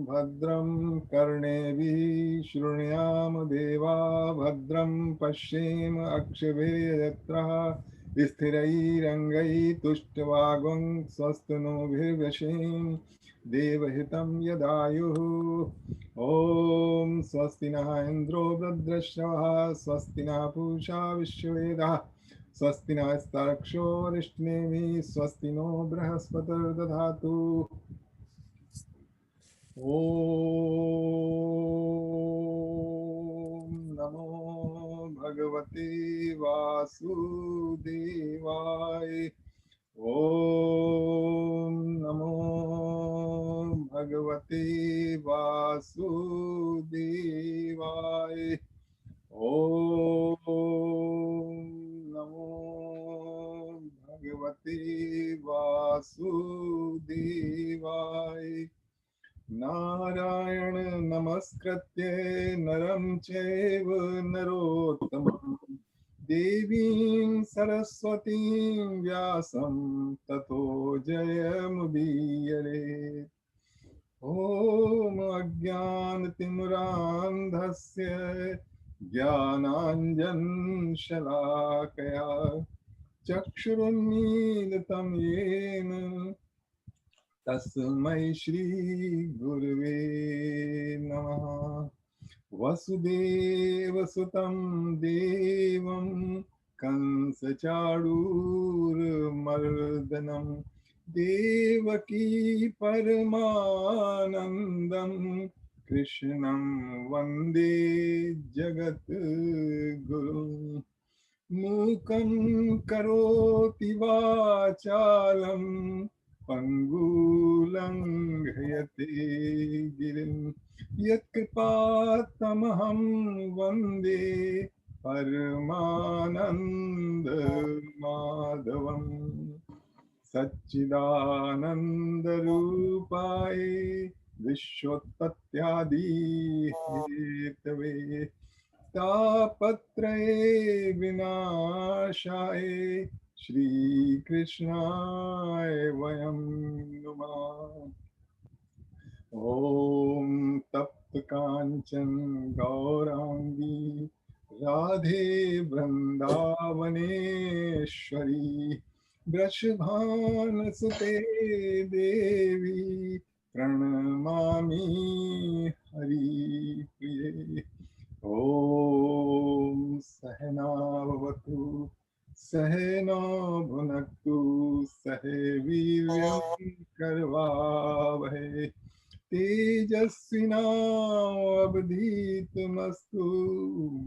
भद्रं कर्णेभिः शृणुयाम देवा भद्रं पश्येम अक्षभिर्यजत्रः स्थिरैरङ्गैस्तुष्टवागं स्वस्तिनोभिर्व्यसेम देवहितं यदायुः। ॐ स्वस्ति नः इन्द्रो वृद्धश्रवः स्वस्ति नः पूषा विश्ववेदाः स्वस्ति नस्तार्क्ष्यो अरिष्टनेमिः स्वस्ति नो बृहस्पतिर्दधातु। ॐ नमो भगवते वासुदेवाय। ॐ नमो भगवते वासुदेवाय। ॐ नमो भगवते वासुदेवाय। नारायण नमस्कृत्य नरं चैव नरोत्तमं देवीं सरस्वतीं व्यासं ततो जयमुदीरये। ॐ अज्ञानतिमिरान्धस्य ज्ञानाञ्जनशलाकया चक्षुरुन्मीलितं येन तस्मै श्री गुरुवे नमः। वसुदेवसुतं देवं कंसचाणूरमर्दनं देवकी परमानन्दं कृष्णं वन्दे जगद्गुरुम्। मूकं करोति वाचालं पङ्गुलङ्घयते गिरिं यत्कृपातमहं वन्दे परमानन्दमाधवम्। सच्चिदानन्दरूपाय विश्वोत्पत्त्यादिहेतवे तापत्रये विनाशाय श्रीकृष्णाय वयं नुमः। ॐ तप्तकाञ्चन गौराङ्गी राधे वृन्दावनेश्वरी वृषभानुसुते देवी प्रणमामि हरिप्रिये। ॐ सहना भवतु सहना भुनक्तु सह वीर्यं करवावहै तेजस्विनावधीतमस्तु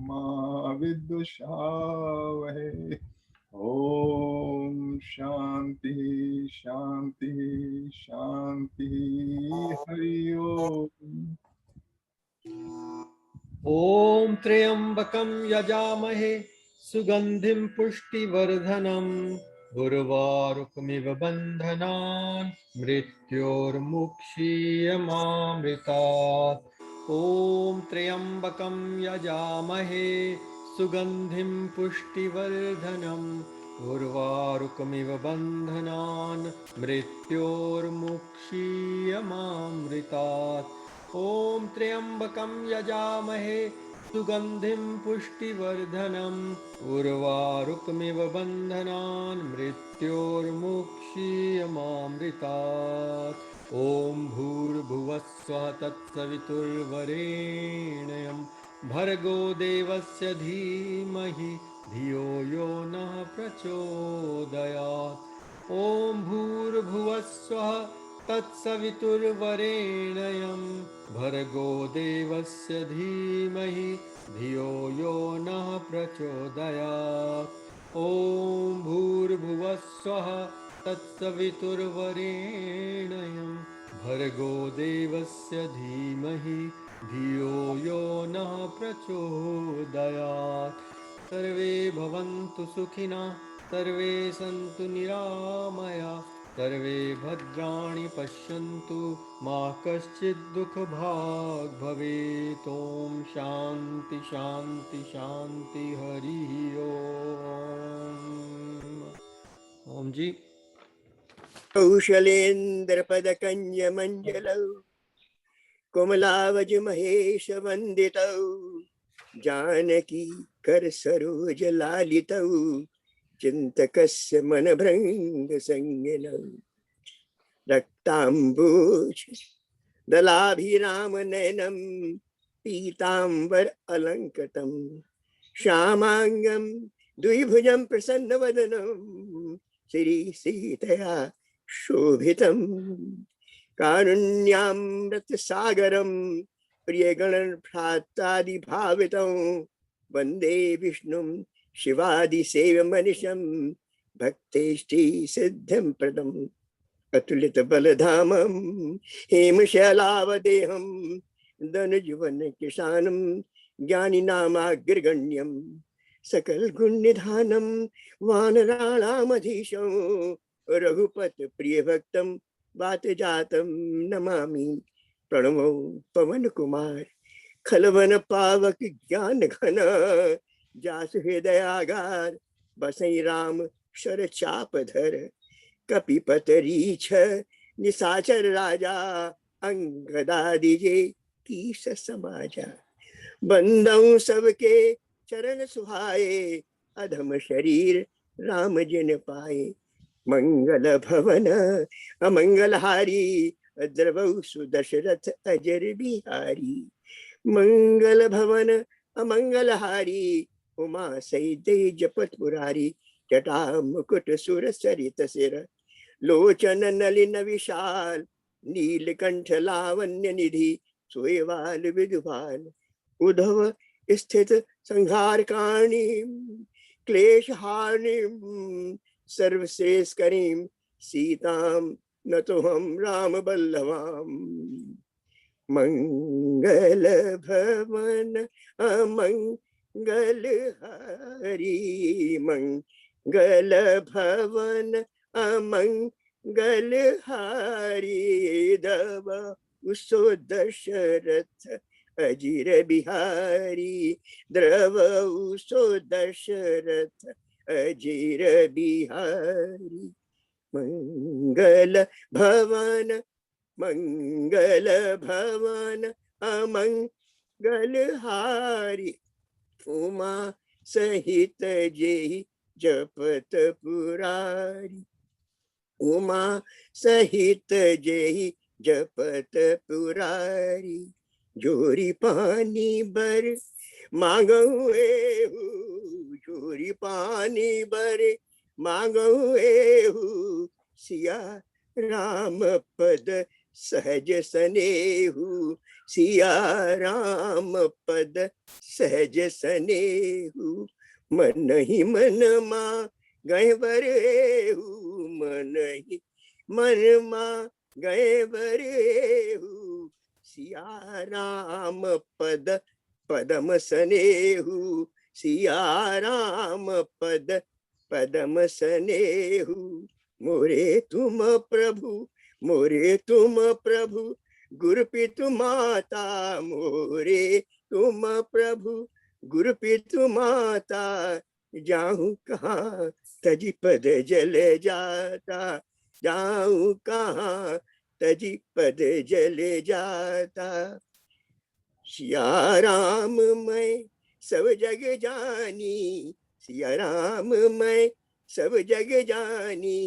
मा विद्विषावहै। ॐ शान्ति शान्ति शान्ति हरि ओम्। ॐ त्र्यम्बकं यजामहे सुगन्धिं पुष्टिवर्धनम् उर्वारुकमिव बन्धनान् मृत्योर्मुक्षीयमामृतात्। ॐ त्र्यम्बकं यजामहे सुगन्धिं पुष्टिवर्धनम् उर्वारुकमिव बन्धनान् मृत्योर्मुक्षीयमामृतात्। ॐ त्र्यम्बकं यजामहे सुगन्धिं पुष्टिवर्धनम् उर्वारुकमिव बन्धनान् मृत्योर्मुक्षीयमामृतात्। ॐ भूर्भुवस्सुवः तत्सवितुर्वरेण्यं भर्गो देवस्य धीमहि धियो यो नः प्रचोदयात्। ॐ भूर्भुवस्सुवः तत्सवितुर्वरेण्यं भर्गो देवस्य धीमहि धियो यो नः प्रचोदयात्। ॐ भूर्भुवः स्वः तत्सवितुर्वरेण्यं भर्गो देवस्य धीमहि धियो यो नः प्रचोदयात्। सर्वे भवन्तु सुखिनः, सर्वे सन्तु निरामया, सर्वे भद्राणि पश्यन्तु, मा कश्चित् दुःखभाग् भवेत्। ॐ शान्ति शान्ति शान्ति हरिः ओम जी। कौशलेन्द्र पद कंज मंजलौ कोमलावज महेश वंदितौ जानकी कर सरोज लालितौ चिंतकस्य मन भृंग संगिनौ रक्तांबुज दलाभिराम नयनम पीतांबर अलंकृतम श्यामांगम द्विभुजं प्रसन्न वदनम श्री सीतया शोभितम कारुण्यामृत सागरम प्रियगण भ्रातादि भावितं वंदे विष्णुं शिवादि सेव मनिषं भक्तेष्टि सिद्धिं प्रदम् अतुलित बलधामं हेमशैलावदेहं धनुजुवन किशानं ज्ञानिनामाग्रगण्यं सकल गुण निधानम वानराणामधीशं रघुपत प्रिय भक्तम वात जातम नमामि प्रणमो पवन कुमार खलवन पावक ज्ञान घन जासु हृदयागार बसई राम शर चाप धर कपिपत रीछ निशाचर राजा अंगदादिजे कीस समाजा बंदौ सबके चरण सुहाए अधम शरीर राम जिन पाए मंगल भवन अमंगलहारी द्रवौ सुदशरथ अजर बिहारी मंगल भवन अमंगलहारी उमा सहित जपत मुरारी जटा मुकुट सुर सरित सिर लोचन नलिन विशाल नीलकंठ लावण्य निधि सोयवाल विदुभाल उद्धव स्थित संहार काणी क्लेश हानिम सर्वश्रेष्ठ करीम सीताम न तो हम राम बल्लभाम मंगल भवन अमंगल हरि मंगल भवन अमंगल हरि दव उसो दशरथ अजिर बिहारी द्रव उसो दशरथ अजिर बिहारी मंगल भवन अमंगल हारी उमा सहित जेहि जपत पुरारी उमा सहित जेहि जपत पुरारी जोरी पानी बर मांगू जोरी पानी बर मांगू सिया राम पद सहज सनेहु सिया राम पद सहज सनेहु मन ही मन मां गए बरेहु मन ही मन मां गए बरेहु सिया राम पद पदम सनेहु सिया राम पद पदम सनेहु मोरे तुम प्रभु गुरुपितु माता मोरे तुम प्रभु गुरुपितु माता जाऊं कहाँ तजी पद जल जाता जाऊं कहाँ तजी पद जल जाता सिया राम मैं सब जग जानी सिया राम मैं सब जग जानी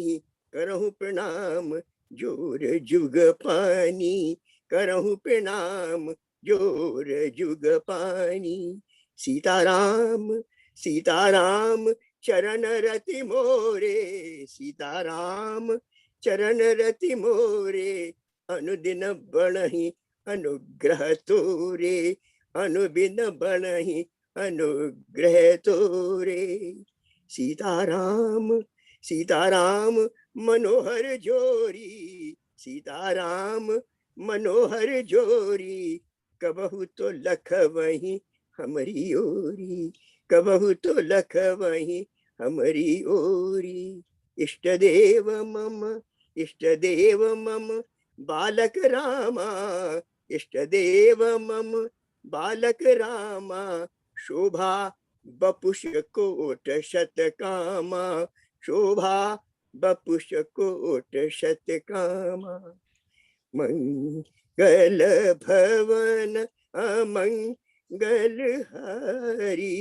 करहूं प्रणाम जोर जुग पानी करहूं प्रणाम जोर जुग पानी सीताराम सीताराम चरण रति मोरे सीताराम चरण रति मोरे अनुदिन बणहि अनुग्रह तोरे अनुबिन बणहि अनुग्रह तोरे। सीताराम सीताराम मनोहर जोरी, सीताराम मनोहर जोरी, कबहु तो लख वही हमारी ओरी, कबहु तो लख वही हमारी ओरी। इष्ट देव मम बालक रामा, इष्ट देव मम बालक रामा, शोभा बपुष कोट शत कामा, शोभा बपुष कोट शत कामा। मंगल भवन अमंगल हरि,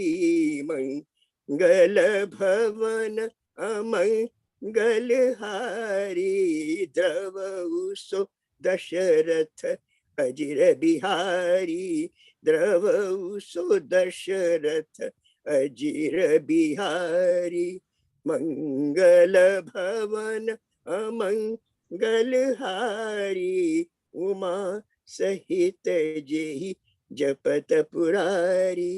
मंगल भवन अमंगल हरि, द्रवहु सो दशरथ अजिर बिहारी, द्रवहु सो दशरथ अजिर बिहारी। मंगल भवन अमंगल हारी, उमा सहित जेहि जपत पुरारी।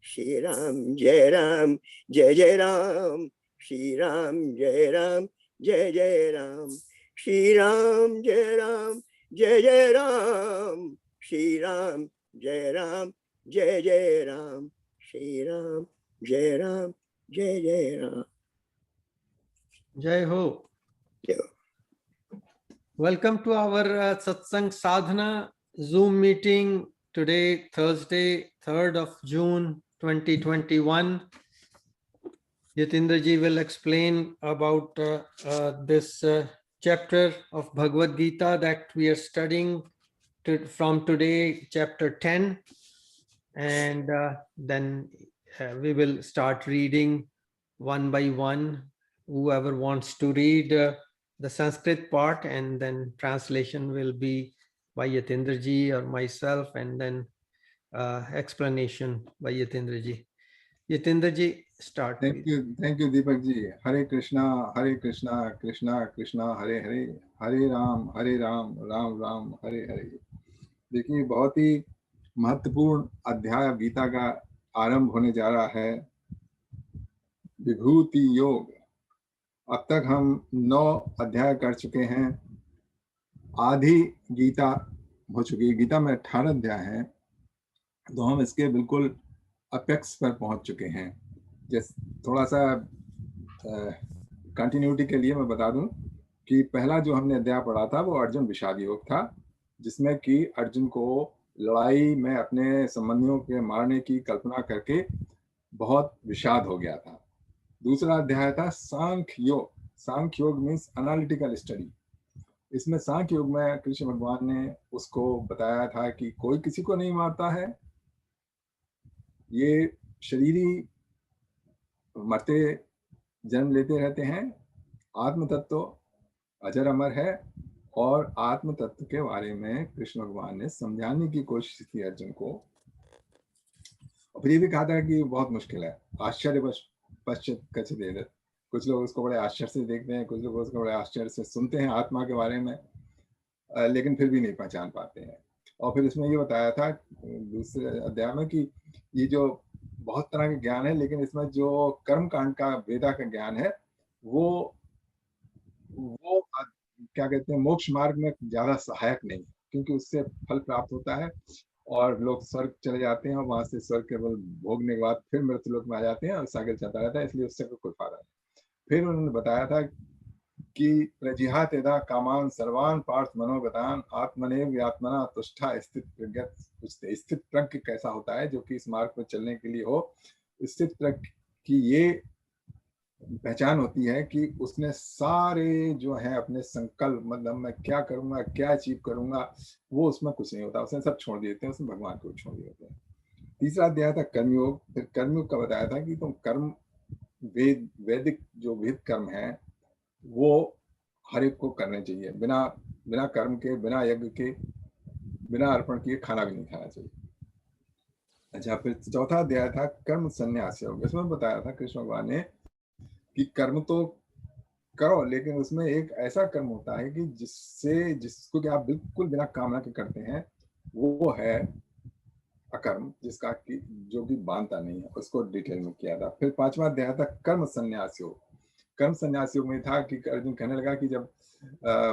श्री राम जय राम जय जय राम, श्री राम जय राम जय जय राम, श्री राम जय राम जय जय राम, श्री राम जय राम जय जय राम, श्री राम जय राम जय जय राम। जय हो। Welcome to our Satsang Sadhana Zoom meeting today, Thursday, 3rd of June 2021. Yatindra ji will explain about this chapter of Bhagavad Gita that we are studying from today, chapter 10. And then we will start reading one by one. Whoever wants to read the Sanskrit part, and then translation will be by Yatindra ji or myself, and then explanation by Yatindra ji. Yatindra ji, start. Thank you Deepak ji. Hare Krishna Krishna Krishna Hare Hare, Hare Ram Ram Ram Hare Hare। देखिए, बहुत ही महत्वपूर्ण अध्याय गीता का आरंभ होने जा रहा है, विभूति योग। अब तक हम 9 अध्याय कर चुके हैं, आधी गीता हो चुकी है। गीता में 18 अध्याय हैं, तो हम इसके बिल्कुल अपेक्स पर पहुंच चुके हैं। जैसे थोड़ा सा कंटिन्यूटी के लिए मैं बता दूं कि पहला जो हमने अध्याय पढ़ा था वो अर्जुन विषाद योग था, जिसमें कि अर्जुन को लड़ाई में अपने संबंधियों के मारने की कल्पना करके बहुत विषाद हो गया था। दूसरा अध्याय था सांख्य योग। सांख्य योग मीन्स एनालिटिकल स्टडी। इसमें सांख्य योग में कृष्ण भगवान ने उसको बताया था कि कोई किसी को नहीं मारता है, ये शरीरी मरते जन्म लेते रहते हैं, आत्म तत्व अजर अमर है। और आत्म तत्व के बारे में कृष्ण भगवान ने समझाने की कोशिश की अर्जुन को। और फिर ये भी कहा था कि बहुत मुश्किल है, आश्चर्य पश्चात कचित। कुछ लोग उसको बड़े आश्चर्य से देखते हैं, कुछ लोग उसको बड़े आश्चर्य से सुनते हैं आत्मा के बारे में, लेकिन फिर भी नहीं पहचान पाते हैं। और फिर इसमें ये बताया था दूसरे अध्याय में कि ये जो बहुत तरह के ज्ञान है, लेकिन इसमें जो कर्म कांड का वेदा का ज्ञान है वो क्या कहते हैं, मोक्ष मार्ग में ज्यादा सहायक नहीं, क्योंकि उससे फल प्राप्त होता है और लोग स्वर्ग चले जाते हैं और वहां से स्वर्ग केवल भोगने के बाद फिर मृत्युलोक में आ जाते हैं और सागर चलता रहता है, इसलिए उससे कोई फायदा नहीं। फिर उन्होंने बताया था कि प्रजिहात यदा कामान सर्वान पार्थ मनोगतान आत्मनेव आत्मना तुष्टा स्थित प्रज्ञ कैसा होता है, जो कि इस मार्ग पर चलने के लिए हो। स्थित प्रज्ञ की ये पहचान होती है कि उसने सारे जो है अपने संकल्प, मतलब मैं क्या करूंगा, क्या अचीव करूंगा, वो उसमें कुछ नहीं होता, उसने सब छोड़ देते हैं, उसने भगवान को छोड़ दिए होते हैं। तीसरा अध्याय था कर्मयोग। फिर कर्मयोग का बताया था कि तुम कर्म वैदिक जो वेद कर्म है वो हर एक को करने चाहिए, बिना कर्म के, बिना यज्ञ के, बिना अर्पण किए खाना भी नहीं खाना चाहिए। अच्छा, फिर चौथा अध्याय था कर्म संन्यास योग। इसमें बताया था कृष्ण भगवान ने कि कर्म तो करो, लेकिन उसमें एक ऐसा कर्म होता है कि जिसको कि आप बिल्कुल बिना कामना के करते हैं, वो है अकर्म, जिसका कि जो कि बांधता नहीं है, उसको डिटेल में किया था। फिर 5वां अध्याय था कर्म संन्यास योग। कर्म संन्यास योग में था कि अर्जुन कहने लगा कि जब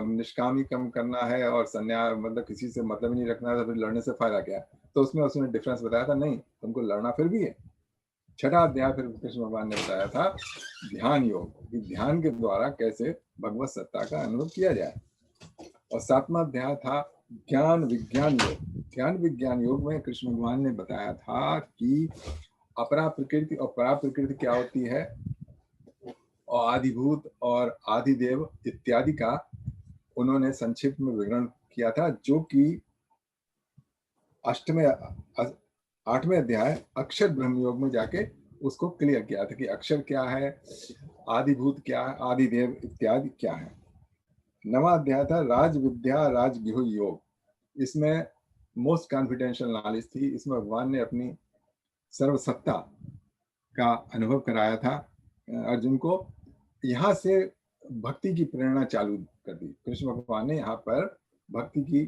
निष्कामी कर्म करना है और संन्यास मतलब किसी से मतलब ही नहीं रखना है, तो फिर लड़ने से फायदा क्या। तो उसमें उसने डिफरेंस बताया था, नहीं तुमको लड़ना फिर भी है। 6वां अध्याय फिर कृष्ण भगवान ने बताया था ध्यान योग, कि ध्यान के द्वारा कैसे भगवत सत्ता का अनुभव किया जाए। और 7वां अध्याय था ज्ञान विज्ञान योग। ज्ञान विज्ञान योग में कृष्ण भगवान ने बताया था कि अपरा प्रकृति और परा प्रकृति क्या होती है, और आदिभूत और आदिदेव इत्यादि का उन्होंने संक्षिप्त में विवरण किया था, जो कि 8वें अध्याय अक्षर ब्रह्म योग में जाके उसको क्लियर किया था कि अक्षर क्या है, आदिभूत क्या है, आदिदेव इत्यादि क्या है। 9वां अध्याय था राज विद्या राजगृह योग। इसमें मोस्ट कॉन्फिडेंशियल नॉलेज थी। इसमें भगवान ने अपनी सर्वसत्ता का अनुभव कराया था अर्जुन को। यहाँ से भक्ति की प्रेरणा चालू कर दी। कृष्ण भगवान ने यहाँ पर भक्ति की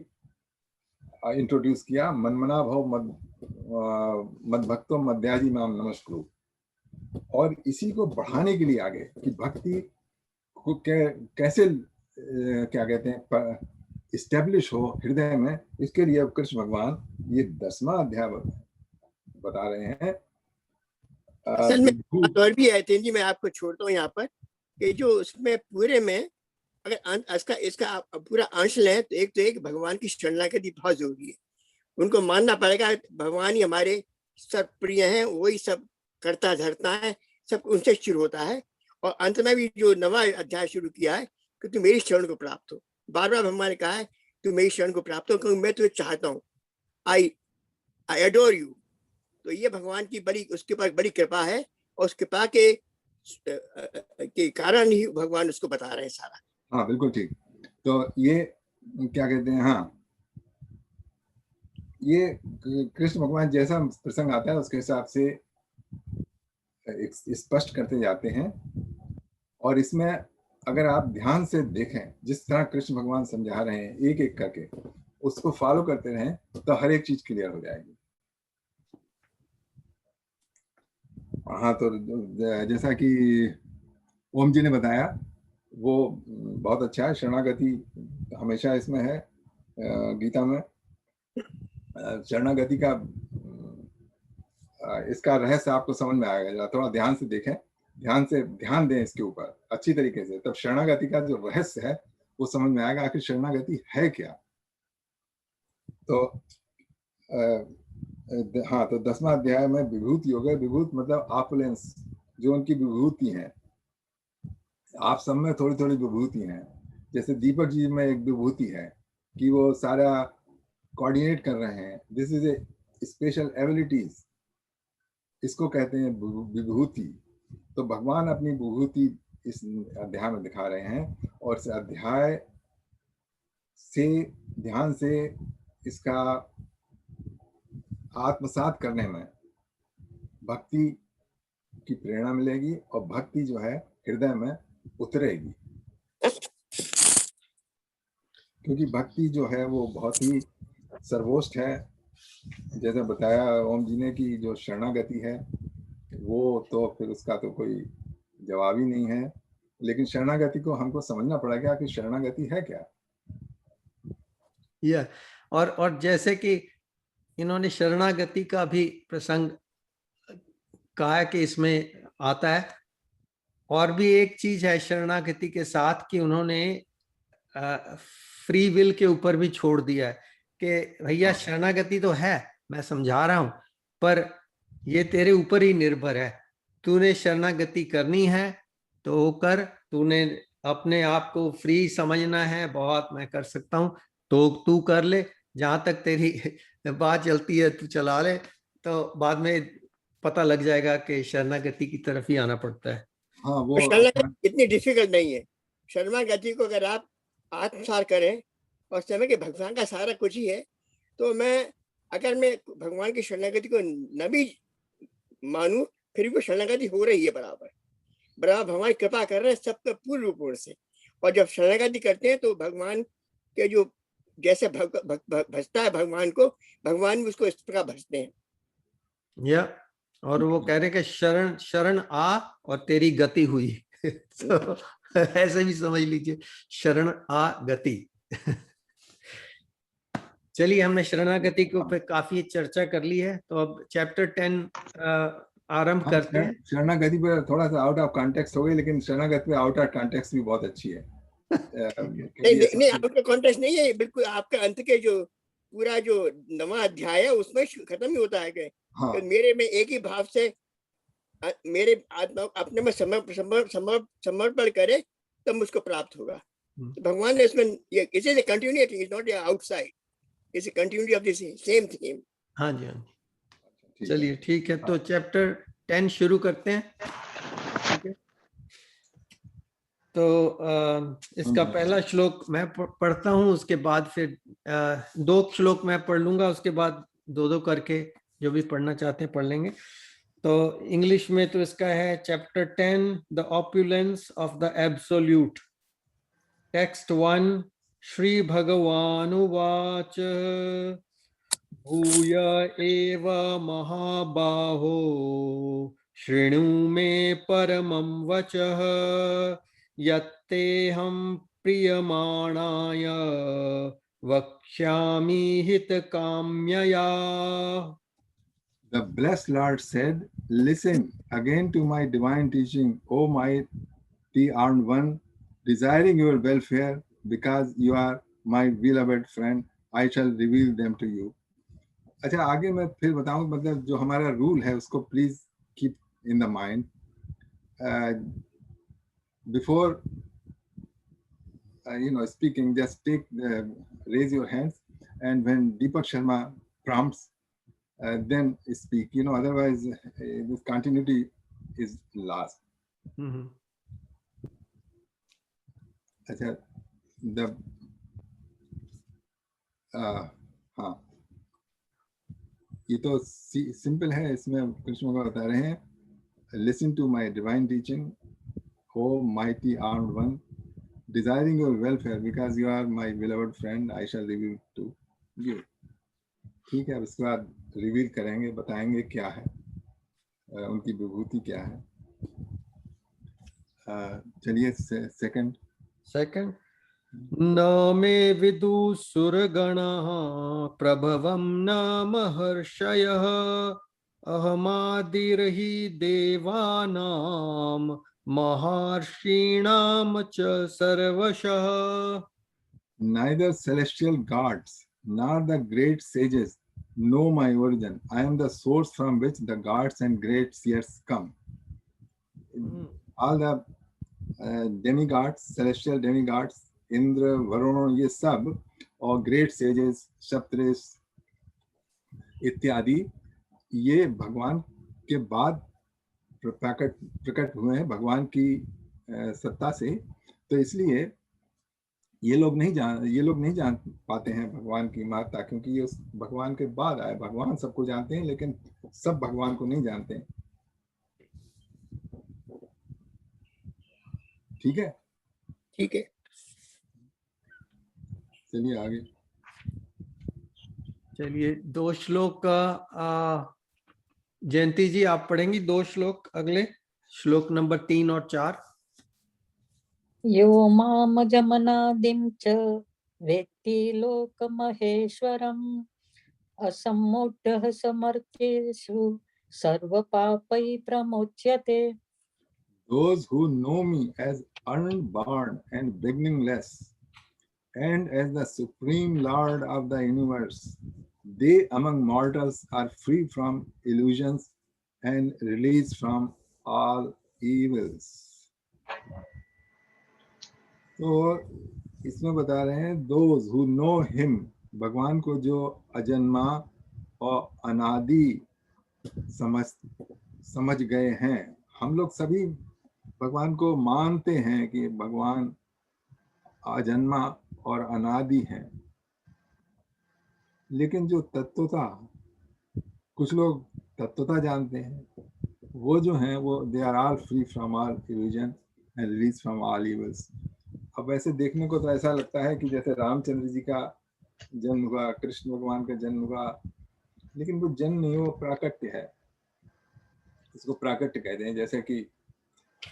इंट्रोड्यूस किया। मनमना भव मद भक्तो मध्याजी माम नमस्कुरु। और इसी को बढ़ाने के लिए आगे कि भक्ति को कैसे क्या कहते हैं इस्टेब्लिश हो हृदय में, इसके लिए अब कृष्ण भगवान ये 10वां अध्याय बता रहे हैं। असल में बात और भी है जी, मैं आपको छोड़ता हूँ यहाँ पर कि जो उसमें पूरे में अगर इसका पूरा अंश लें तो एक भगवान की शरणागति बहुत जरूरी है। उनको मानना पड़ेगा भगवान ही हमारे सब प्रिय हैं, वही सब करता धरता है, सब उनसे शुरू होता है। और अंत में भी जो 9वां अध्याय शुरू किया है कि तू मेरी शरण को प्राप्त हो। बार बार भगवान ने कहा है तू मेरी शरण को प्राप्त हो, क्योंकि मैं तुझे चाहता हूँ, आई एडोर यू। तो ये भगवान की बड़ी उसके पास बड़ी कृपा है, और उस कृपा के कारण ही भगवान उसको बता रहे हैं सारा। हाँ बिल्कुल ठीक। तो ये क्या कहते हैं, हाँ ये कृष्ण भगवान जैसा प्रसंग आता है उसके हिसाब से स्पष्ट करते जाते हैं। और इसमें अगर आप ध्यान से देखें, जिस तरह कृष्ण भगवान समझा रहे हैं एक एक करके, उसको फॉलो करते रहें तो हर एक चीज क्लियर हो जाएगी। हाँ, तो जैसा कि ओम जी ने बताया वो बहुत अच्छा है। शरणागति हमेशा इसमें है गीता में। शरणागति का इसका रहस्य आपको समझ में आएगा, थोड़ा ध्यान से देखें, ध्यान दें इसके ऊपर अच्छी तरीके से, तब शरणागति का जो रहस्य है वो समझ में आएगा आखिर शरणागति है क्या। तो हाँ, तो 10वां अध्याय में विभूति योग है। विभूत मतलब ऑपुलेंस, जो उनकी विभूति है। आप सब में थोड़ी थोड़ी विभूति है। जैसे दीपक जी में एक विभूति है कि वो सारा कोऑर्डिनेट कर रहे हैं। This is A special abilities, इसको कहते हैं विभूति। तो भगवान अपनी विभूति इस अध्याय में दिखा रहे हैं, और इस अध्याय से ध्यान से इसका आत्मसात करने में भक्ति की प्रेरणा मिलेगी, और भक्ति जो है हृदय में उतरेगी। क्योंकि भक्ति जो है वो बहुत ही सर्वोच्च है। जैसे बताया ओम जी ने कि जो शरणागति है वो तो फिर उसका तो कोई जवाब ही नहीं है। लेकिन शरणागति को हमको समझना पड़ेगा कि शरणागति है क्या। और जैसे कि इन्होंने शरणागति का भी प्रसंग कहा कि इसमें आता है। और भी एक चीज है शरणागति के साथ कि उन्होंने फ्री विल के ऊपर भी छोड़ दिया है कि भैया शरणागति तो है, मैं समझा रहा हूं, पर ये तेरे ऊपर ही निर्भर है। तूने शरणागति करनी है तो कर, तूने अपने आप को फ्री समझना है, बहुत मैं कर सकता हूं तो तू कर ले, जहां तक तेरी बात चलती है तू चला ले, तो बाद में पता लग जाएगा कि शरणागति की तरफ ही आना पड़ता है। हाँ, वो शरणागति इतनी डिफिकल्ट नहीं है। शरणागति को अगर आप आत्मसात करें और समय के भगवान का सारा कुछ ही है, तो अगर मैं भगवान की शरणागति को न भी मानूं, फिर भी शरणागति हो रही है बराबर। भगवान कृपा कर रहे हैं सबका पूर्ण रूप से। और जब शरणागति करते हैं तो भगवान के जो जैसे भजता है भगवान को, भगवान भी उसको इस प्रकार भजते हैं। या और वो कह रहे कि शरण शरण आ और तेरी गति हुई। तो ऐसे भी समझ लीजिए, शरण आ गति। चलिए, हमने शरणागति के ऊपर काफी चर्चा कर ली है, तो अब चैप्टर 10 आरंभ करते हैं। शरणागति पर थोड़ा सा आउट ऑफ कॉन्टेक्स्ट हो गई, लेकिन शरणागति पे आउट ऑफ कॉन्टेक्स्ट भी बहुत अच्छी है। नहीं, आपका कॉन्टेक्स्ट नहीं है, बिल्कुल आपका अंत के जो पूरा जो 9वां अध्याय है उसमें खत्म ही होता है कि हाँ, तो मेरे में एक ही भाव से मेरे आत्मा अपने में समर्पण करे तब मुझको प्राप्त होगा। तो भगवान ने इसमें ये it is a continuity, is not outside, it's a continuity of this same theme. हाँ जी, हाँ जी। चलिए ठीक है, तो चैप्टर 10 शुरू करते हैं। ठीक है, तो इसका पहला श्लोक मैं पढ़ता हूँ, उसके बाद फिर 2 श्लोक मैं पढ़ लूंगा, उसके बाद 2-2 करके जो भी पढ़ना चाहते हैं पढ़ लेंगे। तो इंग्लिश में तो इसका है chapter 10 the opulence of the absolute. Text 1 Shri भगवानुवाच भूय एव महाबाहो शृणु मे परमं वचः यत्तेऽहं प्रीयमाणाय वक्ष्यामि हितकाम्यया। The blessed Lord said, "Listen again to my divine teaching, O mighty armed one, desiring your welfare, because you are my beloved friend, I shall reveal them to you." अच्छा, आगे मैं फिर बताऊं, मतलब जो हमारा रूल है उसको please keep in the mind. Before speaking, just raise your hands, and when Deepak Sharma prompts, then speak. Otherwise this continuity is lost. अच्छा, हाँ, ये तो सिंपल है। इसमें कृष्ण भगवान बता रहे हैं, listen to my divine teaching, O mighty armed one, desiring your welfare, because you are my beloved friend, I shall reveal to you. ठीक है, उसके बाद रिवील करेंगे, बताएंगे क्या है, उनकी विभूति क्या है। चलिए सेकंड। न मे विदुसुरगणः प्रभवं न महर्षयः अहमादिर्हि देवानां महर्षीणां च सर्वशः। Neither celestial gods nor the great sages know my origin. I am the source from which the gods and great seers come. All the demigods, celestial demigods, Indra, Varun, ये सब, और ग्रेट सेजेस, सप्तऋषि इत्यादि, ये भगवान के बाद प्रकट हुए हैं भगवान की सत्ता से। तो इसलिए ये लोग नहीं जान पाते हैं भगवान की महत्ता, क्योंकि ये उस भगवान के बाद आए। भगवान सबको जानते हैं, लेकिन सब भगवान को नहीं जानते हैं। ठीक है, चलिए आगे। चलिए 2 श्लोक का जयंती जी आप पढ़ेंगी 2 श्लोक, अगले श्लोक नंबर 3 और 4। यो मामजमनादिं च वेत्ति लोकमहेश्वरम् असम्मूढः समर्थेषु सर्वपापैः प्रमुच्यते। Those who know me as unborn and beginningless, and as the supreme Lord of the universe, they among mortals are free from illusions and released from all evils. तो इसमें बता रहे हैं, those who know him, भगवान को जो अजन्मा और अनादि समझ गए हैं। हम लोग सभी भगवान को मानते हैं कि भगवान अजन्मा और अनादि हैं, लेकिन जो तत्वता, कुछ लोग तत्वता जानते हैं, वो जो हैं वो they are all free from all illusion and release from all evils. अब ऐसे देखने को तो ऐसा लगता है कि जैसे रामचंद्र जी का जन्म हुआ, कृष्ण भगवान का जन्म हुआ, लेकिन वो जन्म नहीं, वो प्राकट्य है। इसको प्राकट्य कहते हैं।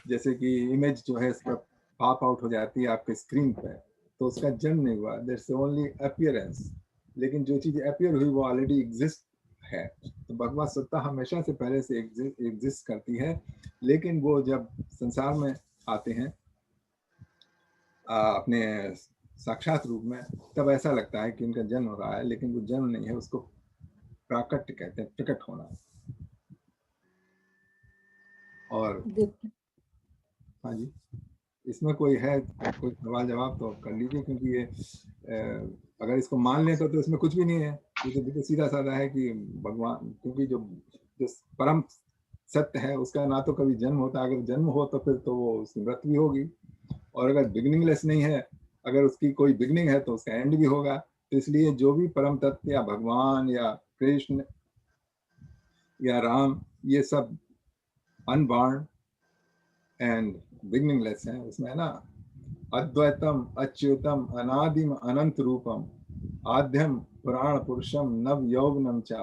जैसे कि इमेज जो है इसका पॉप आउट हो जाती है आपके स्क्रीन पर, तो उसका जन्म नहीं हुआ, दैट्स ओनली अपीयरेंस। लेकिन जो चीज अपीयर हुई वो ऑलरेडी एग्जिस्ट है। तो भगवत सत्ता हमेशा से पहले से एग्जिस्ट करती है, लेकिन वो जब संसार में आते हैं अपने साक्षात रूप में, तब ऐसा लगता है कि उनका जन्म हो रहा है, लेकिन वो जन्म नहीं है, उसको प्राकट्य कहते हैं, प्रकट होना। और हाँ जी, इसमें कोई सवाल जवाब तो कर लीजिए, क्योंकि ये अगर इसको मान लें तो इसमें कुछ भी नहीं है। ये तो सीधा साधा है कि भगवान, क्योंकि जो परम सत्य है उसका ना तो कभी जन्म होता, अगर जन्म हो तो फिर तो वो उसकी मृत्यु भी होगी, और अगर बिगनिंगलेस नहीं है, अगर उसकी कोई बिगनिंग है तो उसका एंड भी होगा। तो इसलिए जो भी परम तत्व या भगवान या कृष्ण या राम, ये सब अनबॉर्न एंड बिगनिंगलेस है। उसमें है ना, अद्वैतम अच्युतम अनादिम अनंत रूपम आद्यम पुराण पुरुषम नव यौवनम चा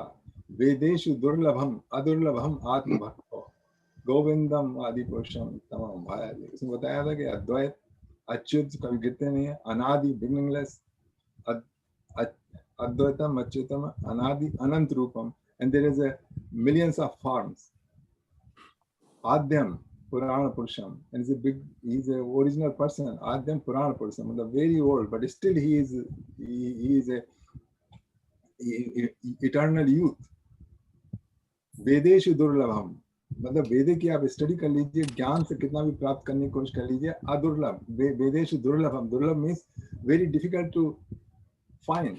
वेदेषु दुर्लभम अदुर्लभम आत्मभक्तो गोविंदम आदि पुरुषम तमाम भाया। इसमें बताया था कि अद्वैत, अच्युत कभी गिरते नहीं है, अनादि बिगनिंगलेस, अद्वैतम अच्युतम अनादि अनंत रूपम, and there is a millions of forms. आद्यम पुराण पुरुषम, and he is a original person. Adyam Purana Purusham, the very old, but still he is a eternal youth. वेदेषु दुर्लभम, मतलब वेदे की आप स्टडी कर लीजिए, ज्ञान से कितना भी प्राप्त करने की कोशिश कर लीजिए, अदुर्लभ। वेदेषु दुर्लभम, दुर्लभ means very difficult to find.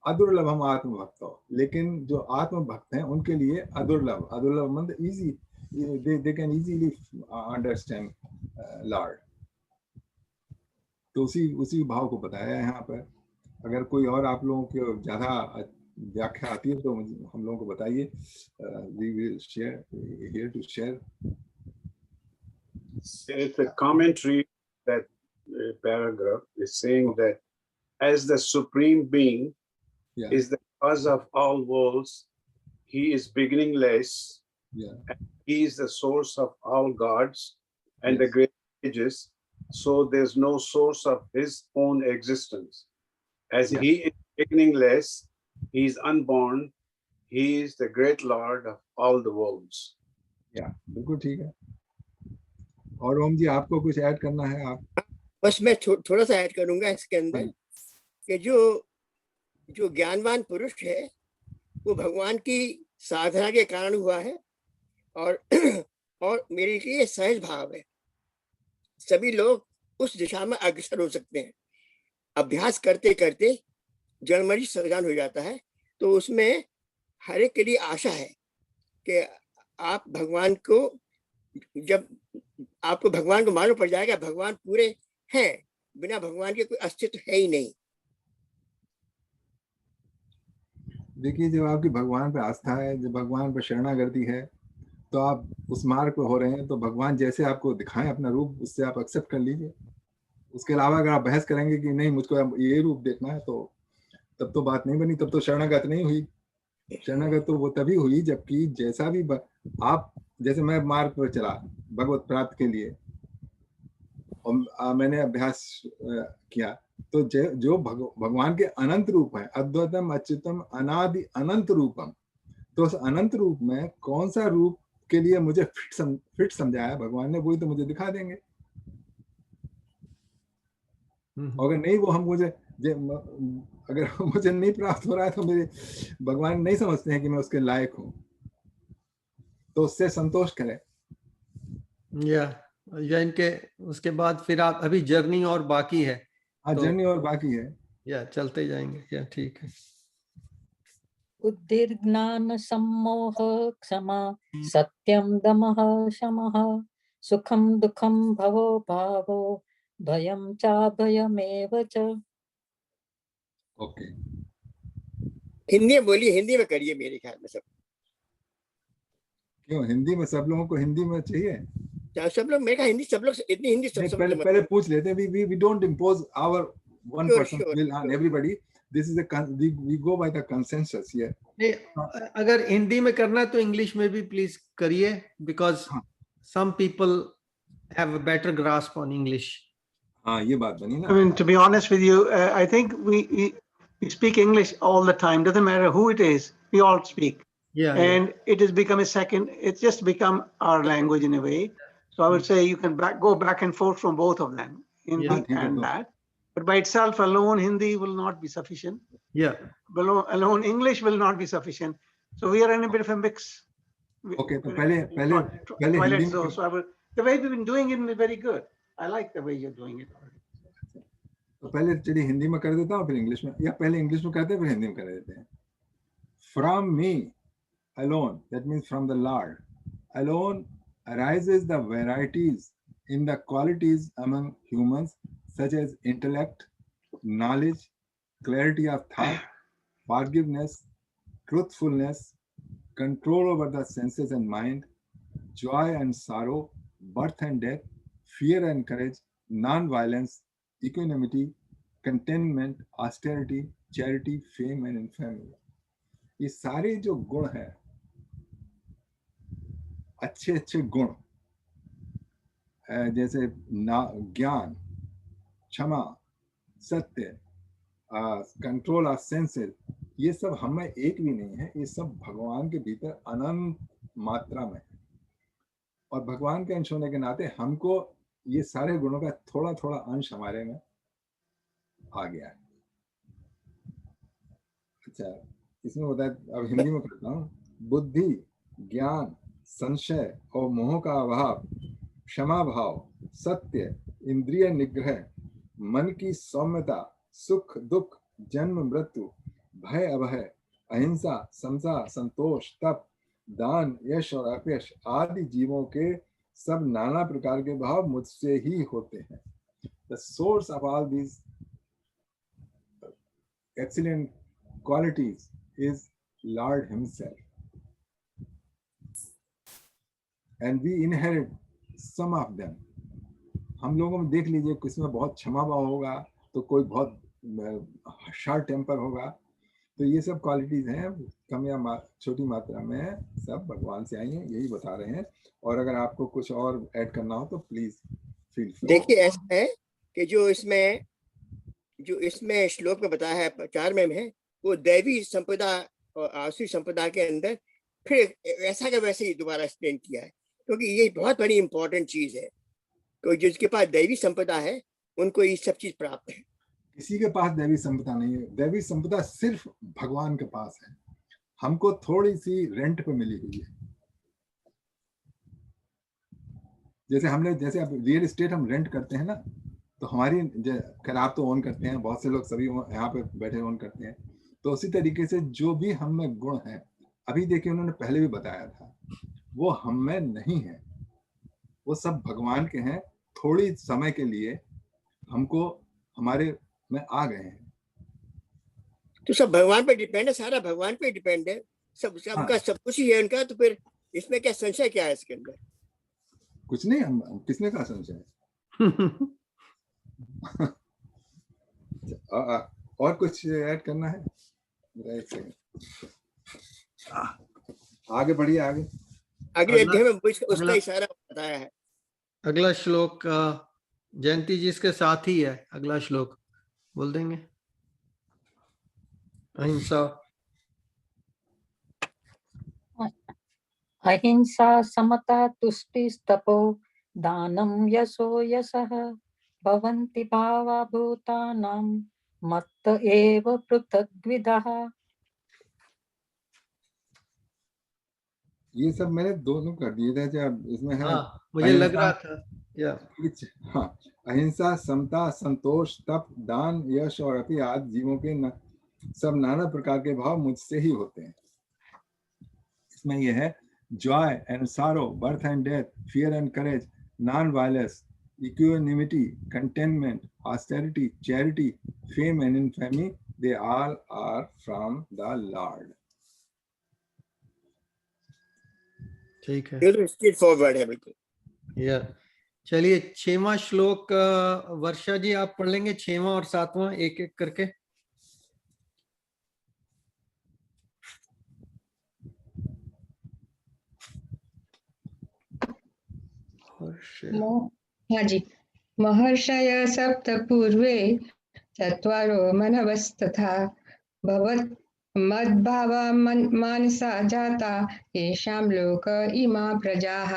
अदुर्लभम आत्मभक्तो, लेकिन जो आत्मभक्त हैं उनके लिए अदुर्लभ। अदुर्लभ मतलब easy, they can easily understand Lord। तो उसी भाव को बताया है यहाँ पर। अगर कोई और आप लोगों को ज्यादा व्याख्या आती है तो हम लोगों को बताइए। We will share here to share. It's a commentary that paragraph is saying that as the supreme being is the cause of all worlds, he is beginningless. He is the source of all gods and the great ages. So there's no source of his own existence. As he is beginningless, he is unborn. He is the great Lord of all the worlds. बिल्कुल ठीक है। और ओम जी, आपको कुछ add करना है? आप बस मैं थोड़ा सा ऐड करूंगा इसके अंदर कि जो ज्ञानवान पुरुष है वो भगवान की साधना के कारण हुआ है, और मेरे लिए सहज भाव है। सभी लोग उस दिशा में अग्रसर हो सकते हैं। अभ्यास करते करते जन्मरी सज्ञान हो जाता है, तो उसमें हर एक के लिए आशा है कि आप भगवान को, जब आपको भगवान को मालूम पड़ जाएगा भगवान पूरे हैं, बिना भगवान के कोई अस्तित्व है ही नहीं। देखिए, जब आपकी भगवान पे आस्था है, जब भगवान पर शरणागति है, तो आप उस मार्ग पर हो रहे हैं, तो भगवान जैसे आपको दिखाएं अपना रूप, उससे आप एक्सेप्ट कर लीजिए। उसके अलावा अगर आप बहस करेंगे कि नहीं मुझको ये रूप देखना है, तो तब तो बात नहीं बनी, तब तो शरणागत नहीं हुई। शरणागत तो वो तभी हुई जबकि जैसा भी आप, जैसे मैं मार्ग पर चला भगवत प्राप्ति के लिए और मैंने अभ्यास किया, तो जो भगवान के अनंत रूप है, अद्वैतम अच्युतम अनादि अनंत रूपम, तो उस अनंत रूप में कौन सा रूप के लिए मुझे फिट समझाया भगवान ने, वही तो मुझे दिखा देंगे। अगर नहीं वो अगर मुझे नहीं प्राप्त हो रहा है तो मेरे भगवान नहीं समझते हैं कि मैं उसके लायक हूँ, तो उससे संतोष करें। या इनके उसके बाद फिर आप, अभी जर्नी और बाकी है। हाँ, जर्नी और बाकी है, चलते जाएंगे। ठीक है। बुद्धिर्ज्ञान सम्मोह क्षमा सत्यम दमः शमः सुखम दुखम भवो भावो भयम चाभयमेव च। ओके, हिंदी में बोलिए, हिंदी में करिए मेरे ख्याल में सब। क्यों हिंदी में? सब लोगों को हिंदी में चाहिए? सब लोग, मेरे ख्याल हिंदी, सब लोग इतनी हिंदी सब पहले पूछ लेते हैं। we don't impose our one person will on everybody, this is we go by the consensus here. अगर हिंदी में करना तो इंग्लिश में भी प्लीज करिए, because some people have a better grasp on English. हाँ, ये बात बनी ना. I mean, to be honest with you, I think we speak English all the time. Doesn't matter who it is. We all speak. Yeah. And it has become a second. It's just become our language in a way. So I would say you can go back and forth from both of them, Hindi and that. But by itself alone, Hindi will not be sufficient. Yeah. Alone English will not be sufficient. So we are in a bit of a mix. Okay. तो पहले हिंदी में. So the way we've been doing it is very good. I like the way you're doing it. तो पहले चलिए हिंदी में कर देता हूँ, फिर इंग्लिश में, या पहले इंग्लिश में करते हैं फिर हिंदी में कर देते हैं. From me alone, that means from the Lord alone, arises the varieties in the qualities among humans, such as intellect, knowledge, clarity of thought, forgiveness, truthfulness, control over the senses and mind, joy and sorrow, birth and death, fear and courage, non-violence, equanimity, contentment, austerity, charity, fame and infamy. ये सारे जो गुण हैं, अच्छे अच्छे गुण, जैसे ज्ञान, क्षमा, सत्य, कंट्रोल ऑफ सेंसेस, ये सब हमें एक भी नहीं है. ये सब भगवान के भीतर अनंत मात्रा में है. और भगवान के अंश होने के नाते हमको ये सारे गुणों का थोड़ा थोड़ा अंश हमारे में आ गया है. अच्छा, इसमें होता है, अब हिंदी में करता हूँ. बुद्धि, ज्ञान, संशय और मोह का अभाव, क्षमा भाव, सत्य, इंद्रिय निग्रह, मन की सौम्यता, सुख दुख, जन्म मृत्यु, भय अभय, अहिंसा, समता, संतोष, तप, दान, यश और अपयश आदि जीवों के सब नाना प्रकार के भाव मुझसे ही होते हैं. The source of all these excellent qualities is Lord Himself, and we inherit some of them. हम लोगों में देख लीजिए, किसी में बहुत क्षमा भाव होगा तो कोई बहुत शार्ट टेम्पर होगा. तो ये सब क्वालिटीज हैं, कम या छोटी मात्रा में, सब भगवान से आई हैं, यही बता रहे हैं. और अगर आपको कुछ और ऐड करना हो तो प्लीज फील फ्री. देखिए, ऐसा है कि जो इसमें श्लोक में बताया है 4 में है, वो दैवी संपदा और आसुरी संपदा के अंदर फिर ऐसा का वैसे ही दोबारा एक्सप्लेन किया है, क्योंकि ये बहुत बड़ी इंपॉर्टेंट चीज है. तो जिसके पास दैवी संपदा है उनको ये सब चीज प्राप्त है. किसी के पास दैवी संपदा नहीं है. दैवी संपदा सिर्फ भगवान के पास है. हमको थोड़ी सी रेंट पे मिली हुई है. जैसे अब रियल एस्टेट हम रेंट करते हैं ना, तो हमारी, खैर आप तो ओन करते हैं, बहुत से लोग सभी यहाँ पे बैठे ओन करते हैं. तो उसी तरीके से जो भी हम में गुण है, अभी देखिए उन्होंने पहले भी बताया था, वो हम में नहीं है, वो सब भगवान के हैं. थोड़ी समय के लिए हमको हमारे में आ गए हैं. तो सब भगवान पे डिपेंड है, सारा भगवान पे डिपेंड है, सबका सब कुछ ही है उनका. तो फिर इसमें क्या संशय क्या है इसके अंदर? कुछ नहीं. हम किसने कहा संशय? और कुछ ऐड करना है? आगे बढ़िए. अगले अध्याय में उसका इशारा बताया है. अगला श्लोक जयंती जी इसके साथ ही है. अगला श्लोक बोल देंगे. अहिंसा. अहिंसा समता तुष्टिस्तपो दानं यशो यशः भवन्ति भावा भूतानां मत्त एव पृथग्विधः. ये सब मैंने दोनों कर दिए थे. जब इसमें है, मुझे लग रहा था. हाँ, अहिंसा, समता, संतोष, तप, दान, यश और अपि आदि जीवों के सब नाना प्रकार के भाव मुझसे ही होते हैं. इसमें यह है, joy and sorrow, birth and death, fear and courage, non-violence, equanimity, contentment, austerity, charity, fame and infamy, they all are from the Lord. ठीक है. ये स्ट्रेट फॉरवर्ड है बिल्कुल. चलिए 6वां श्लोक वर्षा जी आप पढ़ लेंगे. 6वां और 7वां एक एक करके. हाँ जी, महर्षय सप्त पूर्वे चत्वारो मनवस्तथा भवत् मद्भावा मानसा जाता येषां लोक इमा प्रजाः.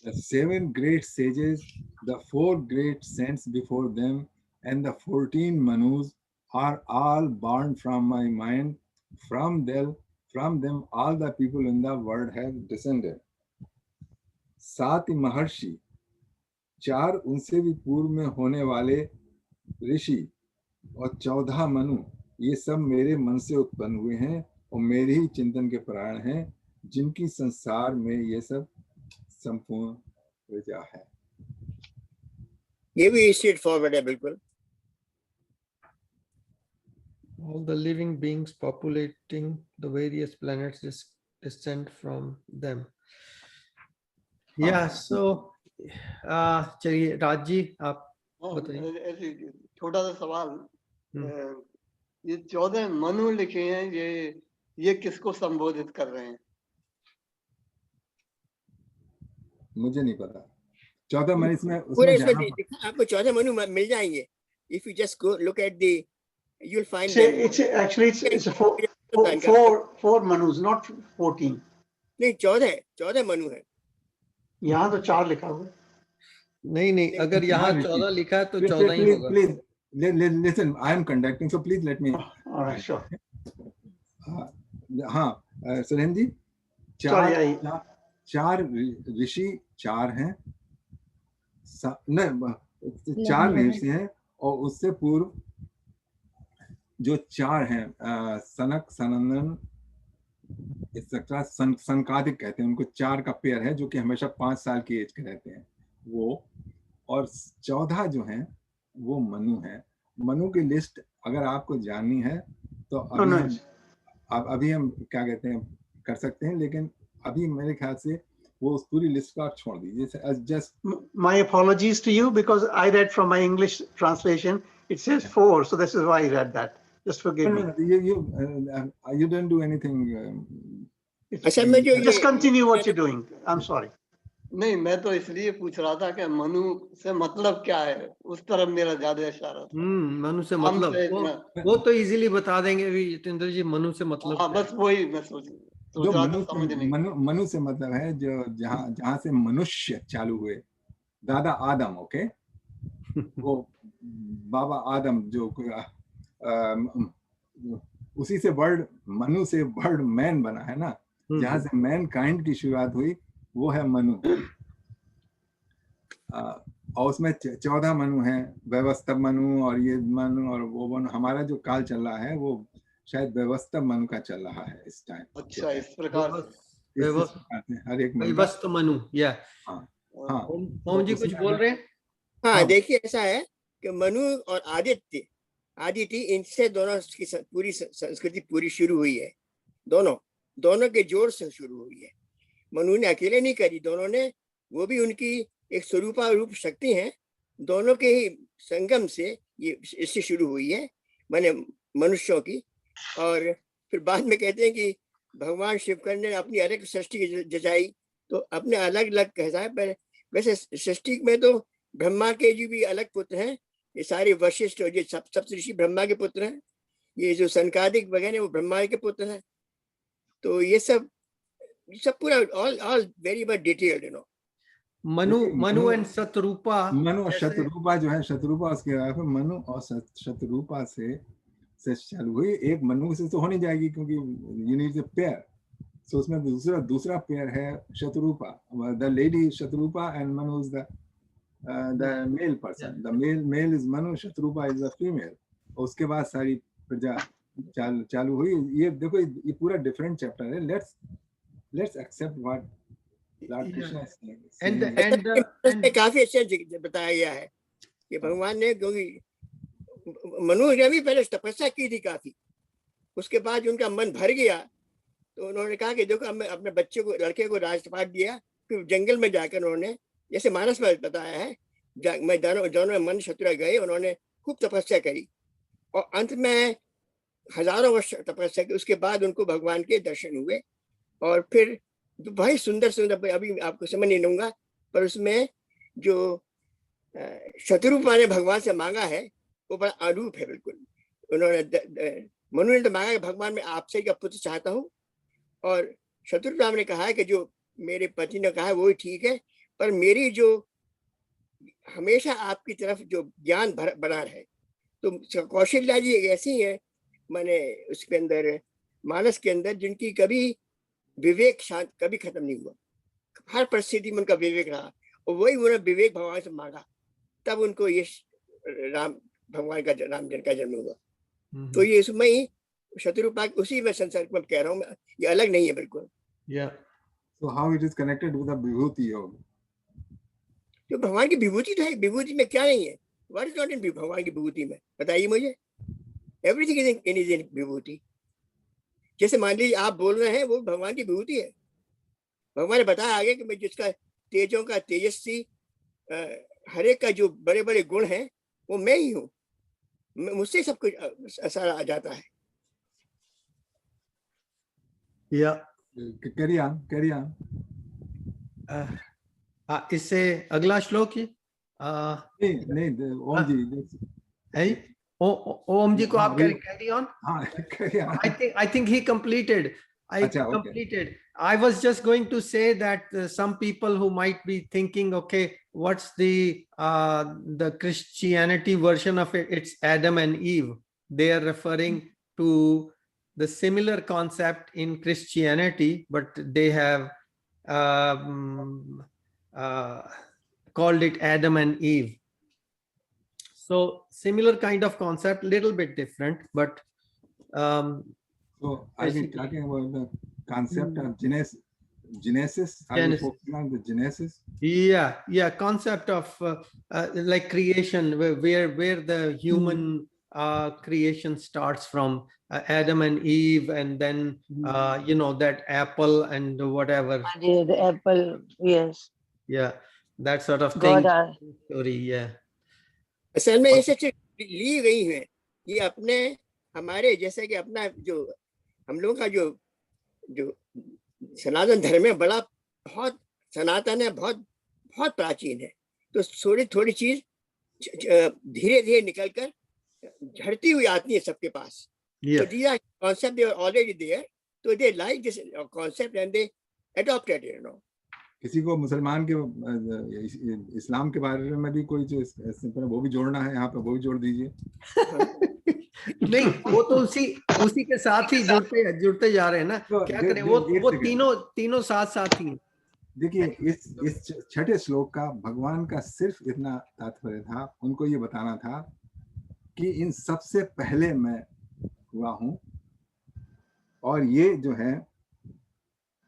The 7 great sages, the 4 great saints before them, and the 14 Manus are all born from my mind. From them all the people in the world have descended. 7 महर्षि, 4 उनसे भी पूर्व में होने वाले ऋषि और 14 मनु, ये सब मेरे मन से उत्पन्न हुए हैं और मेरे ही चिंतन के प्राण हैं, जिनकी संसार में ये सब संपूर्ण प्रजा है. ये भी स्ट्रेट फॉरवर्ड है बिल्कुल. All the living beings populating the various planets descend from them. Yeah, so चलिए राज जी आप बताइए. छोटा सा सवाल, ये 14 मनु लिखे हैं, ये किसको संबोधित कर रहे हैं? मुझे नहीं पता. 14 मनु इसमें पूरे इसमें आपको 14 मनु मिल जाएंगे. If you just go look at the, you'll find it's actually it's four manus, not 14. नहीं 14 मनु है. यहाँ तो 4 लिखा हुआ है. नहीं, अगर यहाँ 14 लिखा है तो 14 ही होगा. Please listen, I am conducting, so please let me. All right, sure. हाँ सुरेंद्र जी, 4 ऋषि 4 हैं, 4 ऋषि हैं और उससे पूर्व जो 4 हैं, सनक, सनंदन, एक्सेट्रा, संकादिक कहते हैं उनको. 4 का पेयर है जो कि हमेशा 5 साल की एज के रहते हैं वो, और 14 जो हैं वो मनु हैं. मनु की लिस्ट अगर आपको जाननी है तो अभी हम क्या कहते हैं कर सकते हैं, लेकिन अभी मेरे ख्याल से वो उस पूरी लिस्ट को आप छोड़ दीजिए. Just my apologies to you because I read from my English translation. It says 4, so this is why I read that. Just forgive me. You don't do anything. Just continue what you're doing. I'm sorry. नहीं, मैं तो इसलिए पूछ रहा था कि मनु से मतलब क्या है, उस तरफ मेरा ज्यादा इशारा था. मनु से मतलब वो तो इजीली बता देंगे भी जितेंद्र जी. मनु से मतलब बस वही मैं सोच मनु से मतलब है जो जहाँ से मनुष्य चालू हुए, दादा आदम. ओके, वो बाबा आदम जो उसी से वर्ड मनु से वर्ड मैन बना है ना, जहाँ से मैन काइंड की शुरुआत हुई वो है मनु. और उसमें 14 मनु हैं, व्यवस्था मनु और ये मनु और वो मनु. हमारा जो काल चल रहा है वो शायद व्यवस्था मनु का चल रहा है इस टाइम. अच्छा, इस प्रकार हर एक व्यवस्था मनु. या हाँ, ओम जी कुछ बोल रहे हैं. हाँ देखिए, ऐसा है कि मनु और आदित्य इनसे दोनों की पूरी संस्कृति पूरी शुरू हुई है. दोनों के जोड़ से शुरू हुई है. मनु ने अकेले नहीं करी, दोनों ने, वो भी उनकी एक स्वरूपा रूप शक्ति है. दोनों के ही संगम से ये इससे शुरू हुई है, माने मनुष्यों की. और फिर बाद में कहते हैं कि भगवान शिवकर ने अपनी अलग सृष्टि जचाई तो अपने अलग अलग कहता है. पर वैसे सृष्टि में तो ब्रह्मा के जो भी अलग पुत्र हैं, ये सारे वशिष्ठ और ये सप्तऋषि ब्रह्मा के पुत्र हैं. ये जो संकादिक वगैरह वो ब्रह्मा के पुत्र हैं. तो ये सब पूरा all very much detailed, you know. Manu and Shatarupa. Manu और शतरूपा जो है, शतरूपा उसके मनु और शतरूपा से चालू हुई. एक मनु से तो हो नहीं जाएगी क्योंकि you need a pair. So उसमें दूसरा पेयर है Shatarupa. The lady Shatarupa and Manu is the male person. The male is Manu, Shatarupa is the female. उसके बाद सारी प्रजा चालू हुई. ये देखो, ये पूरा डिफरेंट चैप्टर है. Let's accept what lord Krishna is saying. And काफी अच्छा बताया गया है कि भगवान ने, क्योंकि मनु ने भी पहले तपस्या की थी काफी, उसके बाद उनका मन भर गया तो उन्होंने कहा कि देखो मैं अपने बच्चे को, लड़के को राजपाट दिया. फिर जंगल में जाकर उन्होंने, जैसे मानस में बताया है, मैं दोनों मन शत्रु गए, उन्होंने खूब तपस्या करी और अंत में हजारों वर्ष तपस्या की. उसके बाद उनको भगवान के दर्शन हुए और फिर भाई सुंदर, अभी आपको समझ नहीं लूंगा, पर उसमें जो शत्रुपा ने भगवान से मांगा है वो बड़ा अरूप है बिल्कुल। उन्होंने मनु ने तो मांगा कि भगवान मैं आपसे का पुत्र चाहता हूँ, और शत्रुपा ने कहा है कि जो मेरे पति ने कहा है वो ही ठीक है, पर मेरी जो हमेशा आपकी तरफ जो ज्ञान बना रहे। तो कौशल्या जी एक ऐसी है माने उसके अंदर मानस के अंदर जिनकी कभी विवेक शांत कभी खत्म नहीं हुआ, हर परिस्थिति में उनका विवेक रहा, और वही उन्होंने विवेक भगवान से मांगा, तब उनको ये राम भगवान का रामचंद्र का जन्म हुआ। तो ये इसमें ही शत्रुपा उसी में संसार में कह रहा हूँ, ये अलग नहीं है बिल्कुल। So how it is connected with the Vibhuti Yoga? तो भगवान की विभूति तो है, विभूति में क्या नहीं है? What is not in भगवान की विभूति में, बताइए मुझे। Everything is in विभूति। जैसे मान लीजिए आप बोल रहे हैं, वो भगवान की विभूति है। भगवान ने बताया आगे कि मैं जिसका तेजों का तेजस्वी हर एक का जो बड़े बड़े गुण हैं वो मैं ही हूँ, मुझसे सब कुछ असर आ जाता है। Carry on. इससे अगला श्लोक ही नहीं ओम जी ओम जी को आप carry on. carry on. I think he completed. Okay. I was just going to say that some people who might be thinking, okay, what's the Christianity version of it? It's Adam and Eve. They are referring to the similar concept in Christianity, but they have called it Adam and Eve. So similar kind of concept, little bit different, but so are we talking about the concept of Genesis? Are we focusing on the Genesis? Yeah, concept of like creation, where the human creation starts from, Adam and Eve, and then that apple and whatever. The apple, yes. Yeah, that sort of thing. Story, yeah. असल में ऐसे ली गई है, ये अपने हमारे जैसे कि अपना जो हम लोगों का जो सनातन धर्म है बड़ा बहुत सनातन है, बहुत प्राचीन है। तो थोड़ी चीज धीरे धीरे निकलकर झड़ती हुई आती है सबके पास। So these are concepts, they are already there, so they like this concept and they adopted it, किसी को मुसलमान के इस्लाम के बारे में भी कोई जो वो भी जोड़ना है यहाँ पे, वो भी जोड़ दीजिए। नहीं, वो तो उसी के साथ ही जुड़ते जा रहे हैं ना। क्या करें, वो तीनों साथ ही। देखिए इस छठे श्लोक का भगवान का सिर्फ इतना तात्पर्य था, उनको ये बताना था कि इन सबसे पहले मैं हुआ हूँ, और ये जो है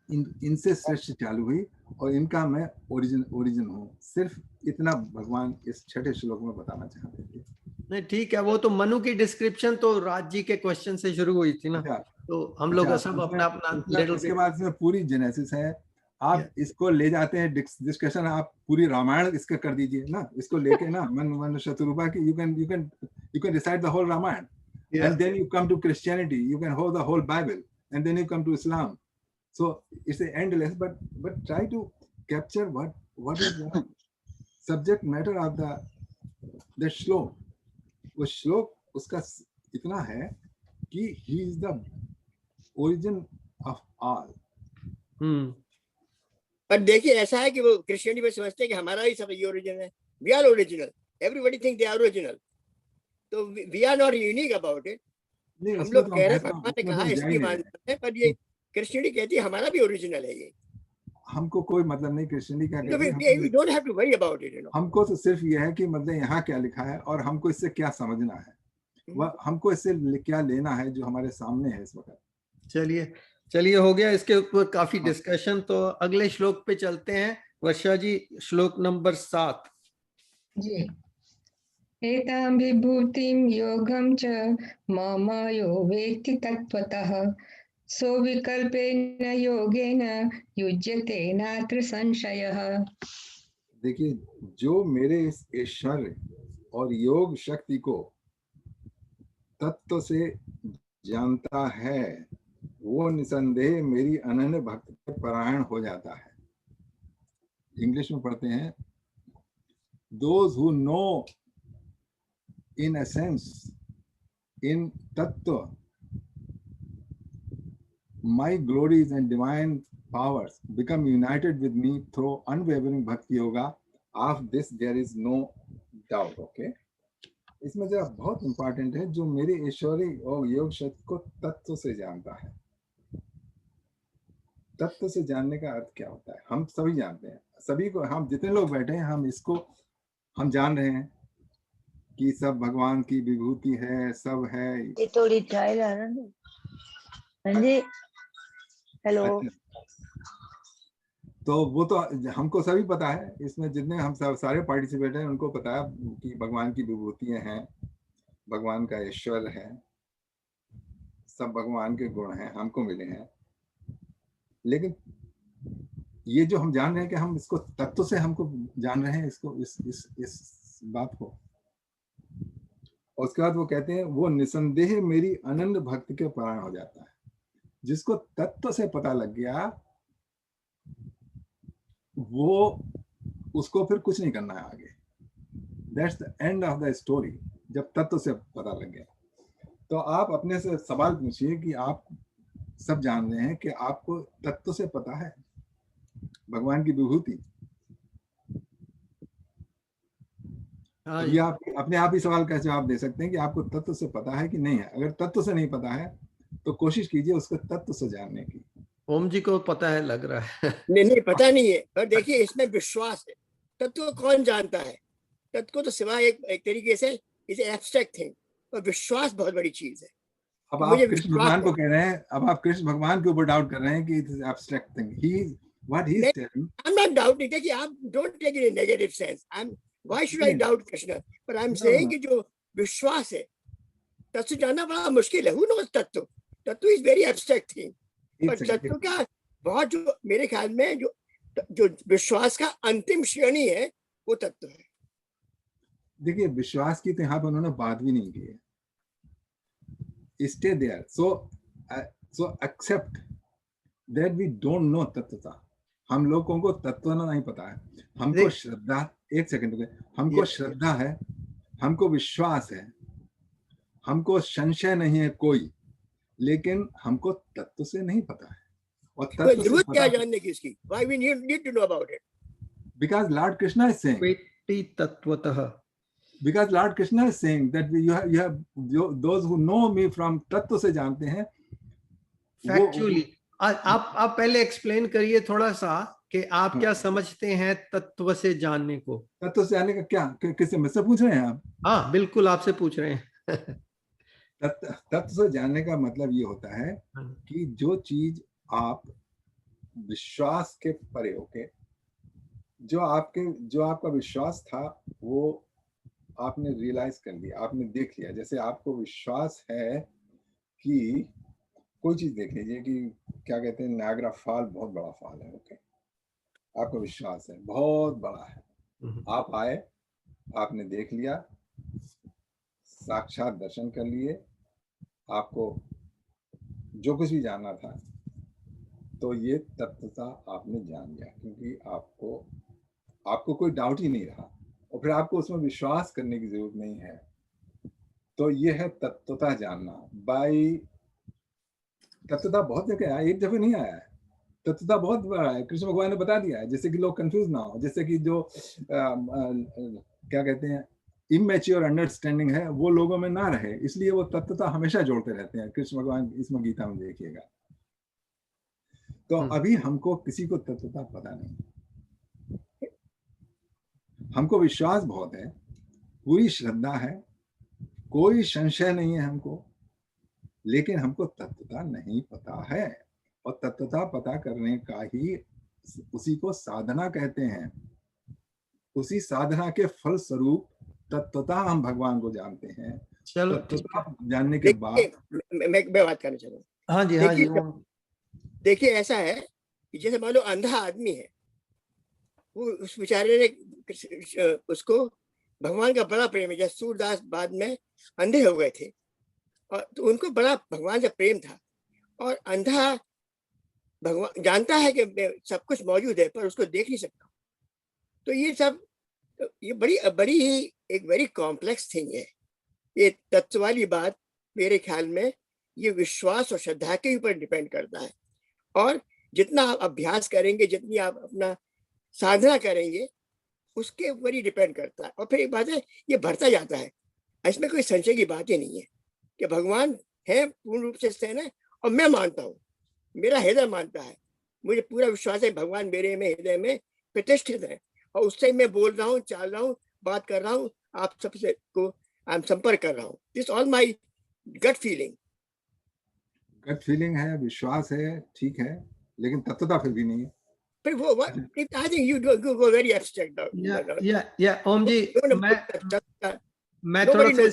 इनसे सृष्टि चालू हुई, और इनका मैं ओरिजिन हूँ। सिर्फ इतना भगवान इस छठे श्लोक में बताना चाहते थे। नहीं, ठीक है, वो तो मनु की डिस्क्रिप्शन तो राज जी के क्वेश्चन से शुरू हुई थी ना, तो हम लोग सब अपना इसके बाद इसमें पूरी जेनेसिस है। आप इसको ले जाते हैं डिस्कशन, आप पूरी रामायण इसका कर दीजिए ना, इसको लेके ना मन शत्रुपा की, you can recite the whole Ramayana, and then you come to Christianity, you can hold the whole Bible, and then you come to Islam. So it's endless, but try to capture what is the subject matter of the श्लोक। वो श्लोक उसका इतना है कि he is the origin of all. पर देखिए ऐसा है कि वो क्रिश्चियनिटी में समझते हैं कि हमारा ही सब ओरिजिन है, we are original, everybody think they are original, तो we are not unique about it। हम लोग कह रहे हैं भगवान ने कहा इसलिए मानते हैं, पर ये क्रिश्चियनिटी कहती है हमारा भी ओरिजिनल है। ये हमको कोई मतलब नहीं क्रिश्चियनिटी क्या कहती है, we don't have to worry about it, हमको तो सिर्फ ये है कि मतलब यहाँ क्या लिखा है और हमको इससे क्या समझना है, वह हमको इससे क्या लेना है जो हमारे सामने है इस वक्त। चलिए हो गया इसके ऊपर काफी डिस्कशन, तो अगले श्लोक पे चलते हैं। वर्षा जी, श्लोक नंबर 7 जी। एतां विभूतिं योगं च मम यो वेत्ति तत्त्वतः सो विकल्पेन योगेन युज्यते नात्र संशयः। देखिए, जो मेरे इस ऐश्वर्य और योग शक्ति को तत्व से जानता है, वो निसंदेह मेरी अनन्य भक्त परायण हो जाता है। इंग्लिश में पढ़ते हैं, those who know in essence, in tattva, my glories and divine powers become united with me through unwavering bhakti yoga. Of this there is no doubt. Okay, इसमें जरा बहुत इंपॉर्टेंट है, जो मेरे ईश्वरी और योग शक्ति को तत्व से जानता है। तत्व से जानने का अर्थ क्या होता है? हम सभी जानते हैं, सभी को, हम जितने लोग बैठे हैं, हम इसको हम जान रहे हैं कि सब भगवान की विभूति है, सब है। ये थोड़ी चाय ला रहा है। हाँ जी, हेलो। तो वो तो हमको सभी पता है, इसमें जितने हम सब सारे पार्टिसिपेट हैं उनको पता है कि भगवान की विभूतियां हैं, भगवान का ईश्वर है, सब भगवान के गुण हैं, हमको मिले हैं। लेकिन ये जो हम जान रहे हैं कि हम इसको तत्व से हमको जान रहे हैं, इसको इस बात को, और उसके बाद वो कहते हैं वो निसंदेह मेरी अनन्य भक्त के परायण हो जाता है। जिसको तत्व से पता लग गया वो, उसको फिर कुछ नहीं करना है आगे। That's the end of the story. जब तत्व से पता लग गया तो आप अपने से सवाल पूछिए कि आप सब जान रहे हैं कि आपको तत्व से पता है भगवान की विभूति। ये आप अपने आप ही सवाल का जवाब दे सकते हैं कि आपको तत्व से पता है कि नहीं है। अगर तत्व से नहीं पता है तो कोशिश कीजिए उसको तत्व से जानने की। ओम जी को पता है लग रहा है। नहीं पता नहीं है, पर देखिए इसमें विश्वास है। तत्व को कौन जानता है? तत्व को तो सिवाय एक तरीके से इसे एब्स्ट्रैक्ट थिंग, और विश्वास बहुत बड़ी चीज है। अब आप कृष्ण भगवान को कह रहे हैं, अब आप कृष्ण भगवान के ऊपर डाउट कर रहे हैं कि it is abstract thing. He what he is telling, I am not doubting कि आप don't take it in negative sense. I am why should I doubt Krishna, पर आई एम सेइंग कि जो विश्वास है, तत्व जानना बड़ा मुश्किल है। हु नोस तत्व? तत्व इज वेरी एब्स्ट्रैक्ट थिंग, पर तत्व का बहुत, जो मेरे ख्याल में जो विश्वास का अंतिम श्रेणी है वो तत्व है। देखिए विश्वास की तो यहाँ पर उन्होंने बात भी नहीं की है। Stay there. So accept that we don't know तत्वता। हम लोगों को तत्व नहीं पता है। हमको श्रद्धा, एक सेकंड, हमको श्रद्धा है, हमको विश्वास है, हमको संशय नहीं है कोई, लेकिन हमको तत्व से नहीं पता है। और तत्व जरूरत क्या जानने की इसकी? Why we need to know about it? Because Lord Krishna is saying, because Lord Krishna is saying that you have those who know me from तत्व से जानते हैं। Factually, आप पहले एक्सप्लेन करिए थोड़ा सा कि आप क्या समझते हैं तत्व से जानने को। तत्व से जानने का क्या, किससे, मुझसे पूछ रहे हैं आप? हाँ बिल्कुल, आपसे पूछ रहे हैं। तत्व से जानने का मतलब ये होता है कि जो चीज आप विश्वास के परे होके, जो आपका विश्वास था वो आपने रियलाइज कर लिया, आपने देख लिया। जैसे आपको विश्वास है कि कोई चीज देख लीजिए कि क्या कहते हैं, नायग्रा फॉल बहुत बड़ा फॉल है। ओके, आपको विश्वास है बहुत बड़ा है। आप आए, आपने देख लिया, साक्षात दर्शन कर लिए, आपको जो कुछ भी जानना था, तो ये तत्वता आपने जान लिया, क्योंकि आपको कोई डाउट ही नहीं रहा, और फिर आपको उसमें विश्वास करने की जरूरत नहीं है। तो ये है तत्वता जानना। बाई तत्वता बहुत जगह आया, एक जगह नहीं आया है। तत्वता बहुत बड़ा है, कृष्ण भगवान ने बता दिया है, जिससे कि लोग कंफ्यूज ना हो, जिससे कि जो क्या कहते हैं इमेच्योर अंडरस्टैंडिंग है वो लोगों में ना रहे, इसलिए वो तत्वता हमेशा जोड़ते रहते हैं। कृष्ण भगवान इसमें गीता में देखिएगा। तो अभी हमको किसी को तत्वता पता नहीं, हमको विश्वास बहुत है, पूरी श्रद्धा है, कोई संशय नहीं है हमको, लेकिन हमको तत्वता नहीं पता है। और तत्वता पता करने का ही, उसी को साधना कहते हैं। उसी साधना के फल स्वरूप तत्वता हम भगवान को जानते हैं। चलो, तत्वता जानने के बाद मैं बात करना चाहूँगा। हाँ जी, हाँ जी। देखिए ऐसा है कि जैसे मान लो अंधा आदमी है, वो उस बेचारे ने उसको भगवान का बड़ा प्रेम है। जैसे सूरदास बाद में अंधे हो गए थे, और तो उनको बड़ा भगवान का प्रेम था। और अंधा भगवान जानता है कि सब कुछ मौजूद है, पर उसको देख नहीं सकता। तो ये सब, ये बड़ी बड़ी ही एक वेरी कॉम्प्लेक्स थिंग है। ये तत्व वाली बात मेरे ख्याल में ये विश्वास और श्रद्धा के ऊपर डिपेंड करता है, और जितना आप अभ्यास करेंगे, जितनी आप अपना साधना करेंगे, उसके ऊपर ही डिपेंड करता है। और फिर एक बात है, ये बढ़ता जाता है, इसमें कोई संशय की बात ही नहीं है कि भगवान है, पूर्ण रूप से स्थिर है, और मैं मानता हूँ, मेरा हृदय मानता है, मुझे पूरा विश्वास है भगवान मेरे में हृदय में प्रतिष्ठित है, और उससे मैं बोल रहा हूँ, चाल रहा हूँ, बात कर रहा हूँ, आप सबसे को संपर्क कर रहा हूँ। This all my gut feeling. Gut feeling है, विश्वास है, ठीक है, लेकिन तत्वता फिर भी नहीं है। फिर वो I think you go very abstract. या ओम जी, मैं थोड़ा सा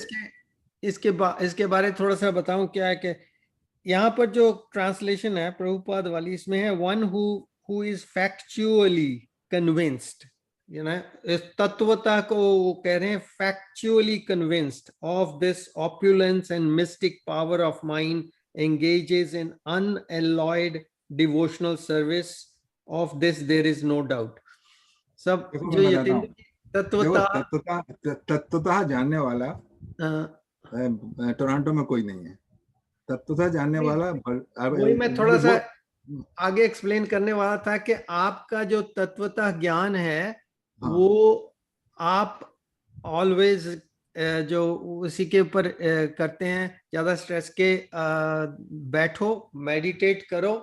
इसके बारे थोड़ा सा बताऊं। क्या है कि यहाँ पर जो ट्रांसलेशन है प्रभुपाद वाली, इसमें है one who is factually convinced, you know, इस तत्वता को वो कह रहे हैं factually convinced of this opulence and mistake power of mind, engages in unalloyed devotional service. Of this there is no doubt. सब जो यतीन्द्र तत्वता जानने वाला टोरंटो में कोई नहीं है। तत्वता जानने वाला, वही मैं थोड़ा सा आगे एक्सप्लेन करने वाला था कि आपका जो तत्वता ज्ञान है, वो आप ऑलवेज जो उसी के ऊपर करते हैं, ज्यादा स्ट्रेस के बैठो, मेडिटेट करो,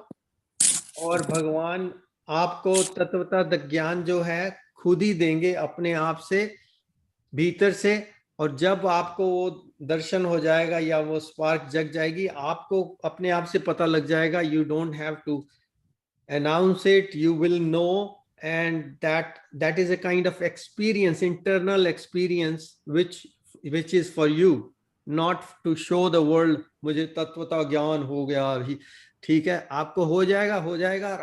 और भगवान आपको तत्वता ज्ञान जो है खुद ही देंगे अपने आप से, भीतर से। और जब आपको वो दर्शन हो जाएगा या वो स्पार्क जग जाएगी, आपको अपने आप से पता लग जाएगा। You don't have to announce it, you will know, and that is a kind of experience, internal experience, which is for you, not to show the world मुझे तत्वता ज्ञान हो गया अभी। ठीक है, आपको हो जाएगा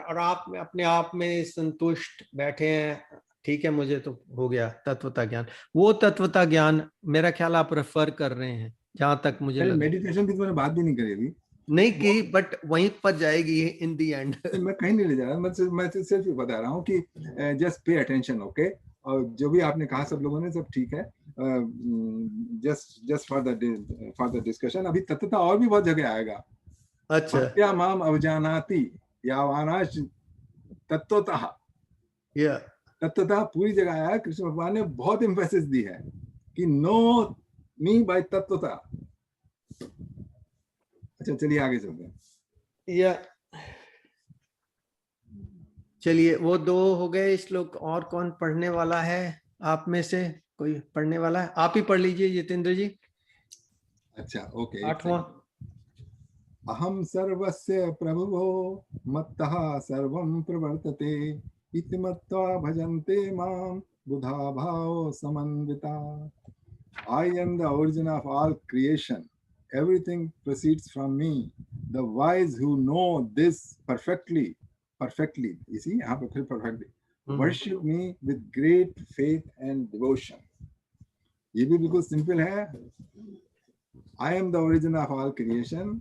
और आप अपने आप में संतुष्ट बैठे हैं, ठीक है, मुझे तो हो गया तत्वता ज्ञान। वो तत्वता ज्ञान मेरा ख्याल आप रेफर कर रहे हैं, जहां तक मुझे लगा। मेडिटेशन की तो मैंने बात भी नहीं करी अभी, नहीं की, बट वहीं पर जाएगी इन दी एंड। मैं कहीं नहीं ले जा रहा, मैं सिर्फ बता रहा हूँ कि जस्ट पे अटेंशन, ओके। और जो भी आपने कहा सब लोगों ने, सब ठीक है, जस्ट फॉर द डिस्कशन। अभी तत्वता और भी बहुत जगह आएगा। अच्छा, क्या माम अवजानाति यावानाश तत्वतः, तत्वतः पूरी जगह आया। कृष्ण भगवान ने बहुत एम्फेसिस दी है कि नो मी बाय तत्वतः। अच्छा, चलिए आगे चलते हैं। चलिए, वो दो हो गए श्लोक। और कौन पढ़ने वाला है आप में से? कोई पढ़ने वाला है? आप ही पढ़ लीजिए जितेंद्र जी। अच्छा, ओके। 8वां। अहम सर्वस्य प्रभुवो मत्तः सर्वं प्रवर्तते इति मत्वा भजन्ते मां बुधा भाव समन्विता। I am the origin of all creation. Everything proceeds from me. The wise who know this perfectly, you see, यहाँ पे फिर perfectly, worship me with great faith and devotion. ये भी बिल्कुल सिंपल है। I am the origin of all creation.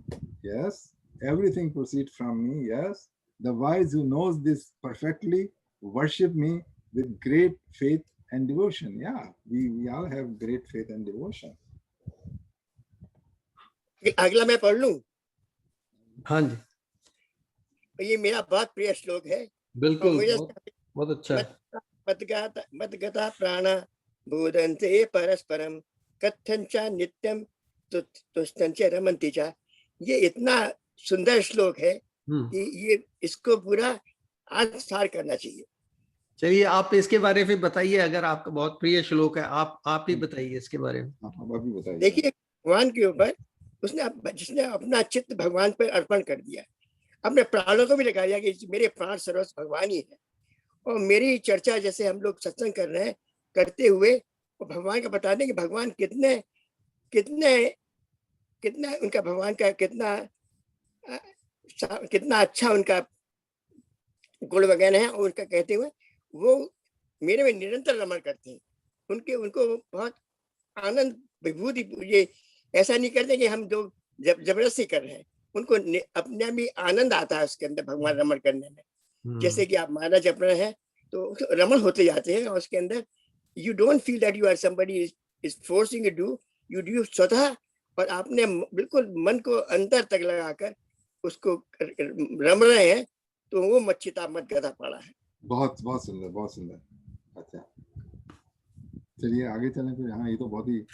Yes. Everything proceeds from me. Yes. The wise who knows this perfectly worship me with great faith and devotion. Yeah, we all have great faith and devotion. अगला मैं पढ़ लूं? हाँ जी, ये मेरा बहुत प्रिय श्लोक है। बिल्कुल, बहुत अच्छा है। मद्गता प्राणा बोधन्ते परस्परम कथंच नित्यम तुष्टंच रमन्ति च। ये इतना सुंदर श्लोक है कि ये इसको पूरा आत्मसार करना चाहिए। चलिए, आप इसके बारे में बताइए। अगर आपका बहुत प्रिय श्लोक है, आप ही बताइए इसके बारे में। देखिए, भगवान के ऊपर जिसने अपना चित्त भगवान पर अर्पण कर दिया, अपने प्राणों को भी लगा दिया कि मेरे प्राण सर्वस्व भगवान ही है। और मेरी चर्चा जैसे हम लोग सत्संग कर रहे हैं, करते हुए भगवान का बता दें कि भगवान कितना उनका, भगवान का कितना अच्छा उनका गुण वगैरह है। और उनका कहते हुए वो मेरे में निरंतर रमण करते हैं। उनको बहुत आनंद विभूति, ये ऐसा नहीं करते कि हम जो जबरदस्ती कर रहे हैं। उनको अपने भी आनंद आता है उसके अंदर, भगवान रमण करने में। जैसे कि आप महाराज अपना है, तो रमण होते जाते हैं उसके अंदर। You don't feel that you are somebody is forcing you do स्वतः, और आपने बिल्कुल मन को अंतर तक लगाकर उसको रम रहे हैं, तो वो मच्छिता मत गधा पड़ा है। बहुत बहुत सुंदर, बहुत सुंदर। अच्छा चलिए आगे चलें फिर। हाँ ये तो बहुत ही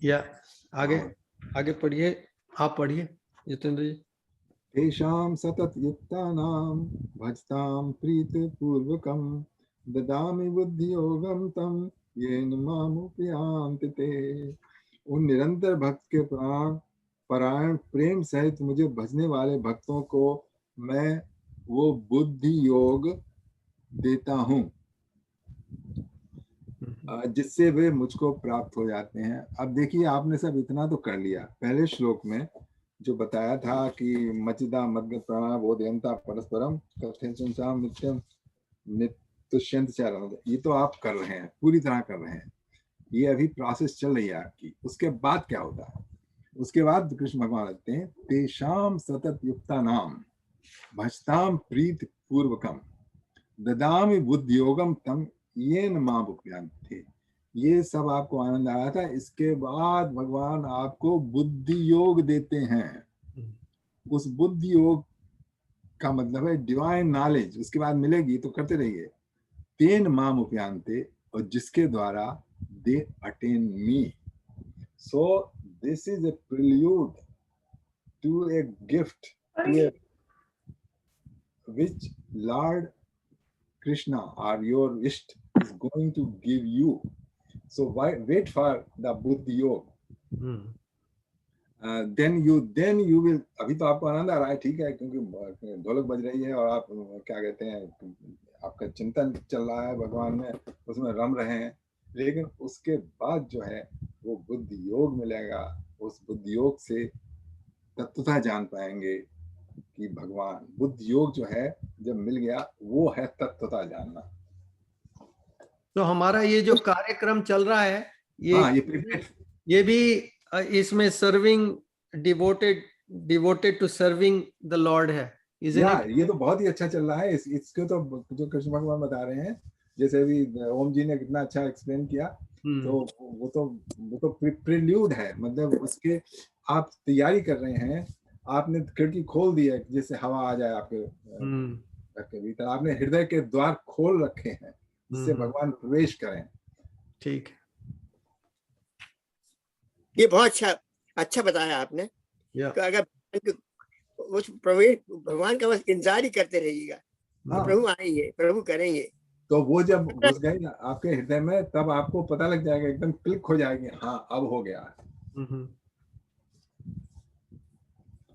या आगे पढ़िए, आप पढ़िए जितेंद्र जी। तेषां सतत युक्तानां भजतां प्रीतिपूर्वकं ददामि बुद्धियोगं तं येन मामुपयान्ति ते। उन निरंतर भक्त के परायण प्रेम सहित मुझे भजने वाले भक्तों को मैं वो बुद्धि योग देता हूँ जिससे वे मुझको प्राप्त हो जाते हैं। अब देखिए आपने सब इतना तो कर लिया। पहले श्लोक में जो बताया था कि मचिदा मद्गत प्राणा बोधयंता परस्परम कथयंसाम नित्यम नित्युष्यंत चारण, ये तो आप कर रहे हैं, पूरी तरह कर रहे हैं। ये अभी प्रोसेस चल रही है आपकी। उसके बाद क्या होता है? उसके बाद कृष्ण भगवान लिखते हैं तेषाम सतत युक्ता नाम भजताम प्रीत पूर्वकम ददामि बुद्धियोगम तम येन मामुपयान्ति। ये सब आपको आनंद आया था। इसके बाद भगवान आपको बुद्धि योग देते हैं। उस बुद्धि योग का मतलब है डिवाइन नॉलेज। उसके बाद मिलेगी तो करते रहिए। तेन मामुपयान्ति, और जिसके द्वारा they attain me. So this is a prelude to a gift which Lord Krishna or your wish is going to give you. So wait for the Buddhi Yoga. Then you will. अभी तो आपको आनंद आ रहा है, ठीक है, क्योंकि ढोलक बज रही है और आप क्या कहते हैं, आपका चिंतन चल रहा है भगवान में, उसमें रम रहे हैं। लेकिन उसके बाद जो है वो बुद्धि योग मिलेगा। उस बुद्धि योग से तत्वता जान पाएंगे कि भगवान। बुद्धि योग जो है जब मिल गया वो है तत्वता जानना। तो हमारा ये जो कार्यक्रम चल रहा है ये भी इसमें serving devoted to serving the lord है। ये तो बहुत ही अच्छा चल रहा है। इसके तो जो कृष्ण भगवान बता रहे हैं, जैसे अभी ओम जी ने कितना अच्छा एक्सप्लेन किया, तो वो तो प्रिल्यूड है। मतलब उसके आप तैयारी कर रहे हैं। आपने खिड़की खोल दी है जिससे हवा आ जाए आपके भीतर। आपने हृदय के द्वार खोल रखे हैं जिससे भगवान प्रवेश करें। ठीक है, ये बहुत अच्छा बताया आपने। तो अगर उस प्रवेश भगवान का बस इंतजार ही करते रहिएगा, तो प्रभु आएंगे, प्रभु करेंगे। तो वो जब घुस गए ना आपके हृदय में, तब आपको पता लग जाएगा, एकदम क्लिक हो जाएगी, हाँ अब हो गया।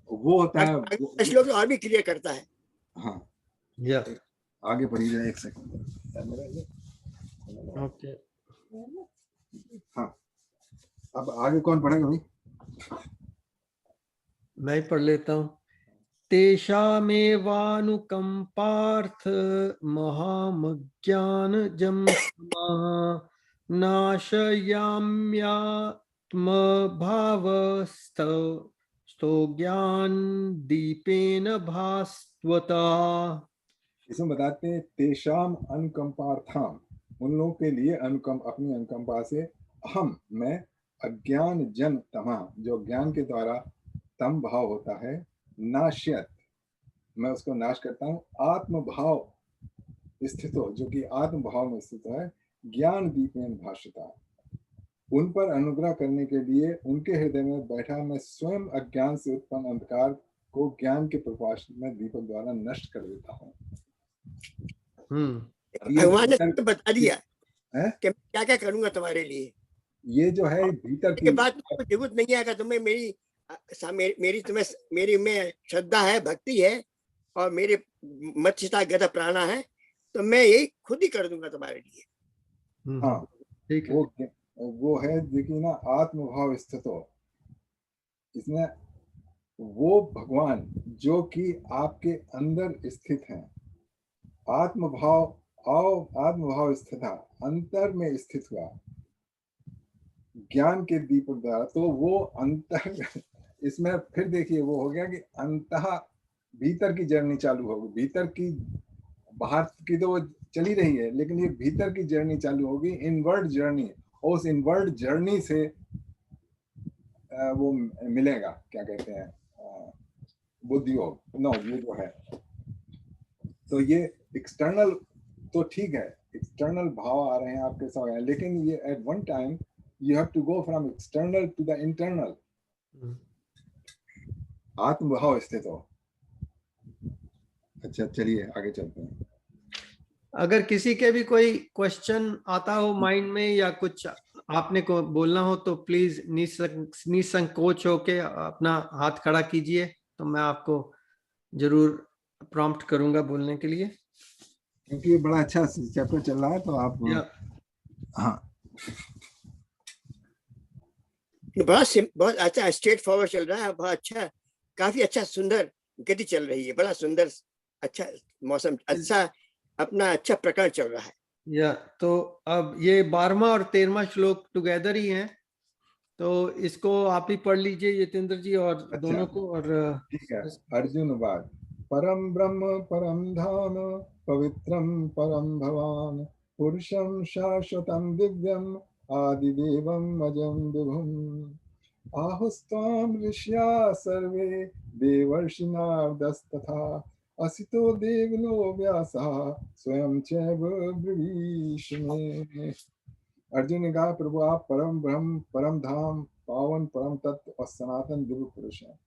वो होता है श्लोक और भी क्लियर करता है। हाँ आगे पढ़िए एक सेकंड। ओके हाँ अब आगे कौन पढ़ेगा भाई? मैं ही पढ़ लेता हूँ। तेषामेवानुकंपार्थ महामज्ञानजं नाशयाम्यात्मभावस्थो ज्ञान दीपेन भास्वता। इसमें बताते हैं तेषाम अनुकंपार्थाम, उन लोगों के लिए अपनी अनुकंपा से अहम मैं अज्ञान जन तमा, जो ज्ञान के द्वारा तम भाव होता है, नाश्यत मैं उसको नाश करता हूँ, आत्म भाव स्थित हो, जो कि आत्म भाव में स्थित है, ज्ञान दीपेन भाषिता, उन पर अनुग्रह करने के लिए उनके हृदय में बैठा मैं स्वयं अज्ञान से उत्पन्न अंधकार को ज्ञान के प्रकाश में दीपक द्वारा नष्ट कर देता हूँ। भगवान ने तो बता दिया कि क्या क्या करूंगा तुम्हारे लिए। ये जो है भीतर की बात आपको जरूरत नहीं आएगा, तुम्हें मेरी में श्रद्धा है, भक्ति है, और मेरे मच्छिता गदा प्राणा है, तो मैं यही खुद ही कर दूंगा तुम्हारे लिए। हाँ ठीक है, वो है देखिए ना, आत्मभाव स्थित हो। इसमें वो भगवान जो कि आपके अंदर स्थित है, आत्मभाव स्थित अंतर में स्थित हुआ ज्ञान के दीपक द्वारा, तो वो अंतर इसमें फिर देखिए वो हो गया कि अंतः भीतर की जर्नी चालू होगी, भीतर की बाहर की तो वो चली रही है, लेकिन ये भीतर की जर्नी चालू होगी, इनवर्ड जर्नी, और उस इनवर्ड जर्नी से वो मिलेगा, क्या कहते हैं, बुद्धि योग, नो ये जो है। तो ये एक्सटर्नल तो ठीक है, एक्सटर्नल भाव आ रहे हैं आपके साथ, लेकिन ये at one time you have to go from external to the internal, आत्मभाव स्थित हो। अच्छा चलिए आगे चलते हैं। अगर किसी के भी कोई क्वेश्चन आता हो माइंड में या कुछ आपने को बोलना हो तो प्लीज निसंकोच होके अपना हाथ खड़ा कीजिए, तो मैं आपको जरूर प्रॉम्प्ट करूंगा बोलने के लिए, क्योंकि ये बड़ा अच्छा चैप्टर चल रहा है, तो आप हाँ बहुत अच्छा स्ट्रेट फॉरवर्ड चल रहा है, बहुत अच्छा, काफी अच्छा, सुंदर गति चल रही है, बड़ा सुंदर, अच्छा मौसम, अच्छा अपना अच्छा प्रकरण चल रहा है। तो अब ये 12वां और 13वां श्लोक टुगेदर ही हैं, तो इसको आप ही पढ़ लीजिए यतेंद्र जी, और अच्छा, दोनों को। और ठीक है। अर्जुन वाद, परम ब्रह्म परम धाम पवित्रम परम भवान पुरुषम शाश्वतम दिव्यम आदिदेवम अजम विभुम आहुस्त्वाम ऋष्या सर्वे देवर्षिनार्दस्तथा असितो देवलो व्यासा स्वयं चैव ब्रवीष में। अर्जुन ने कहा, प्रभु आप परम ब्रह्म परम धाम पावन परम तत्व और सनातन दिव्य पुरुष हैं।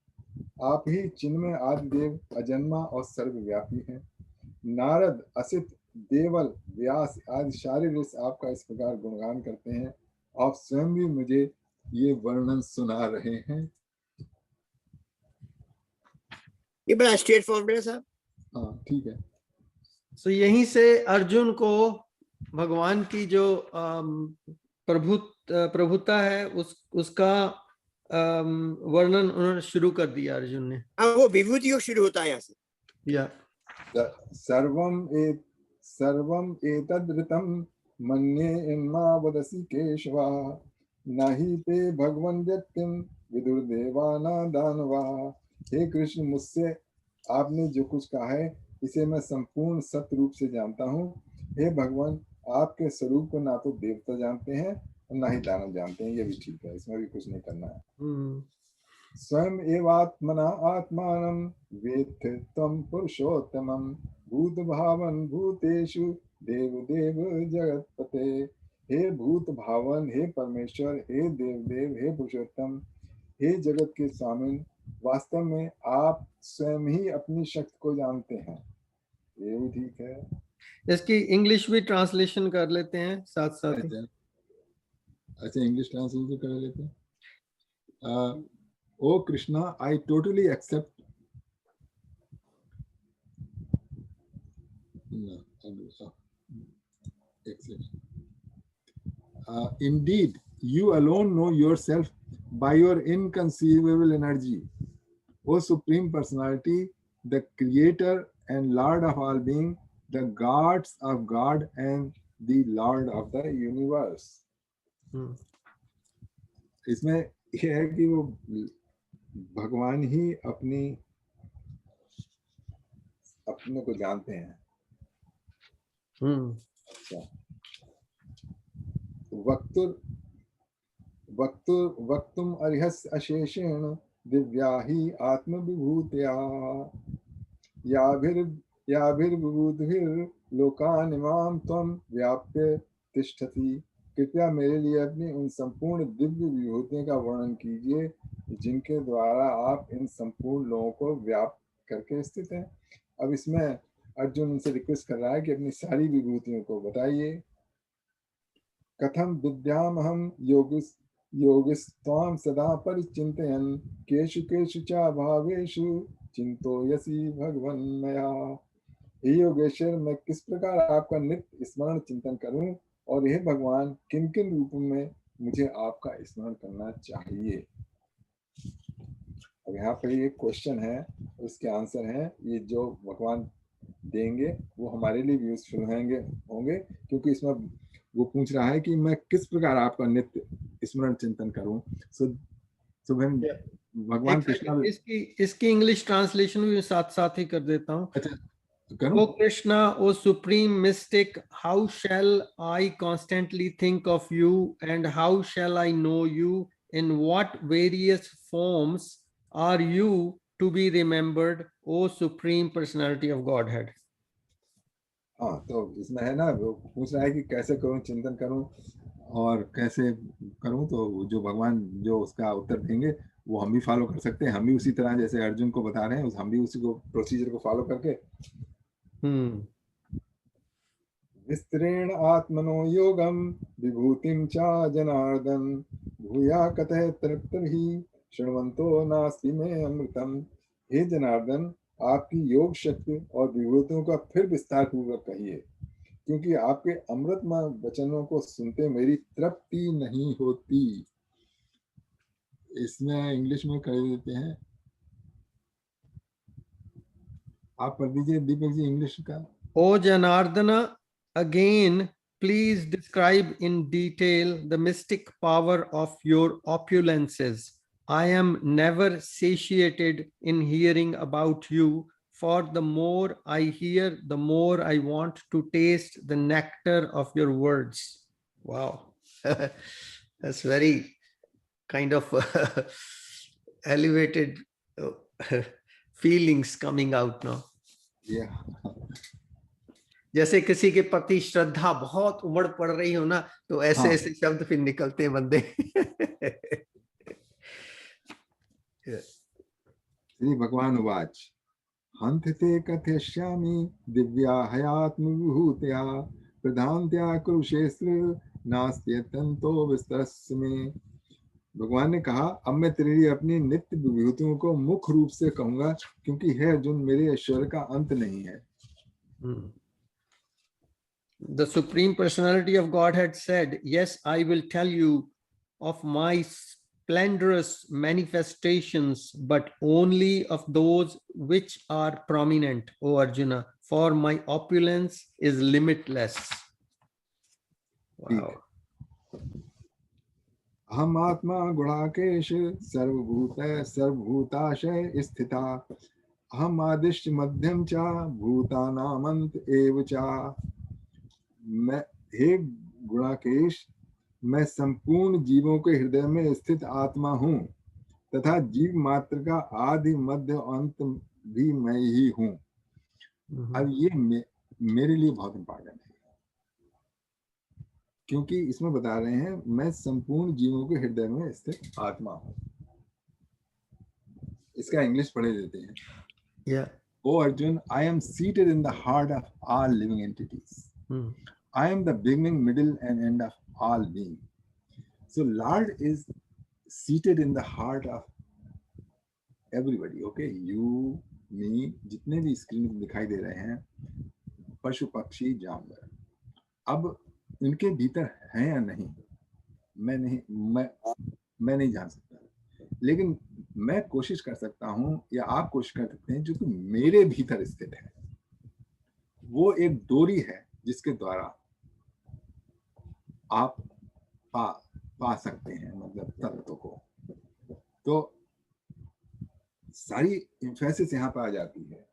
आप ही चिन्मय आदिदेव अजन्मा और सर्वव्यापी हैं। नारद असित देवल व्यास आदि सारे ऋषि आपका इस प्रकार गुणगान करते हैं, आप स्वयं भी मुझे ये वर्णन सुना रहे हैं। ये बड़ा स्ट्रेट फॉरवर्ड है साहब। हाँ ठीक है। तो यहीं से अर्जुन को भगवान की जो प्रभुता है उसका वर्णन उन्होंने शुरू कर दिया अर्जुन ने। वो विभूति योग शुरू होता है यहाँ से। या सर्वम एतद्ऋतं मन्ये इन्मा वदसि केशवा नहि ते भगवन् व्यक्तिं विदुर्देवाना दानवा। हे कृष्ण, मुझसे आपने जो कुछ कहा है इसे मैं संपूर्ण सत्य रूप से जानता हूँ। हे भगवान, आपके स्वरूप को ना तो देवता जानते हैं और ना ही दानव जानते हैं, ये भी ठीक है, इसमें भी कुछ नहीं करना है। स्वयं एवात्मना आत्मानं वेत्थ त्वं पुरुषोत्तमं भूत भावन भूतेषु देव देव जगतपते। हे भूत भावन, हे परमेश्वर, हे देव देव, हे पुरुषोत्तम, हे जगत के स्वामी, वास्तव में आप स्वयं ही अपनी शक्ति को जानते हैं। ये भी ठीक है। इसकी इंग्लिश भी ट्रांसलेशन कर लेते हैं साथ साथ ही। अच्छा इंग्लिश ट्रांसलेशन कर लेते हैं। Oh Krishna, I totally accept. Indeed, you alone know yourself by your inconceivable energy. O Supreme Personality, the Creator and Lord of all being, the gods of God and the Lord of the universe. इसमें यह है कि वो भगवान ही अपने को जानते हैं। अच्छा, वक्तुम अर्हस्य अशेषेण दिव्या ही आत्मविभूतया याभिर्विभूतिभिर्लोकानिमां त्वं व्याप्य तिष्ठति। कृपया मेरे लिए अपनी उन संपूर्ण दिव्य विभूतियों का वर्णन कीजिए जिनके द्वारा आप इन संपूर्ण लोगों को व्याप्त करके स्थित हैं। अब इसमें अर्जुन उनसे रिक्वेस्ट कर रहा है कि अपनी सारी विभूतियों को बताइए। कथम विद्यामहं योगिस्त्वां सदा परिचिन्तयन् केषु केषु च भावेषु चिन्तयसि भगवन् मया। हे योगेश्वर, मैं किस प्रकार आपका नित्य स्मरण चिंतन करूं, और यह भगवान किन किन रूपों में मुझे आपका स्मरण करना चाहिए। अब यहाँ पर ये क्वेश्चन है, उसके आंसर हैं ये जो भगवान देंगे वो हमारे लिए भी यूजफुल होंगे, क्योंकि इसमें वो पूछ रहा है कि मैं किस प्रकार आपका नित्य स्मरण चिंतन करूं। सो भगवान कृष्ण, इसकी इंग्लिश ट्रांसलेशन भी साथ साथ ही कर देता हूँ। अच्छा O Krishna, O Supreme Mystic, how shall I constantly think of you, and how shall I know you? In what various forms are you to be remembered, O Supreme Personality of Godhead? हाँ, तो इसमें है ना, वो पूछ रहा है कि कैसे करूं, चिंतन करूं और कैसे करूं, तो जो भगवान जो उसका उत्तर देंगे वो हम भी फॉलो कर सकते हैं। हम भी उसी तरह जैसे अर्जुन को बता रहे हैं, हम भी उसी को प्रोसीजर को फॉलो करके विस्तरेण आत्मनो योगम विभूतिम चा जनार्दन भूया कतः तृप्तर्हि शृण्वन्तो नास्ति में अमृतम। हे जनार्दन, आपकी योग शक्ति और विभूतियों का फिर विस्तार पूर्वक कहिए, क्योंकि आपके अमृतमय वचनों को सुनते मेरी तृप्ति नहीं होती। इसमें इंग्लिश में कर देते हैं, आप पढ़ दीजिए दीपक जी इंग्लिश का। O Janardana, again, please describe in detail the mystic power of your opulences. I am never satiated in hearing about you, for the more I hear, the more I want to taste the nectar of your words. Wow. That's very kind of elevated feelings coming out now. Yeah. जैसे किसी के प्रति श्रद्धा बहुत उमड़ पड़ रही हो ना, तो ऐसे ऐसे शब्द फिर निकलते हैं बंदे। श्री भगवान उवाच हंथते कथयिष्यामि दिव्या हयात्म विभूत्या प्रधानत्या कुरुक्षेत्र नास्त्यतंतो विस्तरस्य में। भगवान ने कहा, अब मैं तेरे लिए अपनी नित्य विभूतियों को मुख्य रूप से कहूंगा, क्योंकि है अर्जुन, मेरे ऐश्वर्य का अंत नहीं है। The Supreme Personality of Godhead said, yes, I will tell you of my splendorous manifestations, but only of those which are prominent, O Arjuna, for my opulence is limitless. Wow. अहम आत्मा गुणाकेश सर्वभूत सर्वभूताशय स्थिता अहम आदिश्य मध्यम चा भूतानामंत एव चा। मैं, हे गुणाकेश, मैं संपूर्ण जीवों के हृदय में स्थित आत्मा हूँ तथा जीव मात्र का आदि मध्य अंत भी मैं ही हूँ। अब ये मेरे लिए बहुत इम्पोर्टेंट है, क्योंकि इसमें बता रहे हैं मैं संपूर्ण जीवों के हृदय में स्थित आत्मा हूँ। इसका इंग्लिश पढ़े देते हैं। Yeah. O Arjun, I am seated in the heart of all living entities. I am the beginning, middle, and end of all being. So Lord is seated in the heart of everybody. Okay, you, me, जितने भी screen में दिखाई दे रहे हैं, पशु पक्षी जानवर, अब इनके भीतर हैं या नहीं, मैं नहीं जान सकता, लेकिन मैं कोशिश कर सकता हूं या आप कोशिश कर सकते हैं, जो कि मेरे भीतर स्थित है। वो एक डोरी है जिसके द्वारा आप पा सकते हैं, मतलब तत्व को। तो सारी इन्फेसिस यहाँ पर आ जाती है,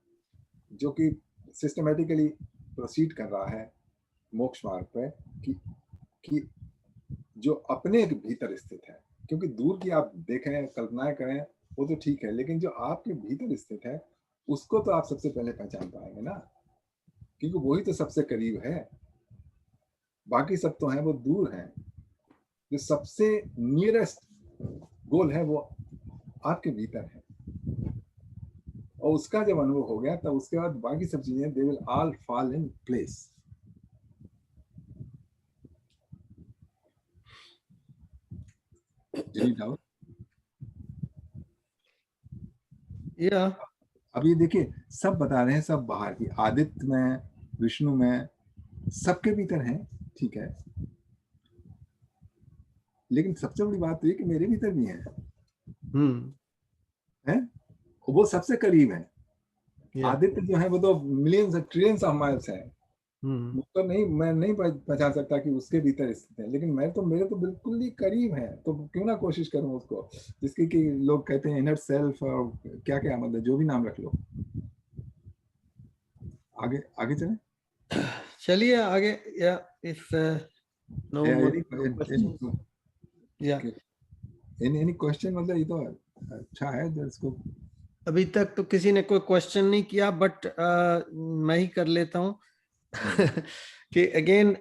जो कि सिस्टमेटिकली प्रोसीड कर रहा है मोक्ष मार्ग पे, कि जो अपने भीतर स्थित है, क्योंकि दूर की आप देखें, कल्पनाएं करें, वो तो ठीक है, लेकिन जो आपके भीतर स्थित है उसको तो आप सबसे पहले पहचान पाएंगे ना, क्योंकि वही तो सबसे करीब है। बाकी सब तो हैं वो दूर हैं। जो सबसे नियरेस्ट गोल है वो आपके भीतर है, और उसका जब अनुभव हो गया तब उसके बाद बाकी सब चीजें they will all fall in place. Yeah. अब ये देखिए, सब बता रहे हैं, सब बाहर की, आदित्य में, विष्णु में, सबके भीतर हैं, ठीक है, लेकिन सबसे बड़ी बात तो ये कि मेरे भीतर भी हैं, हैं? वो सबसे करीब है। आदित्य जो है वो तो मिलियंस ट्रिलियंस ऑफ माइल्स है, तो नहीं, मैं नहीं पहचान सकता कि उसके भीतर स्थित है, लेकिन मेरे तो बिल्कुल ही करीब है, तो क्यों ना कोशिश करूं उसको, जिसकी कि लोग कहते हैं इनर सेल्फ और क्या क्या, मतलब जो भी नाम रख लो, आगे आगे चले, चलिए आगे. या if no more questions. Yeah. any question, मतलब ये तो अच्छा है जिसको अभी तक तो किसी ने कोई क्वेश्चन नहीं किया, बट मैं ही कर लेता हूँ. कि again,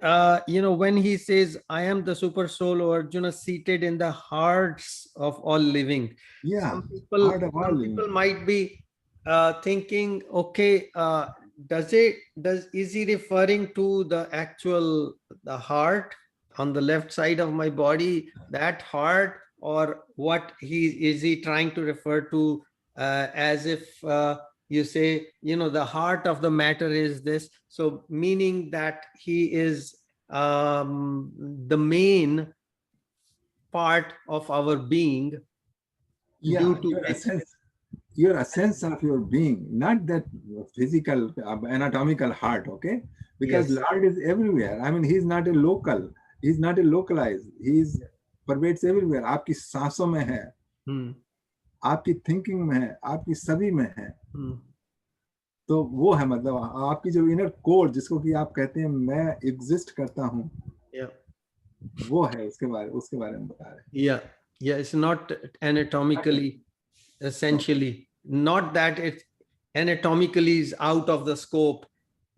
when he says, I am the super soul, or Arjuna seated in the hearts of all living. Yeah, Some people might be thinking, okay, is he referring to the heart on the left side of my body, that heart, or what is he trying to refer to, as if you say, the heart of the matter is this. So meaning that he is the main part of our being. Yeah, your essence of your being, not that physical anatomical heart, okay? Because Yes. Lord is everywhere. I mean, he's not a local, he's not a localized, he's pervades everywhere. आपकी सांसों में है, आपकी thinking में है, आपकी सभी में है. तो वो है, मतलब आपकी जो इनर कोर, जिसको कि आप कहते हैं मैं एग्जिस्ट करता हूँ, वो है, उसके बारे में बता रहे हैं. Yeah, it's not anatomically, essentially, not that it anatomically is out of the scope,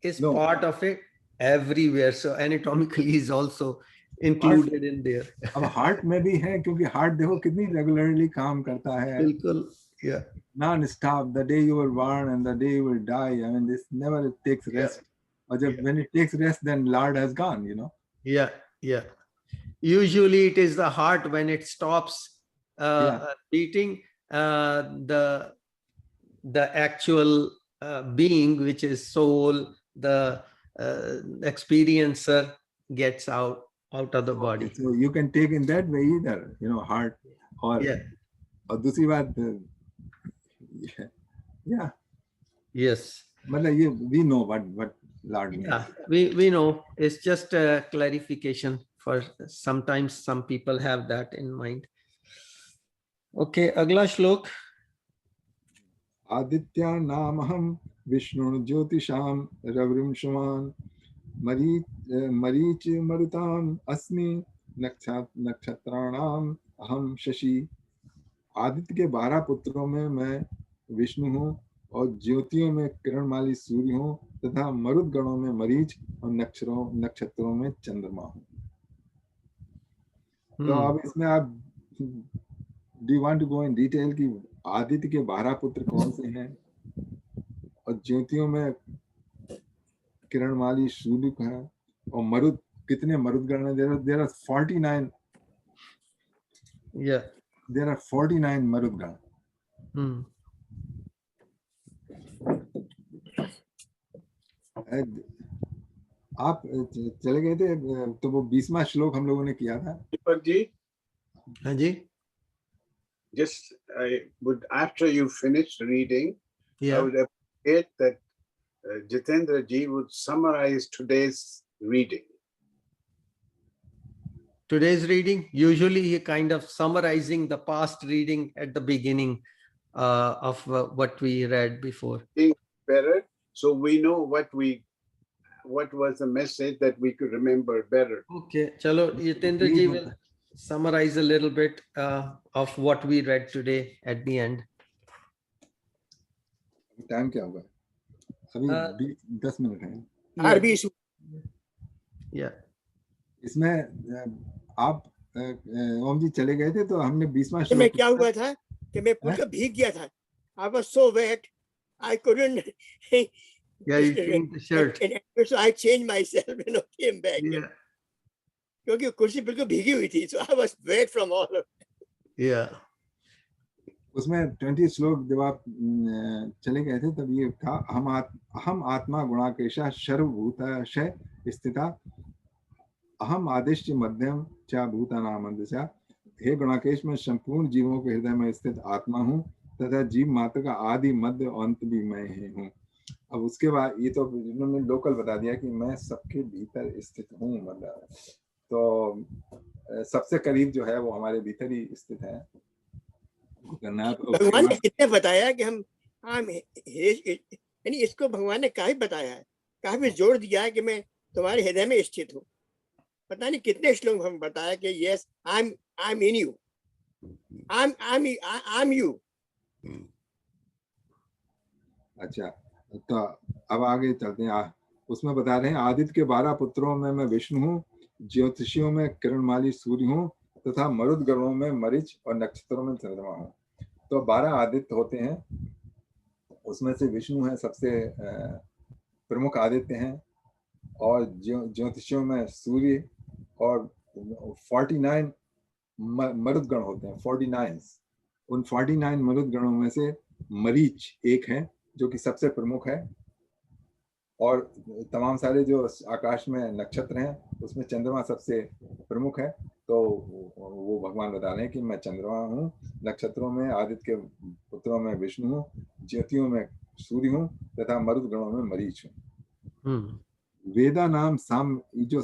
is part of it everywhere. So anatomically is also included in there. अब हार्ट में भी है, क्योंकि हार्ट देखो कितनी रेगुलरली काम करता है. बिल्कुल. Yeah. Non-stop, the day you were born and the day you will die. I mean, this never takes rest. Or when it takes rest, then Lord has gone, Yeah. Usually it is the heart when it stops beating, the actual being, which is soul, the experiencer, gets out of the body. So you can take in that way either, heart, or दूसरी बात, Yes. We know what Lord means. Yeah, we know. It's just a clarification. For sometimes some people have that in mind. Okay, अगला श्लोक. आदित्या नामहं विष्णु ज्योतिषां रविर्षवान् मरीच मरुताम् अस्मि नक्षत्राणाम् अहम शशि. आदित्य के 12 पुत्रों में मैं विष्णु हूँ, और ज्योतियों में किरणमाली सूर्य हूँ, तथा मरुद गणों में मरीच, और नक्षत्रों में चंद्रमा हूँ. तो अब इसमें आप do want to go in detail कि आदित्य के 12 पुत्र कौन से हैं, और ज्योतियों में किरणमाली सूर्य है, और मरुद, कितने मरुद गण हैं? There are 49. There are 49 Marud gana. आप चले गए थे, तो वो 20वां श्लोक हम लोगों ने किया था. दीपक जी. हाँ जी. Just I would, after you finish reading, I would appreciate that Jitendra ji would summarize today's reading. Today's reading, usually he kind of summarizing the past reading at the beginning of what we read before. Better, so we know what was the message that we could remember better. Okay, chalo, Jitendra ji will summarize a little bit of what we read today at the end. Time क्या होगा? अभी 10 minute हैं. इसमें आप ओम जी चले गए थे, तो हमने 20वां श्लोक. मैं क्या हुआ था कि मैं पूरा भीग गया था. I was so wet, I couldn't. You changed the shirt. So I changed myself and came back. क्योंकि कुर्सी बिल्कुल भीगी हुई थी. So I was wet from all of it. उसमें 20 श्लोक जब आप चले गए थे, तब ये था, हम आत्मा गुणाकेशा सर्वभूतशय स्थिता, अहम आदिश्य मध्यम च भूतानामंदशा. हे गुणाकेश, में संपूर्ण जीवों के हृदय में स्थित आत्मा हूँ, तथा जीव मात्र का आदि मध्य अंत भी मैं ही हूँ. अब उसके बाद ये तो इन्होंने लोकल बता दिया कि मैं सबके भीतर स्थित हूँ, मतलब तो सबसे करीब जो है वो हमारे भीतर ही स्थित है. भगवान ने कितने बताया कि हम यानी इसको भगवान ने काहे बताया है काफी जोर दिया है कि मैं तुम्हारे हृदय में स्थित हूँ। पता नहीं कितने श्लोक हम बताया कि yes I am in you, I am you. अच्छा, तो अब आगे चलते हैं। उसमें बता रहे हैं आदित्य के 12 पुत्रों में मैं विष्णु हूँ, ज्योतिषियों में किरणमाली सूर्य हूँ तथा मरुद गणों में मरीच और नक्षत्रों में चंद्रमा हूँ। तो 12 आदित्य होते हैं, उसमें से विष्णु है सबसे प्रमुख आदित्य हैं, और ज्योतिषियों में सूर्य, और 49 मरुद गण होते हैं, 49। उन 49 मरुद गणों में से मरीच एक है जो कि सबसे प्रमुख है, और तमाम सारे जो आकाश में नक्षत्र हैं उसमें चंद्रमा सबसे प्रमुख है। तो वो भगवान बता रहे हैं कि मैं चंद्रमा हूँ, नक्षत्रों में आदित्य के पुत्रों में विष्णु हूँ, ज्योतियों में सूर्य हूँ तथा मरुद गणों में मरीच हूँ। वेदा नाम साम, जो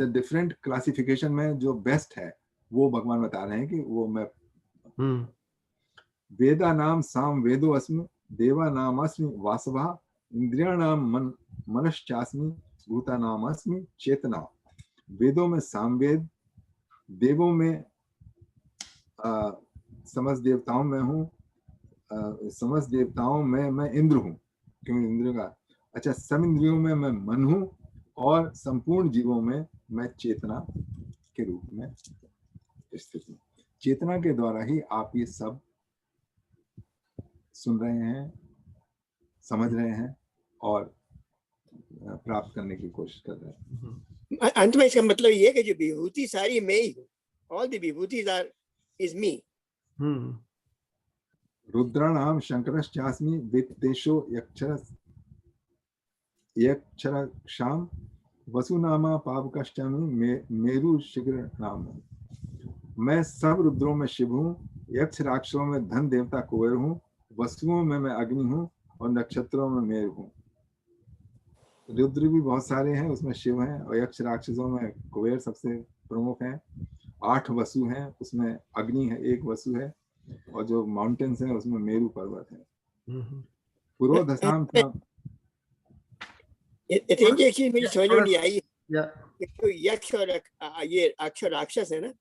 डिफरेंट क्लासिफिकेशन में जो बेस्ट है वो भगवान बता रहे हैं कि वो मैं वेदा नाम साम वेदो अस्मि, देवा नाम अस्मि वासवा, इंद्रिया नाम मनश्चास्मि, भूता नाम अस्मि चेतना। वेदों में सामवेद, देवों में समस्त देवताओं में हूँ, समस्त देवताओं में मैं इंद्र हूँ, क्योंकि इंद्रियों का अच्छा, सब इंद्रियों में मैं मन हूँ, और संपूर्ण जीवों में मैं चेतना के रूप में स्थित हूँ। चेतना के द्वारा ही आप ये सब सुन रहे हैं, समझ रहे हैं और प्राप्त करने की कोशिश कर रहे हैं। अंत में इसका मतलब ये है कि जो विभूति सारी मैं ही हूँ, ऑल द विभूतिज आर इज मी। रुद्राणाम शंकरश्चास्मि वित्तेषो यक्षरक्षाम, वसुनामा पावकश्चामि मेरु शीघ्र नाम। मैं सब रुद्रों में शिव हूँ, यक्ष राक्षसों में धन देवता कुबेर हूँ, वसुओं में मैं अग्नि हूँ और नक्षत्रों में मेर हूँ। रुद्र भी बहुत सारे हैं, उसमें शिव हैं, और यक्ष राक्षसों में कुबेर सबसे प्रमुख हैं। 8 वसु हैं, उसमें अग्नि है, 1 वसु है, और जो माउंटेन्स हैं उसमें मेरु पर्वत है। पुरोधसाम का एक चीज मुझे समझ में नहीं आई, तो यक्ष और ये अक्ष राक्षस है ना,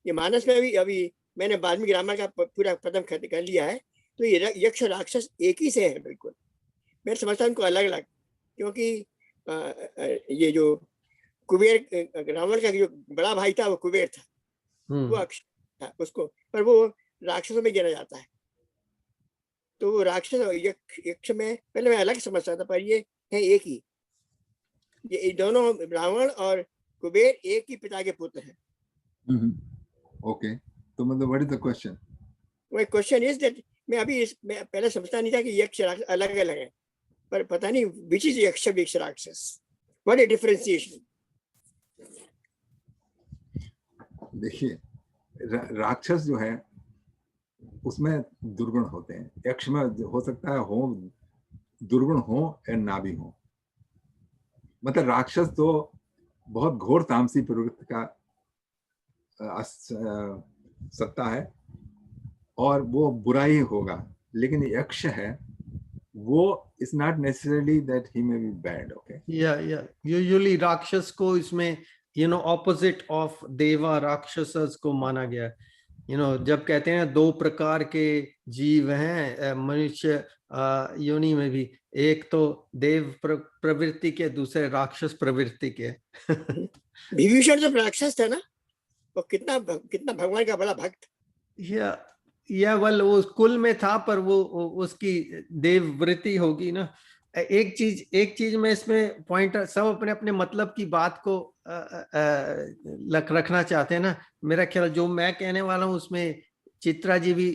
ये मानस में भी अभी मैंने वाल्मीकि रामायण का पूरा पदम कर लिया है, तो ये यक्ष राक्षस एक ही से है बिल्कुल। मैं समझता हूँ उनको अलग अलग, क्योंकि ये जो कुबेर, रावण का जो बड़ा भाई था वो कुबेर था, वो अक्ष था उसको, पर वो राक्षसों में गिना जाता है। तो वो राक्षस और यक्ष में पहले मैं अलग समझता था, पर ये है एक ही। ये दोनों रावण और कुबेर एक ही पिता के पुत्र हैं। ओके, तो मतलब व्हाट इज द क्वेश्चन? वो क्वेश्चन इज दैट मैं पहले समझता नहीं था कि यक्ष राक्षस अलग अलग है, पर पता नहीं which is यक्ष विक्ष राक्षस, what a differentiation। देखिए, राक्षस जो है उसमें दुर्गुण होते हैं, यक्ष में हो सकता है हो दुर्गुण हो या ना भी हो। मतलब राक्षस तो बहुत घोर तामसी प्रवृत्ति का सत्ता है और वो बुरा ही होगा, लेकिन यक्ष है वो is not necessarily that he may be bad, okay? Yeah. Usually राक्षस को इसमें opposite of देवा राक्षसस को माना गया। जब कहते हैं 2 प्रकार के जीव हैं मनुष्य योनि में भी, एक तो देव प्रवृत्ति के, दूसरे राक्षस प्रवृत्ति के। विभीषण जब राक्षस था ना, वो कितना भगवान का बड़ा भक्त। या वो कुल में था, पर वो उसकी देव वृत्ति होगी ना। एक चीज में इसमें पॉइंट, सब अपने अपने मतलब की बात को रखना चाहते हैं ना। मेरा ख्याल जो मैं कहने वाला हूँ उसमें चित्रा जी भी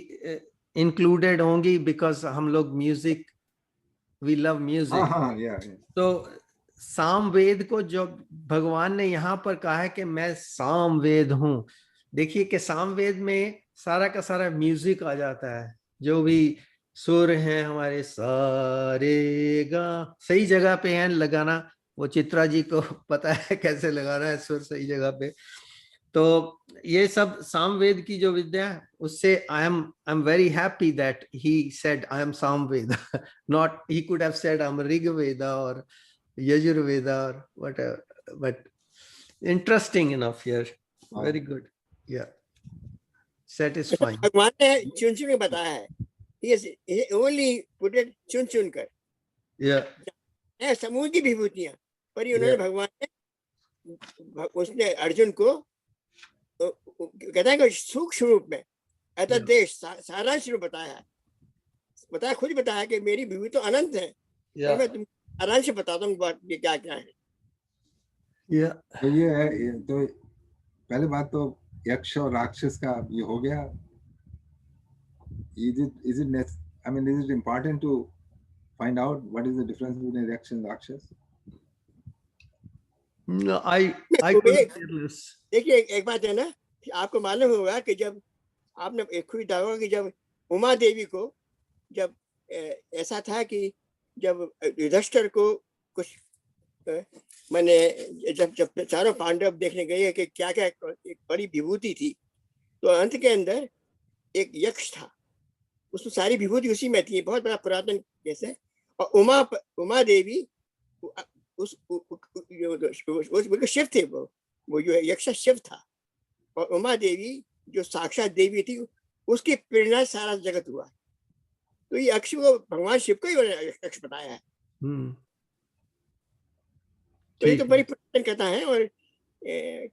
इंक्लूडेड होंगी, बिकॉज हम लोग म्यूजिक, वी लव म्यूजिक। तो सामवेद को जो भगवान ने यहाँ पर कहा है कि मैं सामवेद हूँ, देखिए कि सामवेद में सारा का सारा म्यूजिक आ जाता है, जो भी सुर हैं हमारे सारे गा सही जगह पे हैं लगाना। वो चित्रा जी को पता है कैसे लगाना है सुर सही जगह पे। तो ये सब सामवेद की जो विद्या है उससे I am very happy that he said I am Samaveda, not he could have said I am Rigveda और यजुर्वेदा और whatever, but interesting enough here, very good, या satisfying. भगवान ने चुन चुन के बताया है, he only put it चुन चुन कर, समूह की विभूतियां, पर उन्होंने भगवान ने उसने अर्जुन को कहता है कि सूक्ष्म रूप में ऐसा देश सारांश रूप बताया, खुद बताया कि मेरी विभूति तो अनंत है, और मैं तुम सारांश बताता हूँ बात ये क्या क्या है। तो ये है, तो पहले बात तो यक्ष और राक्षस का ये हो गया। Is it important to find out what is the difference between yक्ष and राक्षस? No, I couldn't care less. देखिए एक बात है ना, आपको मालूम होगा कि जब आपने खुद देखा कि जब उमा देवी को जब ऐसा था कि जब युधिष्ठिर को कुछ मैंने जब चारों पांडव देखने गए कि क्या क्या एक बड़ी विभूति थी, तो अंत के अंदर एक यक्ष था, उसमें सारी विभूति उसी में थी, बहुत बड़ा पुरातन जैसे, और उमा देवी उस शिव थे, वो जो यक्ष शिव था, और उमा देवी जो साक्षात देवी थी उसकी प्रेरणा सारा जगत हुआ। तो ये यक्ष को भगवान शिव को ही यक्ष बताया है। तो ये तो बड़ी पुरातन कथा है और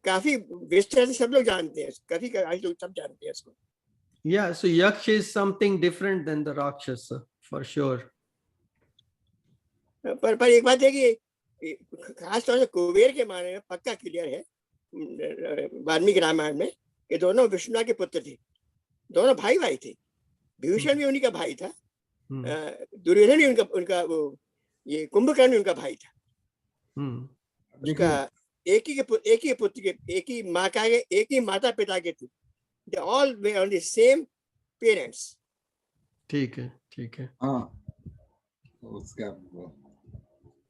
काफी विस्तार से सब लोग जानते हैं, काफी आज लोग सब जानते हैं इसको। Yeah, so Yaksh is something different than the Rakshasa, for sure. पर एक बात है कि खास तौर से कुबेर के बारे में पक्का क्लियर है वाल्मीकि रामायण में कि दोनों विष्णु के पुत्र थे, दोनों भाई भाई थे। विभीषण भी उन्हीं का भाई था, दुर्योधन भी उनका वो ये कुंभकर्ण भी उनका भाई था। उसका एक ही पुत्र के एक ही माँ का एक ही माता पिता के थे, they all were on the same parents. ठीक है। हाँ, उसका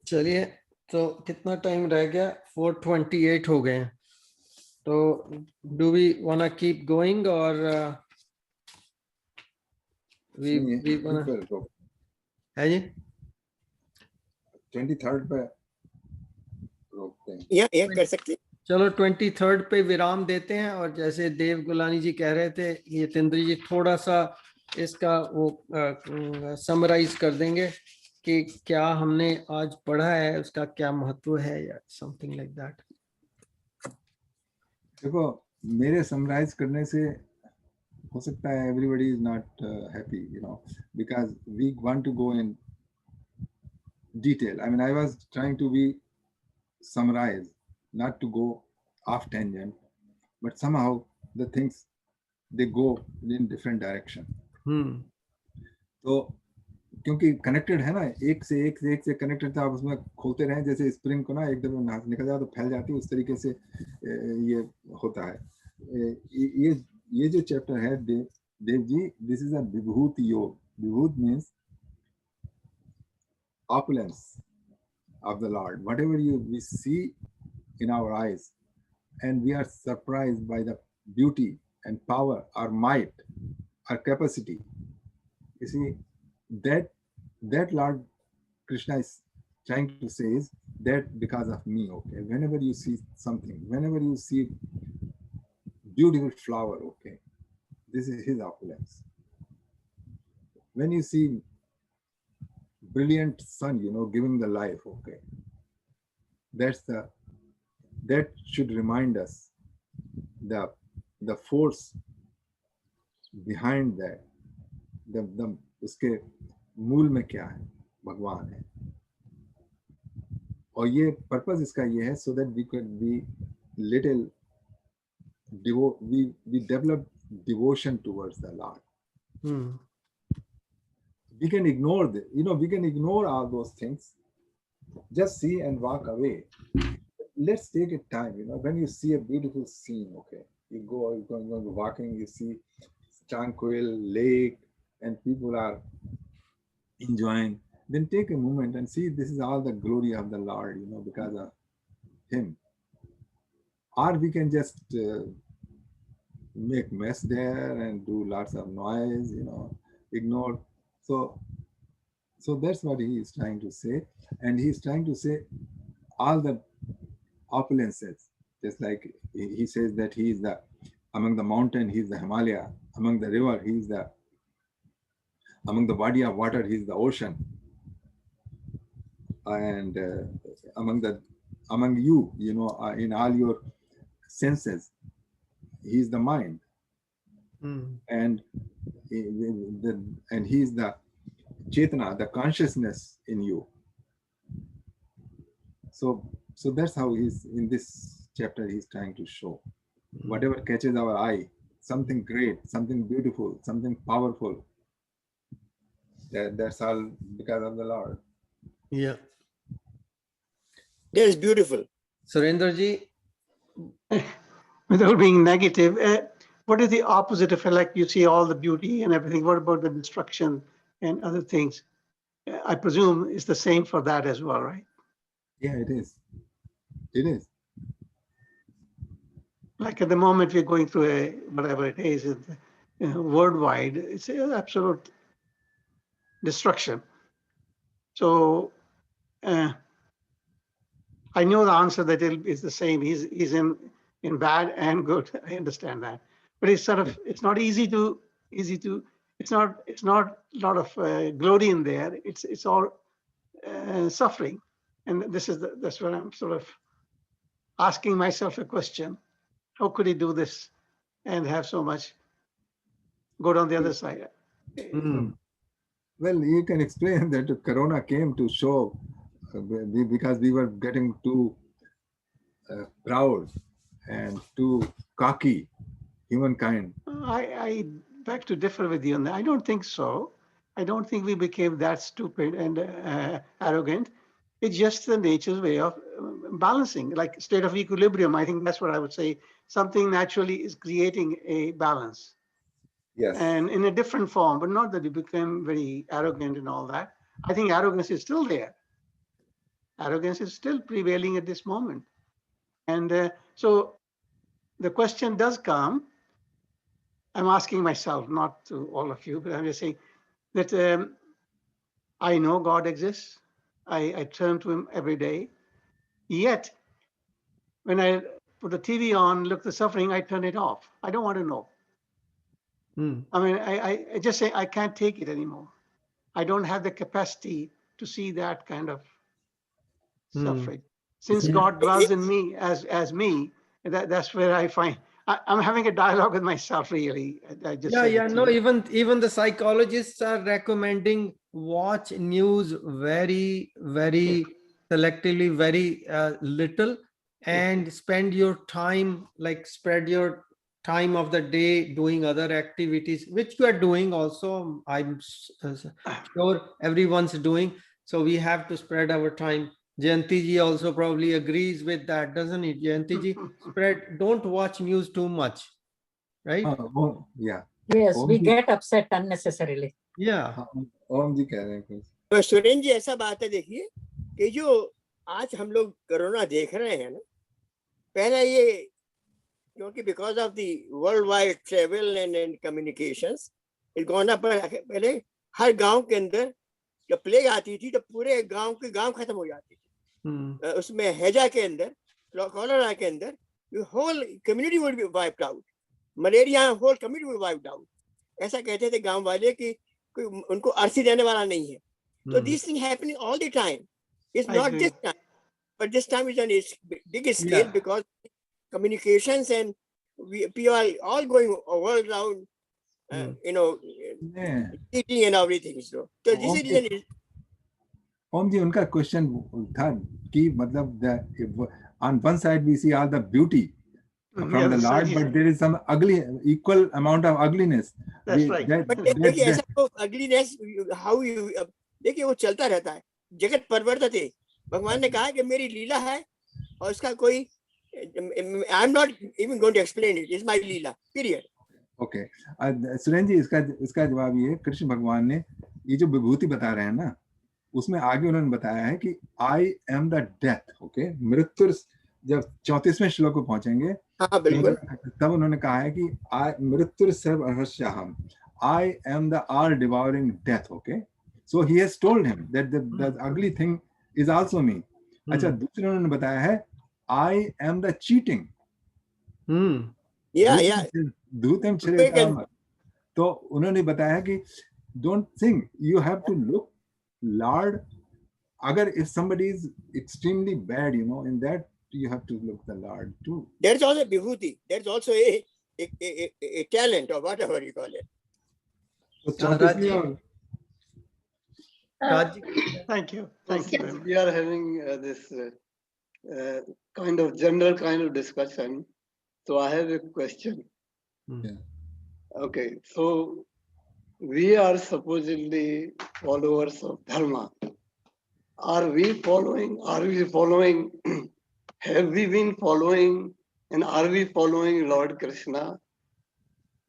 चलिए, तो कितना टाइम रह गया? 4:28 हो गए। तो do we wanna keep going or we wanna है जी 23rd पे रोकते हैं, या कर सकते। चलो 23rd पे विराम देते हैं। और जैसे देव गुलानी जी कह रहे थे, यतेंद्र जी थोड़ा सा इसका वो समराइज कर देंगे कि क्या हमने आज पढ़ा है, उसका क्या महत्व है या समथिंग लाइक दैट। देखो, मेरे समराइज करने से हो सकता है everybody is not happy, because we want to go in detail. I mean, I was trying to be summarize, not to go off tangent, but somehow the things they go in different direction. तो क्योंकि connected है ना, एक से connected था, आप उसमें खोलते रहें, जैसे स्प्रिंग को ना एक दफे निकल जाए तो फैल जाती है, उस तरीके से ये होता है। ये जो चैप्टर है Dev ji, this is a विभूत योग। विभूत means opulence of the Lord, whatever we see in our eyes, and we are surprised by the beauty and power, our might, our capacity. You see, that Lord Krishna is trying to say is that because of me, okay? Whenever you see something, whenever you see beautiful flower, okay, this is his opulence. When you see brilliant sun, giving the life, okay, that should remind us the force behind that, the उसके मूल में क्या है, भगवान है। और ये purpose इसका ये है, so that we could be little we develop devotion towards the Lord. We can ignore we can ignore all those things, just see and walk away. Let's take a time, when you see a beautiful scene, okay, you're going walking, you see tranquil lake and people are enjoying, then take a moment and see this is all the glory of the Lord, because of him. or we can just make mess there and do lots of noise, you know, ignore. So that's what he is trying to say, and he is trying to say all the opulences, just like he says that he is the among the mountain, he is the Himalaya, among the river, he is the among the body of water, he is the ocean, and among you, you know, in all your senses, he is the mind, and he is the Chetana, the consciousness in you. So that's how he's in this chapter. He's trying to show whatever catches our eye, something great, something beautiful, something powerful. That's all because of the Lord. Yeah. That is beautiful. Surendraji. Without being negative, what is the opposite of, like you see all the beauty and everything? What about the destruction and other things? I presume it's the same for that as well, right? Yeah, it is. It is. Like at the moment we're going through a, whatever it is, worldwide, it's an absolute destruction. So I know the answer that is the same. He's in bad and good. I understand that, but it's sort of, it's not easy to it's not a lot of glory in there. It's all suffering, and that's what I'm sort of asking myself a question: how could he do this and have so much good on the other side? Well, you can explain that Corona came to show because we were getting too proud and too cocky, humankind. I beg to differ with you on that. I don't think so. I don't think we became that stupid and arrogant. It's just the nature's way of balancing, like state of equilibrium. I think that's what I would say. Something naturally is creating a balance. Yes. And in a different form, but not that you became very arrogant and all that. I think arrogance is still there. Arrogance is still prevailing at this moment. And so the question does come. I'm asking myself, not to all of you, but I'm just saying that I know God exists. I turn to him every day. Yet, when I put the TV on, look at the suffering, I turn it off. I don't want to know. I mean, I just say I can't take it anymore. I don't have the capacity to see that kind of suffering. Since God dwells in me as me, that's where I find I'm having a dialogue with myself, really. I just No, even the psychologists are recommending watch news very, very selectively, very little, and spend your time, like spread your time of the day doing other activities, which you are doing also. I'm sure everyone's doing. So we have to spread our time. Jayanti ji also probably agrees with that, doesn't it? Jayanti ji, don't watch news too much, right? Yeah. Yes, we get upset unnecessarily. Yeah. ओम जी कह रहे हैं कुछ। तो सुरेन जी ऐसा बात है, देखिए कि जो आज हम लोग कोरोना देख रहे हैं ना, पहले ये क्योंकि because of the world wide travel and communications it gone up. पहले हर गांव के अंदर जब प्लेग आती थी तो पूरे गांव के गांव खत्म हो जाती थी। उसमें हैजा के अंदर, कॉलेरा के अंदर whole community would be wiped out, malaria whole community would wiped out. ऐसा कहते थे गांव वाले कि कोई उनको अर्थी देने वाला नहीं है। तो this thing happening all the time, it's not this time, but this time is on a big scale because communications and people are all going world around, eating and everything. So this is ओम जी, उनका question था कि मतलब on one side we see all the beauty from the Lord, but there is some equal amount of ugliness. That's right. But देखिए ऐसा तो ugliness, how you देखिए वो चलता रहता है। जगत परिवर्तते, भगवान ने कहा कि मेरी लीला है और इसका कोई I'm not even going to explain it. It's my Leela, period. Okay. Suren जी, इसका जवाब ये, कृष्ण भगवान ने ये जो विभूति बता रहे हैं ना, उसमें आगे उन्होंने बताया है कि I am the death. Okay, मृत्यु जब 34वें श्लोक को पहुंचेंगे हाँ बिल्कुल। तब उन्होंने कहा है कि मृत्यु सर्व अहस्याहम, I am the all devouring death. Okay, so he has told him that the ugly thing is also me. अच्छा, दूसरे उन्होंने बताया है I am the cheating. धूतम छिरेताम। तो उन्होंने बताया कि don't think you have to look Lord. अगर if somebody is extremely bad, you know, in that you have to look the Lord too. There's also vibhuti. There's also a talent or whatever you call it. Thank you. We are having this kind of general kind of discussion. So I have a question. Yeah. Okay, so we are supposedly followers of Dharma. Are we following? Have we been following, and are we following Lord Krishna?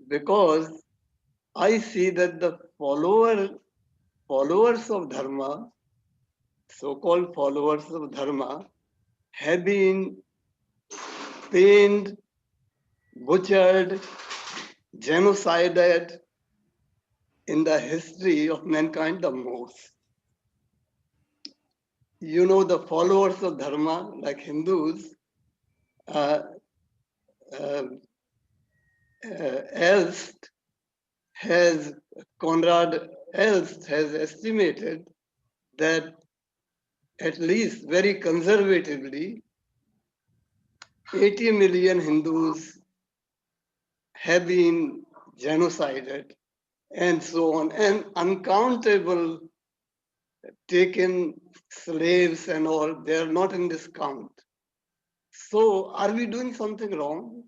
Because I see that the followers of Dharma, so-called followers of Dharma, have been pained, butchered, genocided in the history of mankind the most. You know, the followers of Dharma, like Hindus, Conrad Elst has estimated that at least very conservatively, 80 million Hindus have been genocided and so on, and uncountable taken slaves and all, they are not in this count. So are we doing something wrong?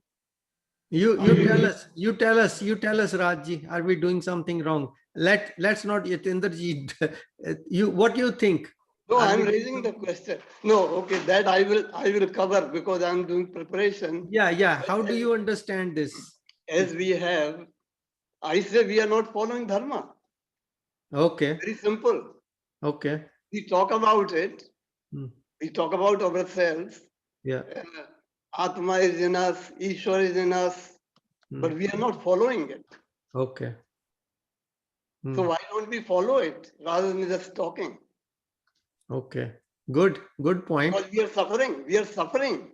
You tell us, Rajji, are we doing something wrong? Let's not, Yatendraji, what do you think? No, I'm raising the question. No, okay, that I will cover because I'm doing preparation. Yeah. How do you understand this? As we have, I say we are not following Dharma. Okay. Very simple. Okay. We talk about it. We talk about ourselves. Yeah. Atma is in us, Ishwar is in us, but we are not following it. Okay. So why don't we follow it rather than just talking? Okay. Good point. Because we are suffering.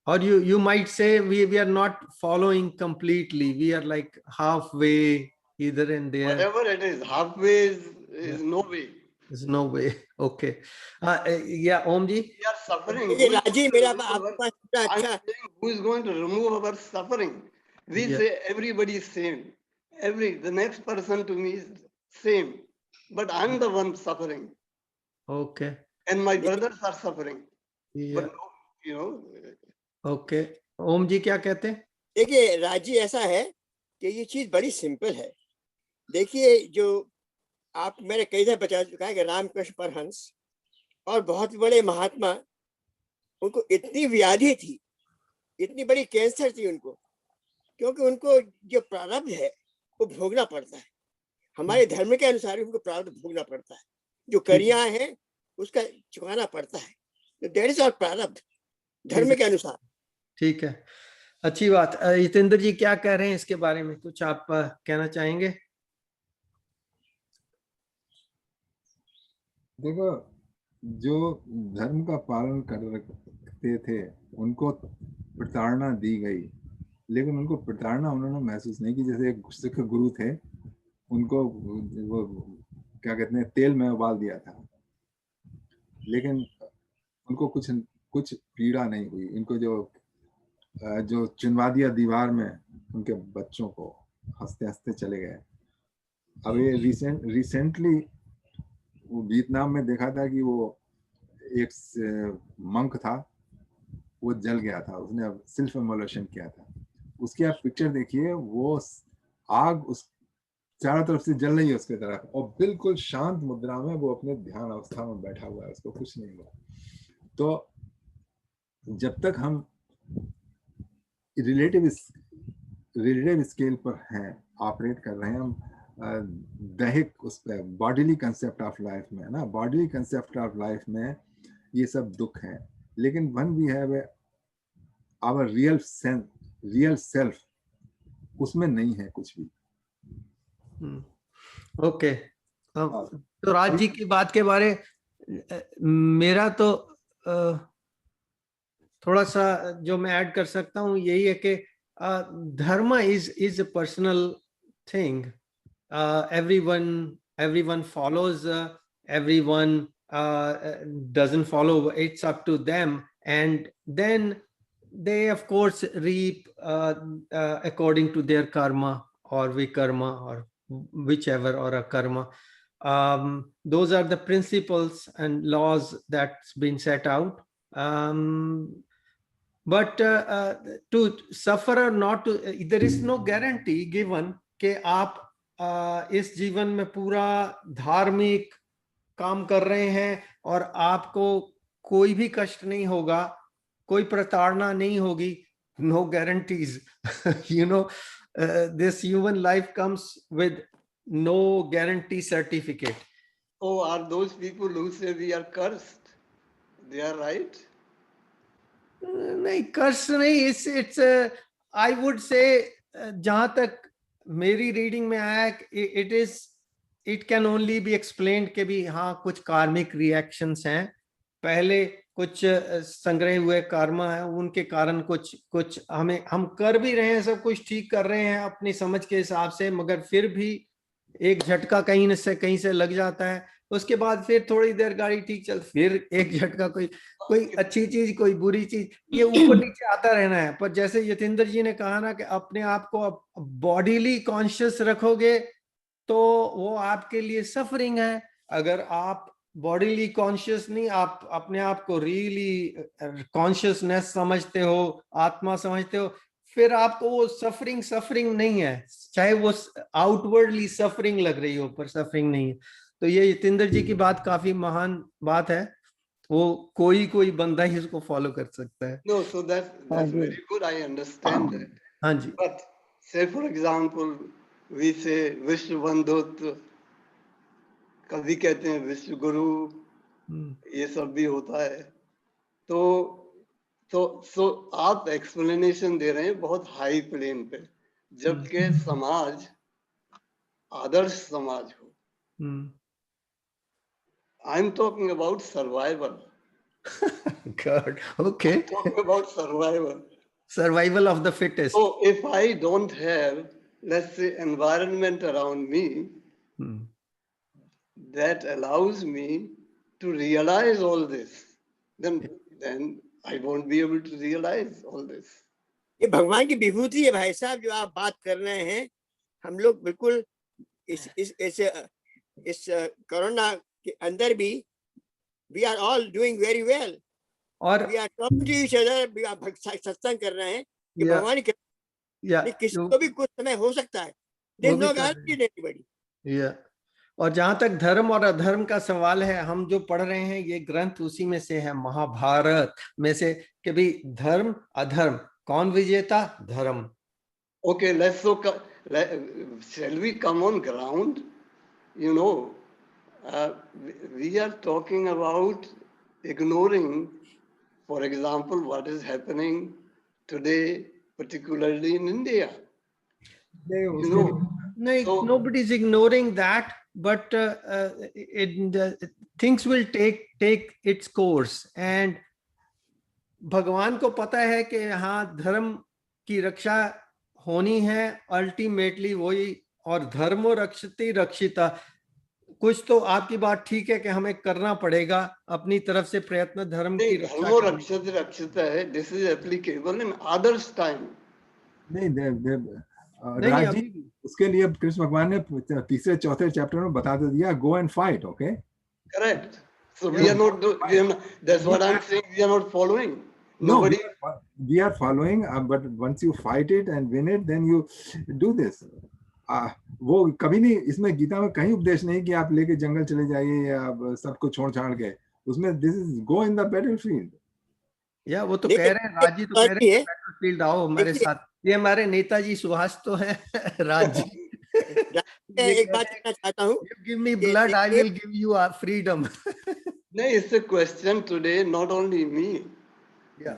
Or you might say we are not following completely. We are like halfway, either in there. Whatever it is, halfway is no way. There's no way. Okay. Yeah, Omji. We are suffering. Who is going to remove our suffering? We say everybody is same. The next person to me is same. But I'm the one suffering. Okay. And my brothers are suffering. Yeah. But you know. Okay. ओम जी क्या कहते हैं? देखिए राजी, ऐसा है कि ये चीज बड़ी सिंपल है. देखिए जो आप मैंने कई बार बता चुका है कि रामकृष्ण परमहंस और बहुत बड़े महात्मा, उनको इतनी व्याधि थी, इतनी बड़ी कैंसर थी उनको, क्योंकि उनको जो प्रारब्ध है वो भोगना पड़ता है. हमारे धर्म के अनुसार उनको प्रारब्ध भोगना पड़ता है. जो करियां हैं उसका चुकाना पड़ता है. तो दैट इज आवर प्रारब्ध धर्म के अनुसार. ठीक है, अच्छी बात. जितेंद्र जी क्या कह रहे हैं इसके बारे में, कुछ आप कहना चाहेंगे? देखो, जो धर्म का पालन करते थे उनको प्रताड़ना दी गई, लेकिन उनको प्रताड़ना उन्होंने महसूस नहीं की. जैसे एक सिख गुरु थे, उनको वो क्या कहते हैं तेल में उबाल दिया था, लेकिन उनको कुछ पीड़ा नहीं हुई. इनको जो चिनवा दिया दीवार में उनके बच्चों को, हंसते हंसते चले गए. अब ये रिसेंटली वो वियतनाम में देखा था कि वो एक मंक था, वो जल गया था, उसने सेल्फ इमोलेशन किया था. उसकी आप पिक्चर देखिए, वो आग उस चारों तरफ से जल रही है उसके तरफ, और बिल्कुल शांत मुद्रा में वो अपने ध्यान अवस्था में बैठा हुआ है, उसको कुछ नहीं हुआ. तो जब तक हम रिलेटिव स्केल पर हैं, ऑपरेट कर रहे हैं, हम दैहिक उस पर बॉडीली कंसेप्ट ऑफ लाइफ में ना, बॉडीली कंसेप्ट ऑफ लाइफ में ये सब दुख है. लेकिन when we have our real self, उसमें नहीं है कुछ भी। ओके, तो राज जी की बात के बारे मेरा तो थोड़ा सा जो मैं ऐड कर सकता हूँ यही है कि धर्म is a personal thing, everyone follows, everyone doesn't follow, it's up to them, and then they of course reap according to their karma or vikarma or whichever, or a karma. Those are the principles and laws that's been set out. But to suffer or not to, there is no guarantee given कि आप इस जीवन में पूरा धार्मिक काम कर रहे हैं और आपको कोई भी कष्ट नहीं होगा, कोई प्रताड़ना नहीं होगी. No guarantees. You know, this human life comes with no guarantee certificate. Oh, are those people who say we are cursed? They are right? नहीं, कर्स नहीं. It's I would say जहां तक मेरी रीडिंग में आया, it can only be explained कि भी हाँ कुछ कार्मिक रिएक्शंस हैं, पहले कुछ संग्रह हुए कर्मा है, उनके कारण कुछ हम कर भी रहे हैं, सब कुछ ठीक कर रहे हैं अपनी समझ के हिसाब से, मगर फिर भी एक झटका कहीं से लग जाता है. उसके बाद फिर थोड़ी देर गाड़ी ठीक चल, फिर एक झटका, कोई अच्छी चीज कोई बुरी चीज, ये ऊपर नीचे आता रहना है. पर जैसे यतीन्द्र जी ने कहा ना कि अपने आप को बॉडीली कॉन्शियस रखोगे तो वो आपके लिए सफरिंग है. अगर आप बॉडीली कॉन्शियस नहीं, आप अपने आप को रियली कॉन्शियसनेस समझते हो, आत्मा समझते हो, फिर आपको वो सफरिंग नहीं है, चाहे वो आउटवर्डली सफरिंग लग रही हो पर सफरिंग नहीं है. तो ये यतीन्द्र जी की बात काफी महान बात है, वो कोई बंदा ही इसको फॉलो कर सकता है. No, so that's very good. I understand that. हाँ जी. But say for example, we say विश्व बंधुत्व, कभी कहते हैं विश्व गुरु, ये सब भी होता है. तो आप एक्सप्लेनेशन दे रहे हैं बहुत हाई प्लेन पे, जबकि समाज आदर्श समाज हो. I'm talking about survival. God, okay. I'm talking about survival. Survival of the fittest. So if I don't have, let's say, environment around me that allows me to realize all this, then I won't be able to realize all this. ये भगवान की विभूति है भाई साहब जो आप बात कर रहे हैं. हम लोग बिल्कुल इस कोरोना के अंदर भी we are all doing very well. और we are talking to each other, we are सत्संग कर रहे हैं कि भगवान की किसी को भी कुछ समय हो सकता है. There's no guarantee in anybody. और जहां तक धर्म और अधर्म का सवाल है, हम जो पढ़ रहे हैं ये ग्रंथ उसी में से है, महाभारत में से, कि भी धर्म अधर्म कौन विजेता? धर्म. Okay, shall we come on ground? You know, we are talking about ignoring, for example, what is happening today, particularly in India. Nobody is ignoring that, but things will take its course. And भगवान को पता है कि हाँ धर्म की रक्षा होनी है, अल्टीमेटली वही, और धर्मो रक्षति रक्षिता. कुछ तो आपकी बात ठीक है कि हमें करना पड़ेगा अपनी तरफ से प्रयत्न धर्म की रक्षिता है. This is applicable in others time. नहीं राजी, उसके लिए कृष्ण भगवान ने तीसरे चौथे चैप्टर में बता दिया, go and fight. Okay, correct. So we are not doing, that's what I'm saying, we are not following. Nobody. No, we are following, but once you fight it and win it, then you do this. वो कभी नहीं, इसमें गीता में कहीं उपदेश नहीं कि आप लेके जंगल चले जाइए या सबको छोड़ छाड़ के. उसमें this is go in the battlefield. या वो तो कह रहे हैं, राजी तो कह रहे हैं बैटलफील्ड आओ हमारे साथ. ये हमारे नेताजी सुभाष तो है. राजी एक बात कहना चाहता हूँ, give me blood, I will give you our freedom. No, it's a question today, not only me. Yeah.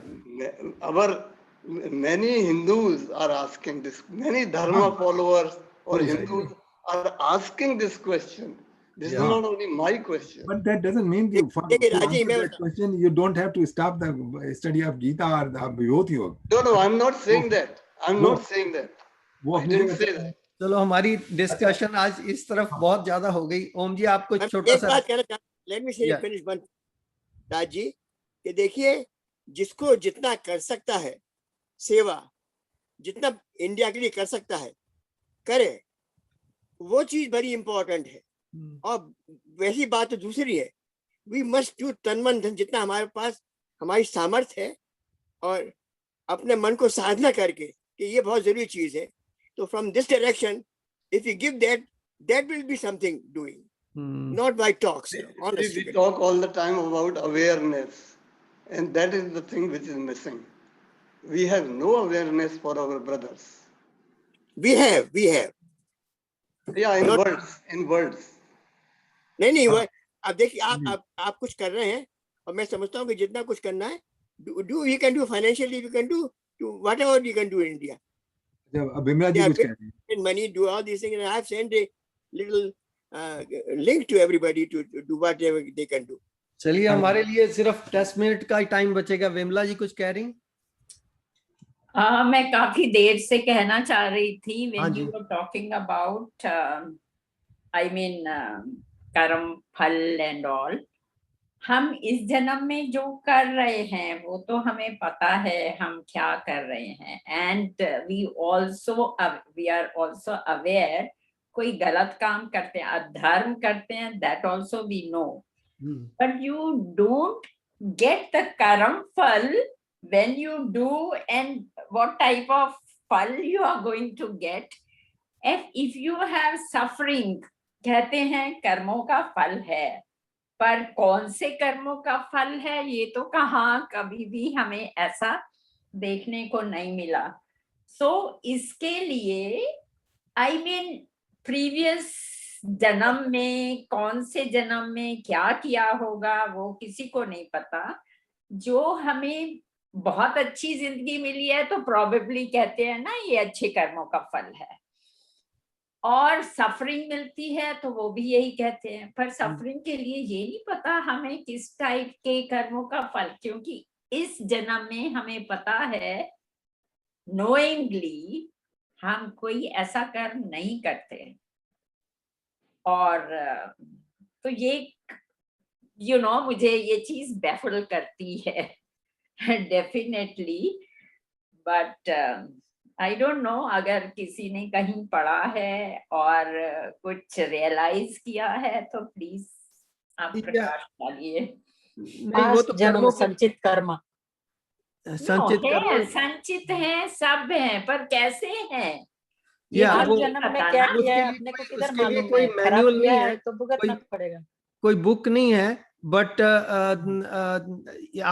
many Hindus are asking this. Many Dharma followers or Hindus are asking this question. This is not only my question. But that doesn't mean you to answer that question, you don't have to stop the study of Gita or the Vibhuti Yoga. No, I'm not saying that. I'm not saying that. I didn't say that. चलो हमारी discussion आज इस तरफ बहुत ज्यादा हो गई। ओम जी आपको छोटा सा बात कहना चाहता हूं, लेट मी से फिनिश वन राज जी, कि देखिए जिसको जितना कर सकता है सेवा, जितना इंडिया के लिए कर सकता है करे, वो चीज बड़ी इंपॉर्टेंट है। और वैसी बात तो दूसरी है, वी मस्ट डू तन मन धन, जितना हमारे पास हमारी सामर्थ्य है और अपने मन को साधना करके कि ये बहुत जरूरी चीज है, तो from this direction if you give that, that will be something doing, not by talks. We talk all the time about awareness, and that is the thing which is missing. We have no awareness for our brothers. We have. Yeah, in words. नहीं, अब देखिए आप कुछ कर रहे हैं और मैं समझता हूँ कि जितना कुछ करना है, do you can do financially, you can do whatever you can do in India. Bimla जी कुछ कह रहे हैं, money, do all these things, and I have sent a little link to everybody to do whatever they can do. चलिए हमारे लिए सिर्फ 10 minute का time बचेगा। विमला जी कुछ कह रही? मैं काफी देर से कहना चाह रही थी, when you were talking about I mean कर्म फल and all, हम इस जन्म में जो कर रहे हैं वो तो हमें पता है हम क्या कर रहे हैं, and we are also aware कोई गलत काम करते हैं, अधर्म करते हैं, that also we know. But you don't get the karam phal when you do, and what type of phal you are going to get. If you have suffering, कहते हैं कर्मों का फल है, पर कौन से कर्मों का फल है ये तो कहाँ कभी भी हमें ऐसा देखने को नहीं मिला। So इसके लिए I mean प्रीवियस जन्म में, कौन से जन्म में क्या किया होगा वो किसी को नहीं पता। जो हमें बहुत अच्छी जिंदगी मिली है तो प्रोबेबली कहते हैं ना ये अच्छे कर्मों का फल है, और सफरिंग मिलती है तो वो भी यही कहते हैं, पर सफरिंग के लिए ये नहीं पता हमें किस टाइप के कर्मों का फल, क्योंकि इस जन्म में हमें पता है नोइंगली हम कोई ऐसा कर्म नहीं करते। और तो ये मुझे ये चीज बैफल करती है definitely, but I don't know अगर किसी ने कहीं पढ़ा है और कुछ रियलाइज किया है तो प्लीज आप प्रकाश डालिए। वो तो जन्म संचित कर्म संचित हैं, सब हैं, पर कैसे हैं जन्म में क्या किया है अपने को किधर मालूम है? कोई मैनुअल नहीं है तो भुगतना पड़ेगा, कोई बुक नहीं है, बट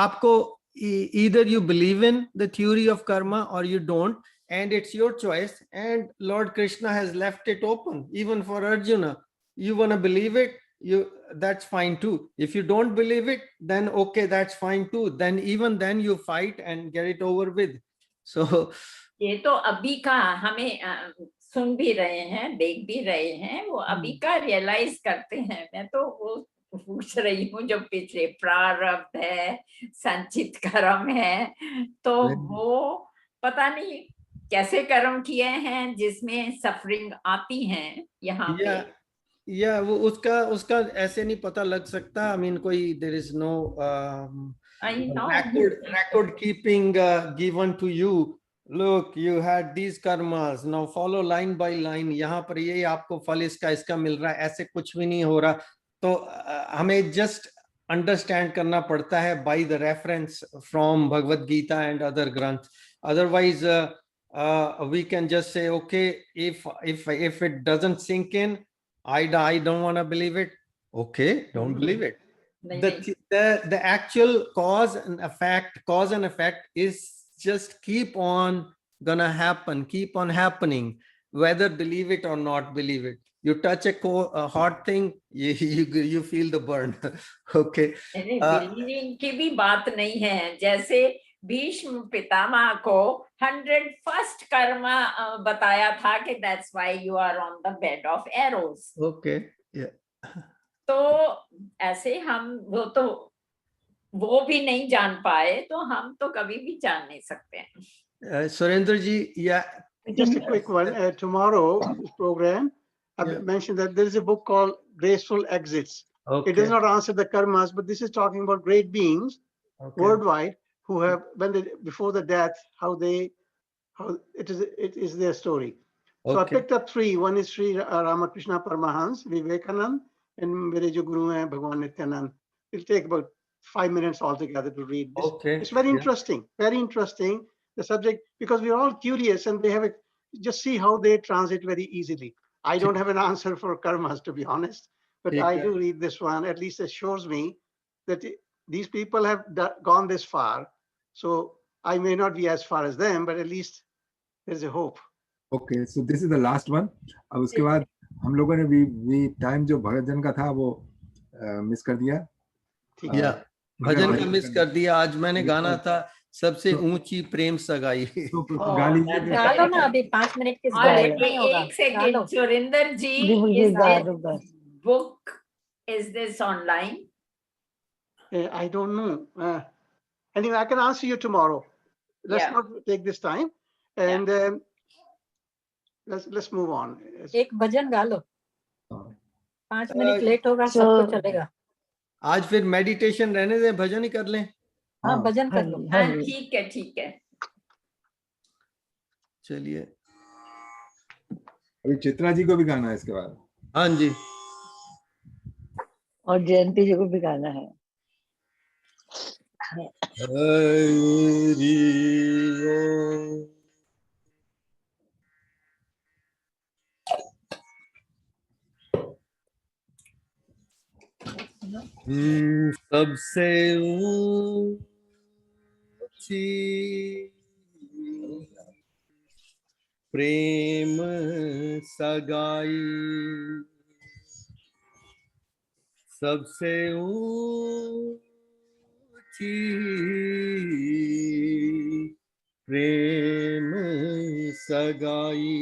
आपको either you believe in the theory of karma or you don't, and it's your choice, and Lord Krishna has left it open even for Arjuna. You want to believe it, that's fine too. If you don't believe it, then okay, that's fine too. Then even then you fight and get it over with. So ये तो अभी का हमें सुन भी रहे हैं, देख भी रहे हैं, वो अभी का रियलाइज करते हैं। मैं तो वो पूछ रही हूँ जो पिछले प्रारब्ध है, संचित कर्म है, तो वो पता नहीं कैसे कर्म किए हैं जिसमें सफरिंग आती है यहाँ पे। वो उसका ऐसे नहीं पता लग सकता। I mean कोई there is no record keeping given to you. Look, you had these karmas, now follow line by line. यहाँ पर ये आपको फल इसका मिल रहा है, ऐसे कुछ भी नहीं हो रहा। तो हमें just understand करना पड़ता है by the reference from Bhagavad Gita and other granths. Otherwise we can just say, okay, if it doesn't sink in, I don't want to believe it. Okay, don't believe it. The actual cause and effect is just keep on gonna happen, keep on happening, whether believe it or not believe it. You touch a hot thing, you feel the burn. Okay. believing की भी बात नहीं है। जैसे भीष्म पितामह को 101st कर्म बताया था कि that's why you are on the bed of arrows. Okay, yeah. तो ऐसे हम वो भी नहीं जान पाए, तो हम तो कभी भी जान नहीं सकते हैं. Surendra ji, yeah. Just a quick one. Tomorrow program, I mentioned that there is a book called Graceful Exits. Okay. It does not answer the karmas, but this is talking about great beings worldwide who have, before the death, how it is their story. So I picked up 3. One is Sri Ramakrishna Paramahansa, Vivekanand, and mere jo guru hain Bhagwan Nityanand. It'll take about 5 minutes altogether to read this. It's very interesting, the subject, because we're all curious and they have just see how they transit very easily. I don't have an answer for karmas, to be honest, but I do read this one. At least it shows me that these people have gone this far. So I may not be as far as them, but at least there's a hope. Okay, so this is the last one. अब उसके बाद हम लोगों ने भी time जो भजन का था वो मिस कर दिया. भजन का मिस कर दिया. आज मैंने गाना था सबसे ऊंची प्रेम सगाई. गालो ना, अभी 5 मिनट के एक second. Surendra ji, book is this online? I don't know. Anyway, I can answer you tomorrow. Let's not take this time, and let's move on. एक भजन गा लो. 5 मिनट लेट होगा, सबको चलेगा. आज फिर मेडिटेशन रहने दे, भजन ही कर लें. हाँ, भजन कर लो. ठीक है, ठीक है. चलिए. अभी चित्रा जी को भी गाना है इसके बाद. हाँ जी. और जयंती जी को भी गाना है. सबसे ऊंची प्रेम सगाई, सबसे ऊंची प्रेम सगाई,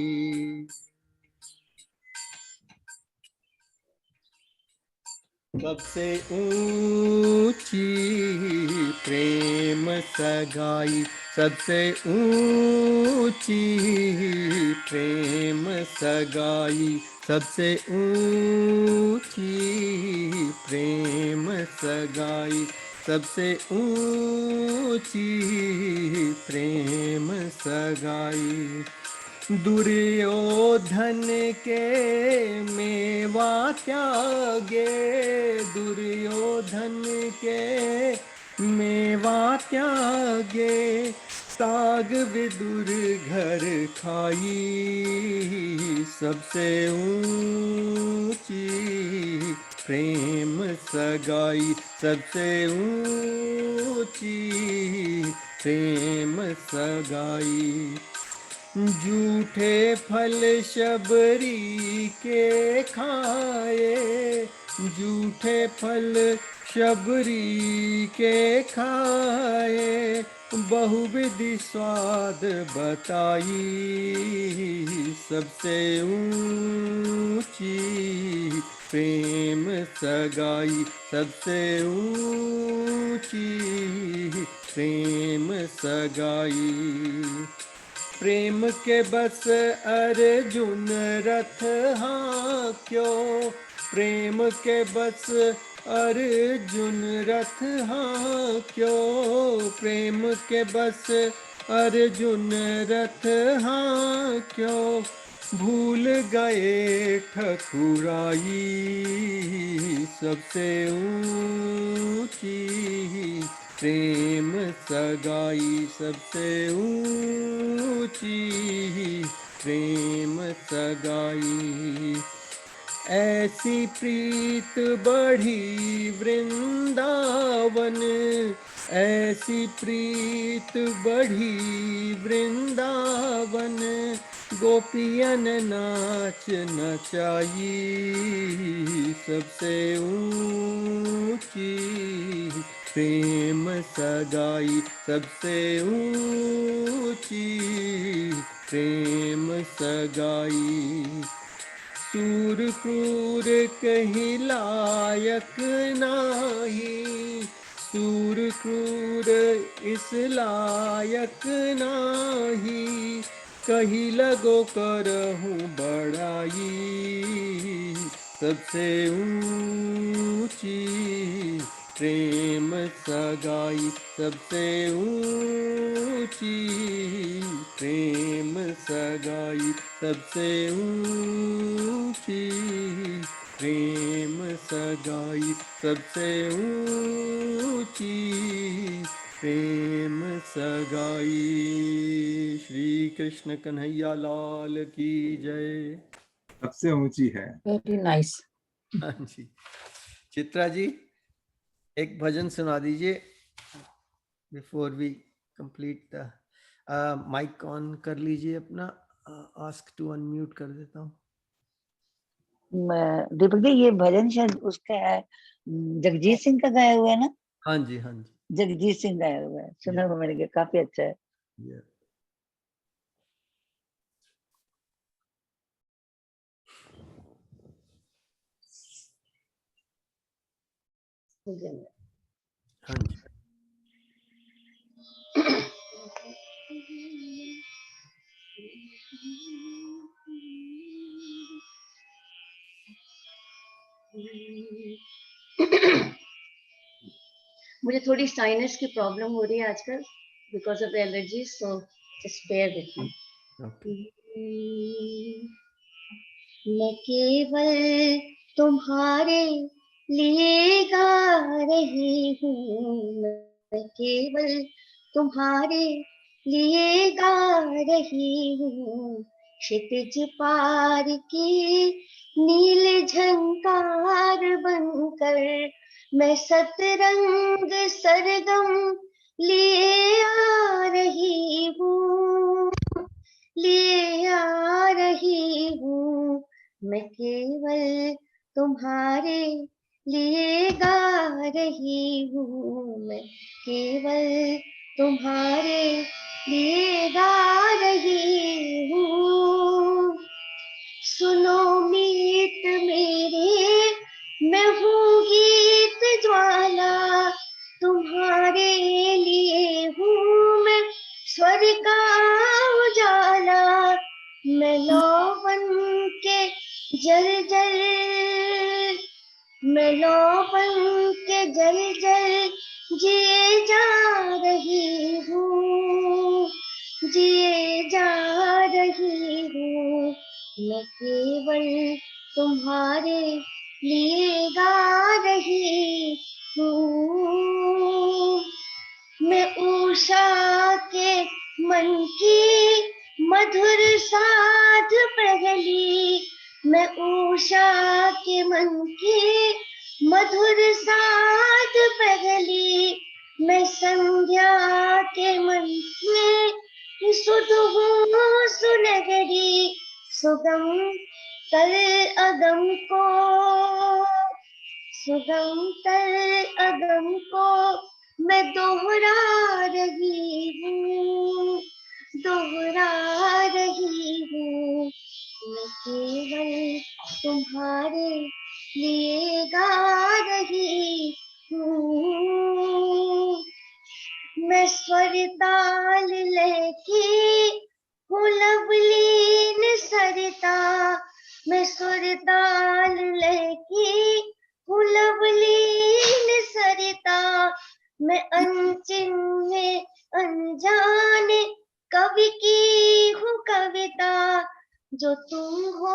सबसे ऊंची प्रेम सगाई, सबसे ऊंची प्रेम सगाई, सबसे ऊंची प्रेम सगाई, सबसे ऊंची प्रेम सगाई. दुर्योधन के मेवा त्यागे, दुर्योधन के मेवा त्यागे, साग विदुर घर खाई, सबसे ऊंची प्रेम सगाई, सबसे ऊंची प्रेम सगाई. झूठे फल शबरी के खाए, झूठे फल शबरी के खाए, बहुविधि स्वाद बताई, सबसे ऊंची प्रेम सगाई, सबसे ऊंची प्रेम सगाई. प्रेम के बस अर्जुन रथ हाँक्यो, प्रेम के बस अर्जुन रथ हाँक्यो, प्रेम के बस अर्जुन रथ हाँक्यो, भूल गए ठकुराई, सबसे ऊंची प्रेम सगाई, सबसे ऊंची प्रेम सगाई. ऐसी प्रीत बढ़ी वृंदावन, ऐसी प्रीत बढ़ी वृंदावन, गोपियन नाच नचाई, सबसे ऊंची प्रेम सगाई सबसे ऊंची, प्रेम सगाई। सूर क्रूर कहीं लायक नाही, सूर क्रूर इस लायक नाही, कहीं लगो करहूं बड़ाई, सबसे ऊंची प्रेम सगाई सबसे ऊंची, प्रेम सगाई सबसे ऊंची, प्रेम सगाई सबसे ऊंची, प्रेम सगाई। श्री कृष्ण कन्हैया लाल की जय। सबसे ऊंची है। Very nice. हाँ जी, चित्रा जी एक भजन सुना दीजिए before we complete the. Mike on कर लीजिए अपना, आस्क टू अनम्यूट कर देता हूँ। दीपक जी ये भजन शायद उसका है, जगजीत सिंह का गाया हुआ है ना? हाँ जी हाँ जी, जगजीत सिंह गाया हुआ है, सुना हुआ मैंने, काफी अच्छा है। हाँ जी। मुझे थोड़ी साइनस की प्रॉब्लम हो रही है आजकल because of allergy, so just bear with me. मैं केवल तुम्हारे लिए गा रही हूँ, मैं केवल तुम्हारे लिए गा रही हूँ, क्षितिज पार की नील झंकार बनकर मैं सतरंग सरगम लिए आ रही हूँ, लिए आ रही हूँ, मैं केवल तुम्हारे लिए गा रही हूँ, मैं केवल तुम्हारे लिए गा रही हूँ। सुनो मीत मेरे, मैं हूँ गीत ज्वाला, तुम्हारे लिए हूँ मैं स्वर का उजाला, मैं लौ बन के जल जल, मैं लौ बन के जल जल जिए जा रही हूँ, जिए जा रही हूँ, मैं केवल तुम्हारे लिए गा रही हूँ। मैं उषा के मन की मधुर साध पहली, मैं उषा के मन की मधुर साध पहली, मैं संध्या के मन में सुध हूँ सुनहरी, सुगम तर अगम को, सुगम तर अगम को मैं दोहरा रही हूँ, दोहरा रही हूँ, मैं केवल तुम्हारे लिए गा रही हूँ। मैं स्वर ताल लेके हूँ लवलीन सरिता, मैं स्वर ताल लेके हूँ लवलीन सरिता, मैं अनचिन्ह अनजाने कवि की हूँ कविता, जो तुम हो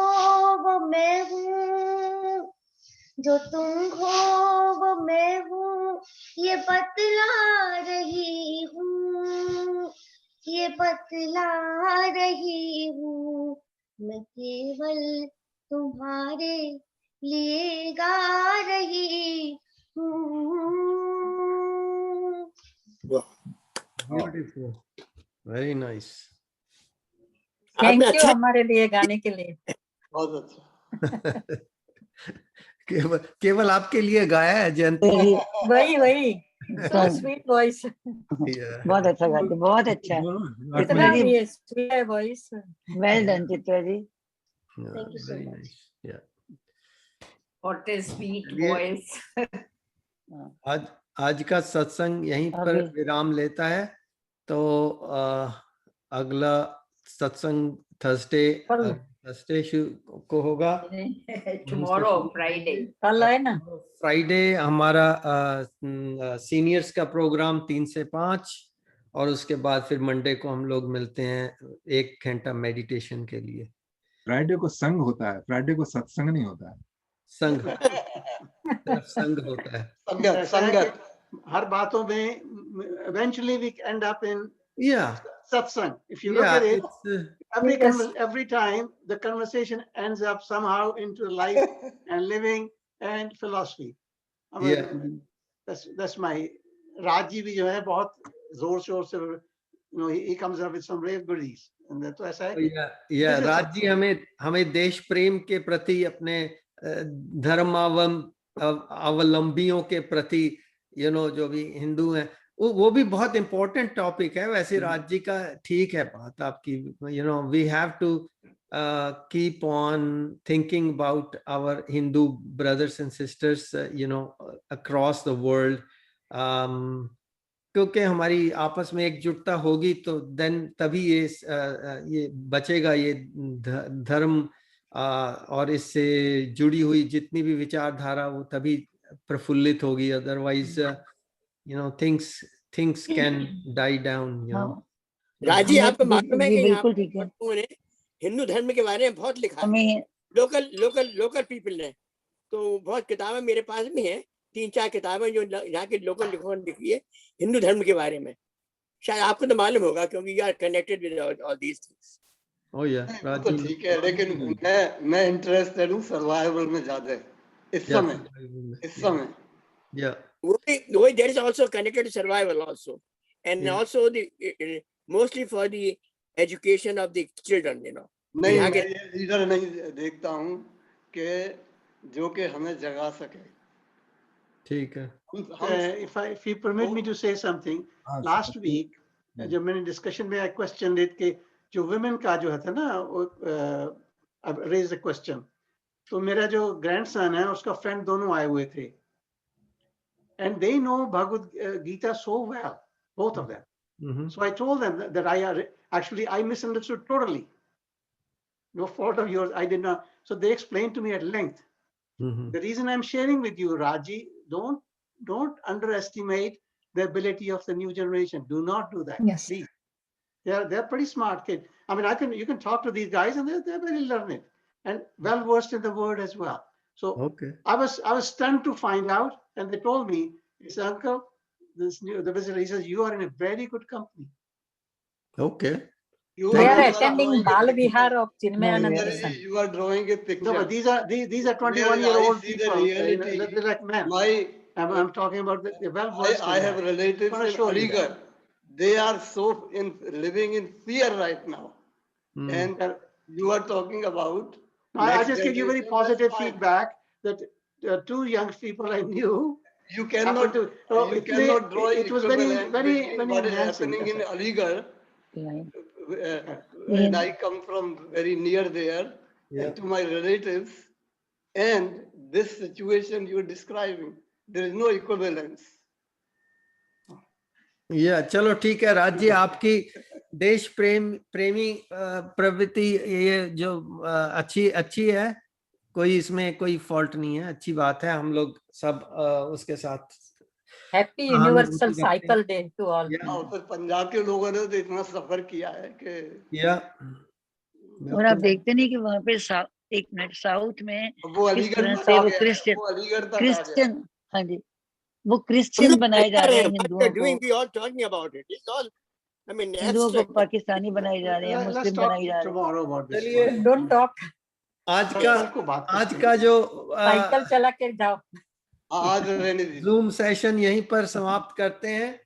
वो मैं हूँ, जो तुम हो वो मैं हूँ, ये बतला रही हूँ, ये बतला रही हूँ, मैं केवल तुम्हारे लिए गा रही हूँ। Beautiful, very nice. Thank you हमारे लिए गाने के लिए। बहुत अच्छा। केवल आपके लिए गाया है जयंती। वही वही So sweet voice. बहुत अच्छा गाते, बहुत अच्छा। इतना भी है sweet voice. Well done, Chitra ji. Thank you so Very much. nice. Yeah. What a sweet चलिए। voice. आज का सत्संग यहीं पर अभी विराम लेता है। तो अगला सत्संग थर्सडे को होगा। Tomorrow, Friday. कल है ना? फ्राइडे हमारा सीनियर्स का प्रोग्राम 3 से 5 और उसके बाद फिर मंडे को हम लोग मिलते हैं 1 घंटा मेडिटेशन के लिए। फ्राइडे को संग होता है, फ्राइडे को सत्संग नहीं होता है। संग सिर्फ संग होता है। संगत संगत हर बातों में eventually we end up in Yeah. satsang. If you look Yeah, at it, it's every time the conversation ends up somehow into life and living and philosophy. I mean, yeah. that's my Raji भी जो है बहुत जोर शोर से, you know, he comes up with some rave goodies and तो ऐसा है। Yeah, राज जी हमें देश प्रेम के प्रति, अपने धर्मावलंबियों के प्रति, you know, जो भी हिंदू हैं, वो भी बहुत important topic है। वैसे राज जी का ठीक है बात आपकी, you know, we have to keep on thinking about our Hindu brothers and sisters, you know, across the world. क्योंकि हमारी आपस में एकजुटता होगी तो देन तभी ये बचेगा, ये धर्म और इससे जुड़ी हुई जितनी भी विचारधारा वो तभी प्रफुल्लित होगी। Otherwise you know, things can die down, you know. राजी, आपको मालूम है कि बिल्कुल ठीक है, उन्होंने हिंदू धर्म के बारे में बहुत लिखा है, लोकल पीपल ने। तो बहुत किताबें मेरे पास भी हैं, 3-4 किताबें जो यहाँ के लोकल लिखों ने लिखी है हिंदू धर्म के बारे में। शायद आपको तो मालूम होगा क्योंकि you are connected with all these things. Oh yeah, तो ठीक है, लेकिन मैं इंटरेस्टेड हूँ सर्वाइवल में ज्यादा इस समय। Yeah. There is also connected to survival also, and also the mostly for the education of the children, you know. नहीं, मैं ये लीडर नहीं देखता हूँ कि जो कि हमें जगा सके। ठीक है। If you permit me to say something, last week जब मैंने discussion में I questioned it कि जो women का जो था ना, I raised a question. तो मेरा जो grandson है उसका friend दोनों आए हुए थे, and they know Bhagavad Gita so well, both of them. So I told them that I misunderstood totally. No fault of yours, I did not. So they explained to me at length. The reason I'm sharing with you, Raji, don't underestimate the ability of the new generation. Do not do that. Yes. Please. They're pretty smart kids. I mean, you can talk to these guys and they're very learned and well versed in the word as well. So I was stunned to find out, and they told me, he said, uncle, the visitor, he says, you are in a very good company. Okay. They are attending Bal Vihar of Chinmayananda Mission. You are drawing a picture. No, but these are 21-year-old people. Reality. They're like men. I'm talking about the well versed. I have relatives in Aligarh. They are so living in fear right now, and you are talking about. I just give you very positive feedback that 2 young people I knew. You cannot draw. It was very what is happening in Aligarh. And I come from very near there, and to my relatives, and this situation you're describing, there is no equivalence. चलो ठीक है राज जी, आपकी देश प्रेमी प्रवृत्ति ये जो अच्छी है, कोई इसमें कोई फॉल्ट नहीं है, अच्छी बात है। हम लोग सब उसके साथ happy universal cycle day to all. तो पंजाब के लोगों ने तो इतना सफर किया है कि और आप देखते नहीं कि वहाँ पे एक मिनट साउथ में वो अलीगढ़ से वो क्रिश्चियन, हाँ जी, वो क्रिश्चियन बनाए जा रहे हैं हिंदुओं को पाकिस्तानी बनाए जा रहे हैं, मुस्लिम बनाए जा रहे हैं। Don't talk. आज का जो साइकिल चला के जाओ। जूम सेशन यहीं पर समाप्त करते हैं।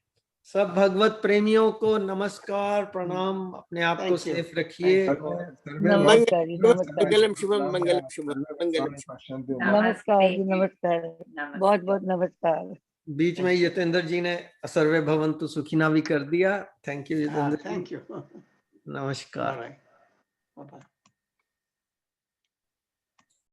सब भगवत प्रेमियों को नमस्कार, प्रणाम, अपने आप को सेफ रखिए। नमस्कार जी, नमस्कार, बहुत बहुत नमस्कार। बीच में यतेंद्र जी ने सर्वे भवन्तु सुखिना भी कर दिया। Thank you Yatendra ji. Thank you. नमस्कार। Bye-bye.